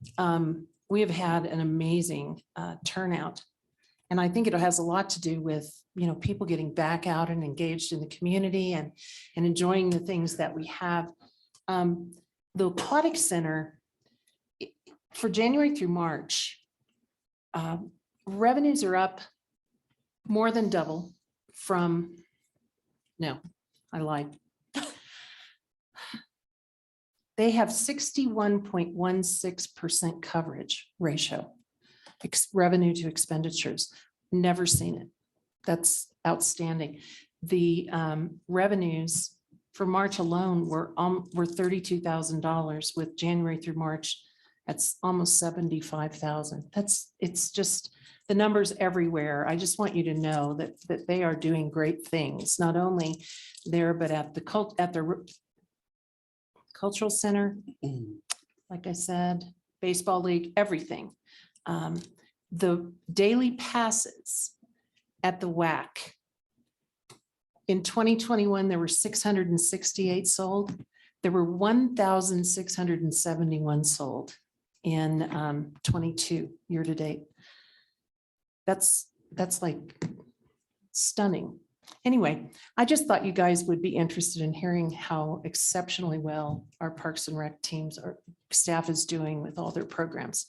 We have had an amazing turnout. And I think it has a lot to do with, people getting back out and engaged in the community and enjoying the things that we have. The Aquatic Center, for January through March, revenues are up more than double from, no, I lied. They have 61.16% coverage ratio, revenue to expenditures. Never seen it. That's outstanding. The revenues for March alone were $32,000. With January through March, that's almost 75,000. It's just the numbers everywhere. I just want you to know that they are doing great things, not only there, but at the cultural center, like I said, baseball league, everything. The daily passes at the WAC. In 2021, there were 668 sold. There were 1,671 sold in 22 year to date. That's like stunning. Anyway, I just thought you guys would be interested in hearing how exceptionally well our Parks and Rec teams, our staff is doing with all their programs.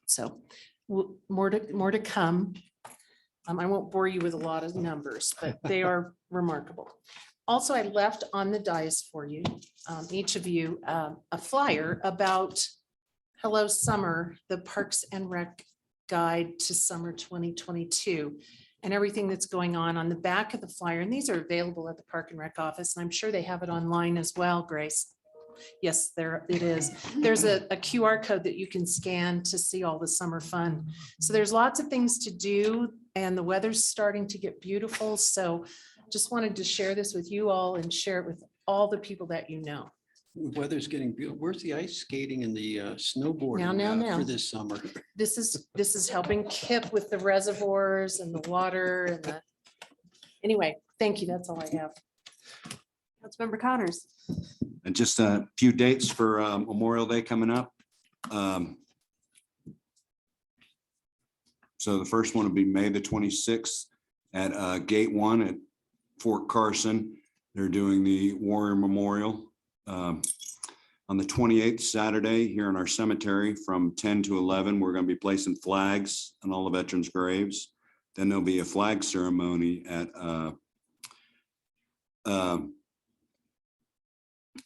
So more to come. I won't bore you with a lot of numbers, but they are remarkable. Also, I left on the dais for you, each of you, a flyer about Hello Summer, the Parks and Rec Guide to Summer 2022, and everything that's going on the back of the flyer. And these are available at the Park and Rec office, and I'm sure they have it online as well, Grace. Yes, there it is. There's a QR code that you can scan to see all the summer fun. So there's lots of things to do, and the weather's starting to get beautiful. So just wanted to share this with you all and share it with all the people that you know. Weather's getting beautiful. Where's the ice skating and the snowboarding Now. for this summer? This is helping Kip with the reservoirs and the water and the. Anyway, thank you. That's all I have. Councilmember Connors. And just a few dates for Memorial Day coming up. So the first one will be May the 26th at Gate 1 at Fort Carson. They're doing the Warrior Memorial. On the 28th, Saturday, here in our cemetery from 10 to 11, we're going to be placing flags on all the veterans' graves. Then there'll be a flag ceremony at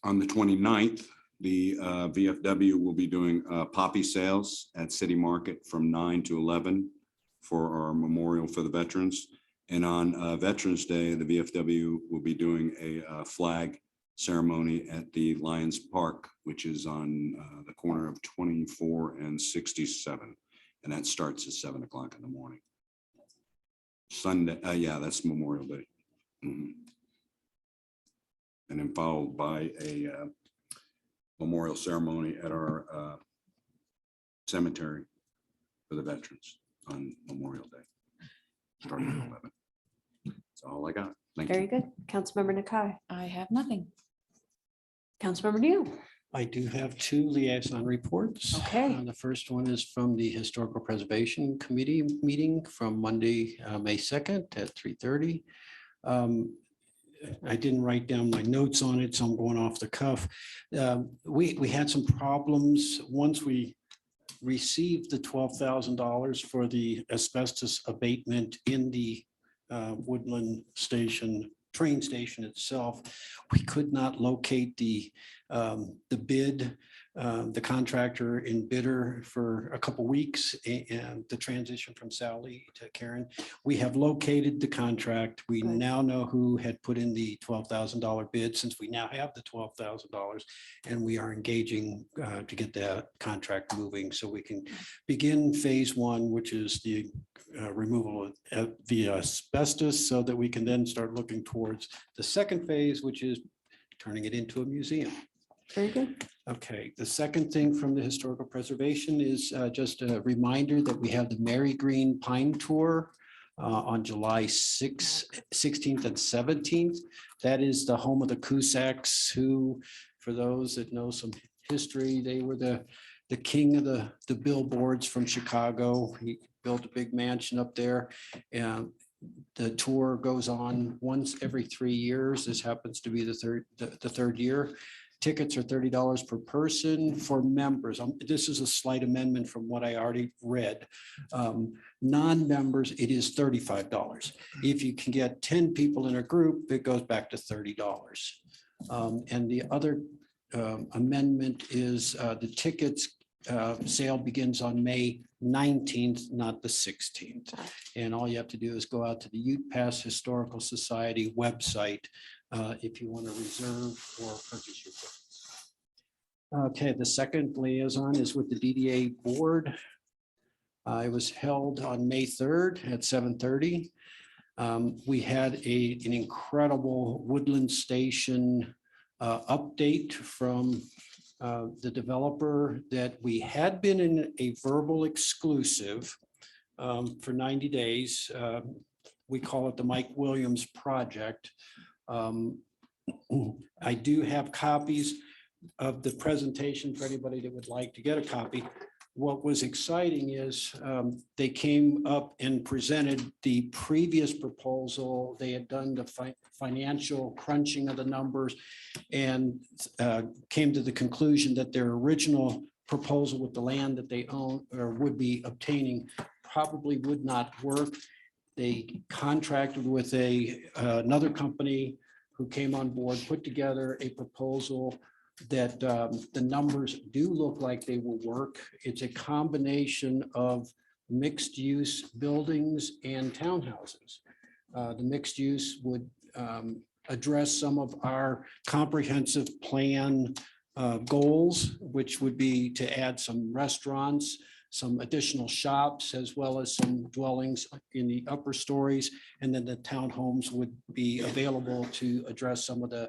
on the 29th, the VFW will be doing poppy sales at City Market from 9 to 11 for our memorial for the veterans. And on Veterans Day, the VFW will be doing a flag ceremony at the Lions Park, which is on the corner of 24 and 67. And that starts at 7 o'clock in the morning. Sunday, yeah, that's Memorial Day. Mhm. And then followed by a memorial ceremony at our cemetery for the veterans on Memorial Day, starting at 11. That's all I got. Thank Very you. good. Councilmember Nakai. I have nothing. Councilmember Neal. I do have two liaison reports. Okay. The first one is from the Historical Preservation Committee meeting from Monday, May 2nd at 3:30. I didn't write down my notes on it, so I'm going off the cuff. We had some problems once we received the $12,000 for the asbestos abatement in the Woodland Station train station itself. We could not locate the the bid, the contractor in bidder for a couple weeks and the transition from Sally to Karen. We have located the contract. We now know who had put in the $12,000 bid, since we now have the $12,000, and we are engaging to get that contract moving so we can begin phase one, which is the removal of the asbestos, so that we can then start looking towards the second phase, which is turning it into a museum. Very good. Okay, the second thing from the historical preservation is just a reminder that we have the Mary Green Pine Tour on July 6th, 16th and 17th. That is the home of the Cusacks, who, for those that know some history, they were the king of the billboards from Chicago. He built a big mansion up there, and the tour goes on once every 3 years. This happens to be the third year. Tickets are $30 per person for members. This is a slight amendment from what I already read. Non-members, it is $35. If you can get 10 people in a group, it goes back to $30. And the other amendment is the tickets sale begins on May 19th, not the 16th. And all you have to do is go out to the Ute Pass Historical Society website if you want to reserve or purchase your tickets. Okay, the second liaison is with the DDA board. It was held on May 3rd at 7:30. We had an incredible Woodland Station update from the developer that we had been in a verbal exclusive for 90 days. We call it the Mike Williams project. I do have copies of the presentation for anybody that would like to get a copy. What was exciting is they came up and presented the previous proposal. They had done the financial crunching of the numbers and came to the conclusion that their original proposal with the land that they own or would be obtaining probably would not work. They contracted with another company who came on board, put together a proposal that the numbers do look like they will work. It's a combination of mixed use buildings and townhouses. The mixed use would address some of our comprehensive plan goals, which would be to add some restaurants, some additional shops, as well as some dwellings in the upper stories. And then the townhomes would be available to address some of the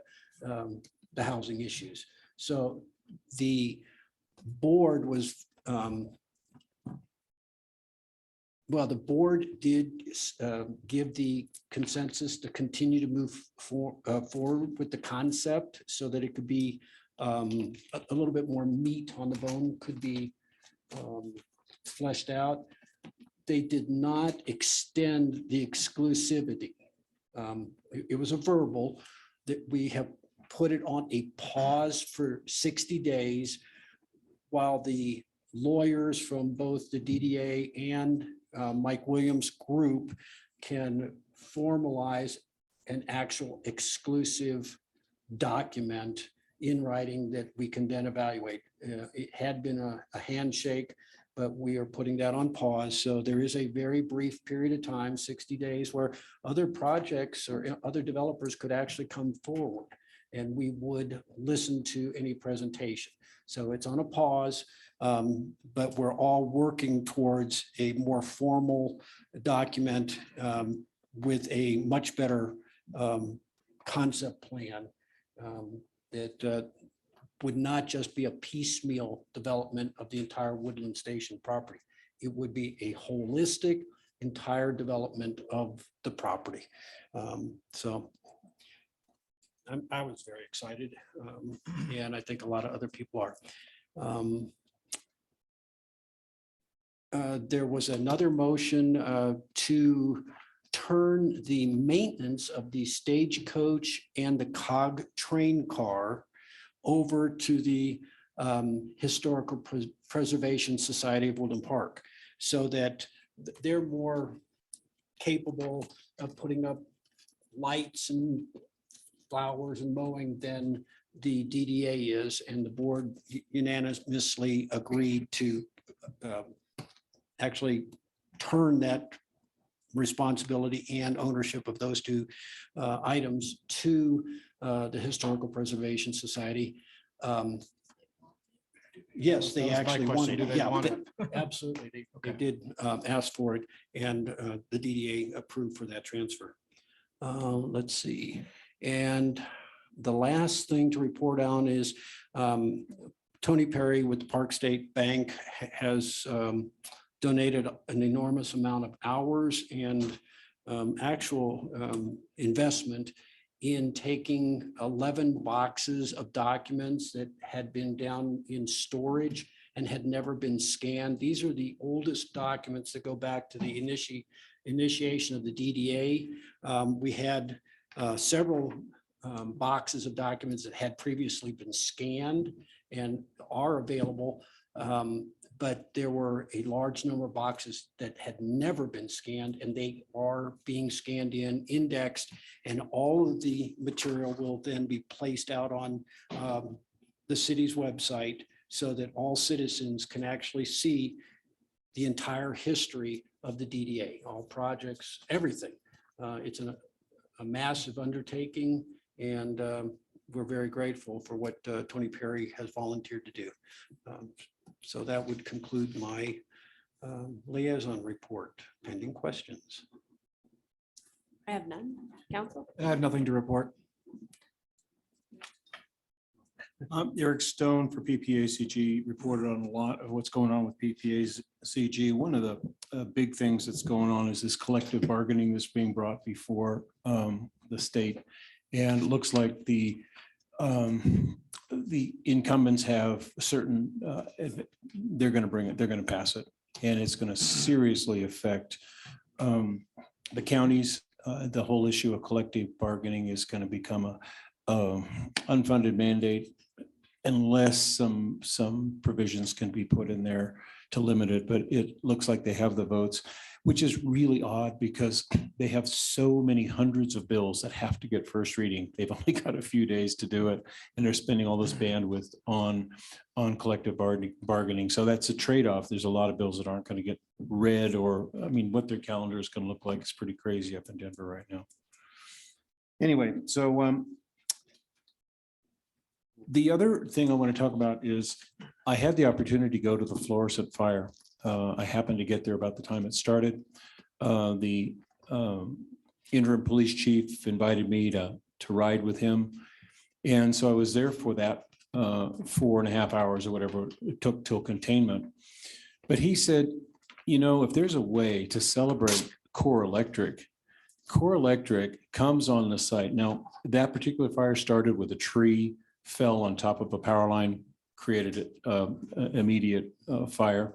housing issues. So the board was, the board did give the consensus to continue to move forward with the concept so that it could be a little bit more meat on the bone could be fleshed out. They did not extend the exclusivity. It was a verbal that we have put it on a pause for 60 days while the lawyers from both the DDA and Mike Williams group can formalize an actual exclusive document in writing that we can then evaluate. It had been a handshake, but we are putting that on pause. So there is a very brief period of time, 60 days, where other projects or other developers could actually come forward and we would listen to any presentation. So it's on a pause, but we're all working towards a more formal document with a much better concept plan that would not just be a piecemeal development of the entire Woodland Station property. It would be a holistic entire development of the property. So I was very excited, and I think a lot of other people are. There was another motion to turn the maintenance of the stagecoach and the cog train car over to the Historical Preservation Society of Woodland Park, so that they're more capable of putting up lights and flowers and mowing than the DDA is, and the board unanimously agreed to actually turn that responsibility and ownership of those two items to the Historical Preservation Society. Yes, they That was my actually question. wanted Do it. they Yeah, want they- it? absolutely. They did ask for it, and the DDA approved for that transfer. Let's see. And the last thing to report on is Tony Perry with the Park State Bank has donated an enormous amount of hours and actual investment in taking 11 boxes of documents that had been down in storage and had never been scanned. These are the oldest documents that go back to the initiation of the DDA. We had several boxes of documents that had previously been scanned and are available. But there were a large number of boxes that had never been scanned, and they are being scanned in, indexed, and all of the material will then be placed out on the city's website so that all citizens can actually see the entire history of the DDA, all projects, everything. It's a massive undertaking, and we're very grateful for what Tony Perry has volunteered to do. So that would conclude my liaison report. Pending questions. I have none. Council? I have nothing to report. Eric Stone for PPACG reported on a lot of what's going on with PPACG. One of the big things that's going on is this collective bargaining that's being brought before the state. And it looks like the incumbents have certain, they're going to bring it, they're going to pass it. And it's going to seriously affect the counties. The whole issue of collective bargaining is going to become a unfunded mandate unless some provisions can be put in there to limit it. But it looks like they have the votes, which is really odd because they have so many hundreds of bills that have to get first reading. They've only got a few days to do it, and they're spending all this bandwidth on collective bargaining. So that's a trade-off. There's a lot of bills that aren't going to get read, or I mean, what their calendar is going to look like is pretty crazy up in Denver right now. Anyway, so the other thing I want to talk about is I had the opportunity to go to the Florissant fire. I happened to get there about the time it started. The interim police chief invited me to ride with him. And so I was there for that 4.5 hours or whatever it took till containment. But he said, you know, if there's a way to celebrate Core Electric comes on the site. Now, that particular fire started with a tree fell on top of a power line, created immediate fire.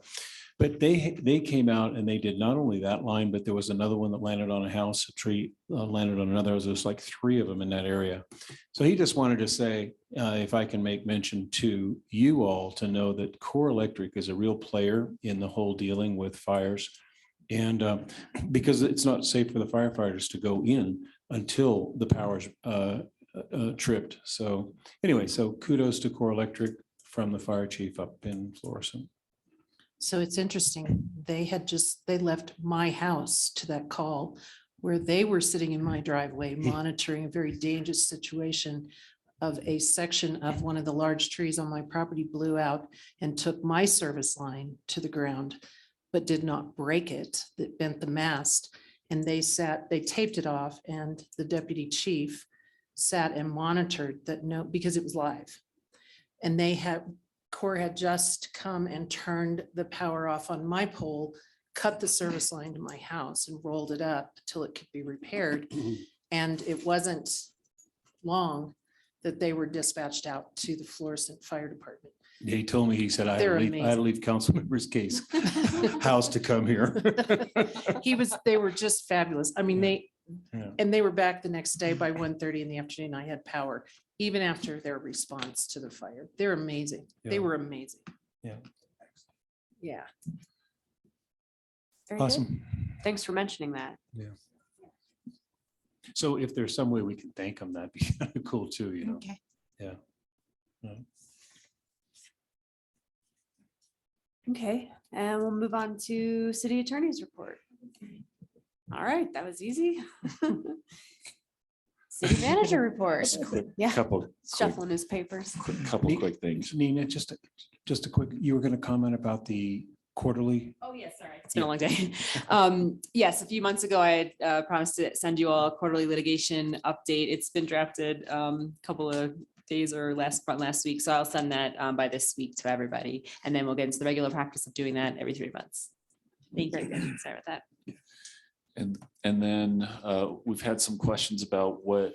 But they came out and they did not only that line, but there was another one that landed on a house, a tree landed on another. There was like 3 of them in that area. So he just wanted to say, if I can make mention to you all to know that Core Electric is a real player in the whole dealing with fires. And because it's not safe for the firefighters to go in until the power's tripped. So anyway, so kudos to Core Electric from the fire chief up in Florissant. So it's interesting. They left my house to that call where they were sitting in my driveway monitoring a very dangerous situation of a section of one of the large trees on my property blew out and took my service line to the ground, but did not break it. That bent the mast. And they taped it off, and the deputy chief sat and monitored that because it was live. And Core had just come and turned the power off on my pole, cut the service line to my house and rolled it up till it could be repaired. And it wasn't long that they were dispatched out to the Florissant Fire Department. He told me, he said, I They're had to leave council members' case house to come here. They were just fabulous. I mean, Yeah. and they were back the next day by 1:30 in the afternoon. I had power, even after their response to the fire. They're amazing. They Yeah. were amazing. Yeah. Yeah. Very good. Awesome. Thanks for mentioning that. Yeah. So if there's some way we can thank them, that'd be kind of cool too, you know? Okay. Yeah. Okay, and we'll move on to city attorney's report. All right, that was easy. City manager report. Yeah, Couple, shuffling his papers. couple quick things. Nina, just a quick, you were going to comment about the quarterly. Oh, yes, sorry. It's been a long day. Yes, a few months ago, I had promised to send you all a quarterly litigation update. It's been drafted a couple of days or last week. So I'll send that by this week to everybody. And then we'll get into the regular practice of doing that every 3 months. Thank you. Sorry about that. And then we've had some questions about what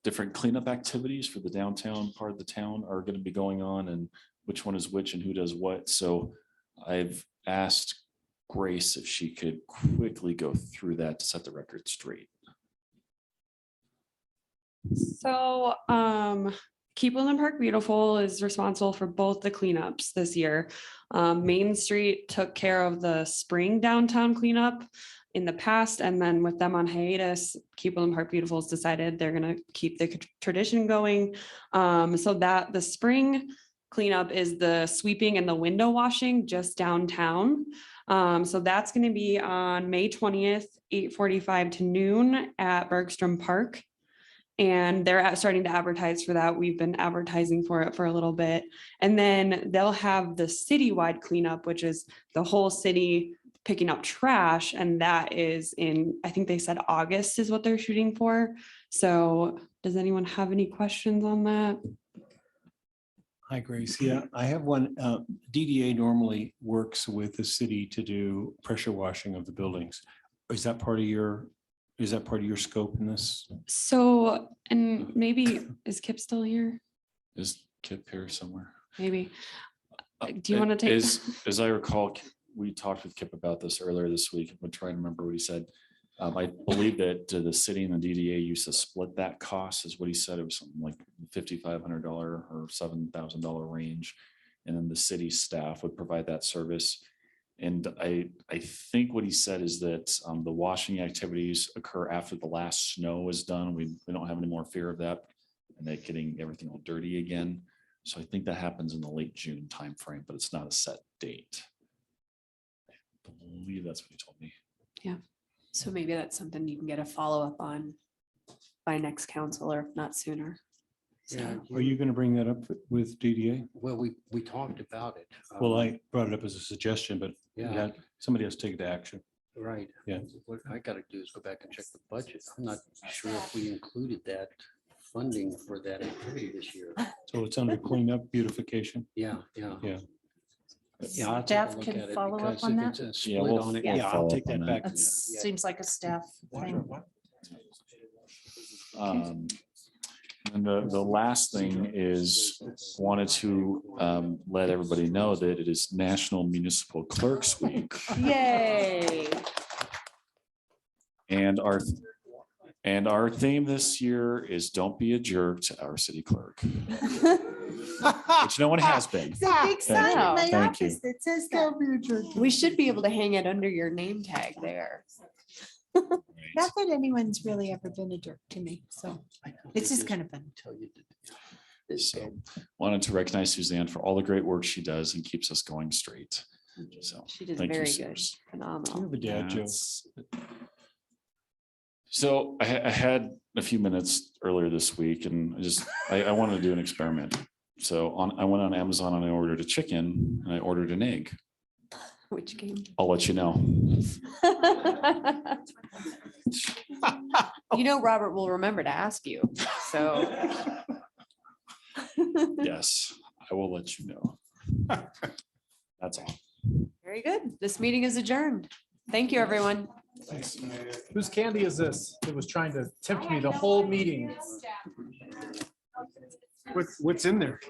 different cleanup activities for the downtown part of the town are going to be going on and which one is which and who does what. So I've asked Grace if she could quickly go through that to set the record straight. So Keep Woodland Park Beautiful is responsible for both the cleanups this year. Main Street took care of the spring downtown cleanup in the past, and then with them on hiatus, Keep Woodland Park Beautiful has decided they're gonna keep the tradition going. So that the spring cleanup is the sweeping and the window washing just downtown. So that's gonna be on May 20th, 8:45 to noon at Bergstrom Park. And they're starting to advertise for that. We've been advertising for it for a little bit. And then they'll have the citywide cleanup, which is the whole city picking up trash. And that is in, I think they said August is what they're shooting for. So does anyone have any questions on that? Hi, Grace. Yeah, I have one. DDA normally works with the city to do pressure washing of the buildings. Is that part of your scope in this? So, and maybe, is Kip still here? Is Kip here somewhere? Maybe. Do you want to take? As I recall, we talked with Kip about this earlier this week. I'm trying to remember what he said. I believe that the city and the DDA used to split that cost, is what he said. It was something like $5,500 or $7,000 range. And then the city staff would provide that service. And I think what he said is that the washing activities occur after the last snow is done. We don't have any more fear of that and that getting everything all dirty again. So I think that happens in the late June timeframe, but it's not a set date. I believe that's what he told me. Yeah. So maybe that's something you can get a follow-up on by next council, or if not sooner. Yeah. Are you going to bring that up with DDA? Well, we talked about it. Well, I brought it up as a suggestion, but Yeah. somebody has to take the action. Right. Yeah. What I gotta do is go back and check the budget. I'm not sure if we included that funding for that activity this year. So it's under cleanup beautification. Yeah. Yeah. Yeah. I'll take a Staff look can at it follow up because on if that? it's a Yeah, split we'll- on it, we'll yeah, follow I'll up take that on back. That seems like a staff thing. And the last thing is wanted to let everybody know that it is National Municipal Clerks Week. Yay. And our theme this year is don't be a jerk to our city clerk, which no one has been. It's a big sign in my Thank you. office that says don't be a jerk. We should be able to hang it under your name tag there. Not that anyone's really ever been a jerk to me, so it's just kind of fun. So wanted to recognize Suzanne for all the great work she does and keeps us going straight. So She did thank you, very Suze. good. Phenomenal. Do you have a dad joke? So I had a few minutes earlier this week and I wanted to do an experiment. So I went on Amazon and I ordered a chicken and I ordered an egg. Which game? I'll let you know. You know, Robert will remember to ask you, so. Yes, I will let you know. That's all. Very good. This meeting is adjourned. Thank you, everyone. Whose candy is this? It was trying to tempt me the whole meeting. What's in there?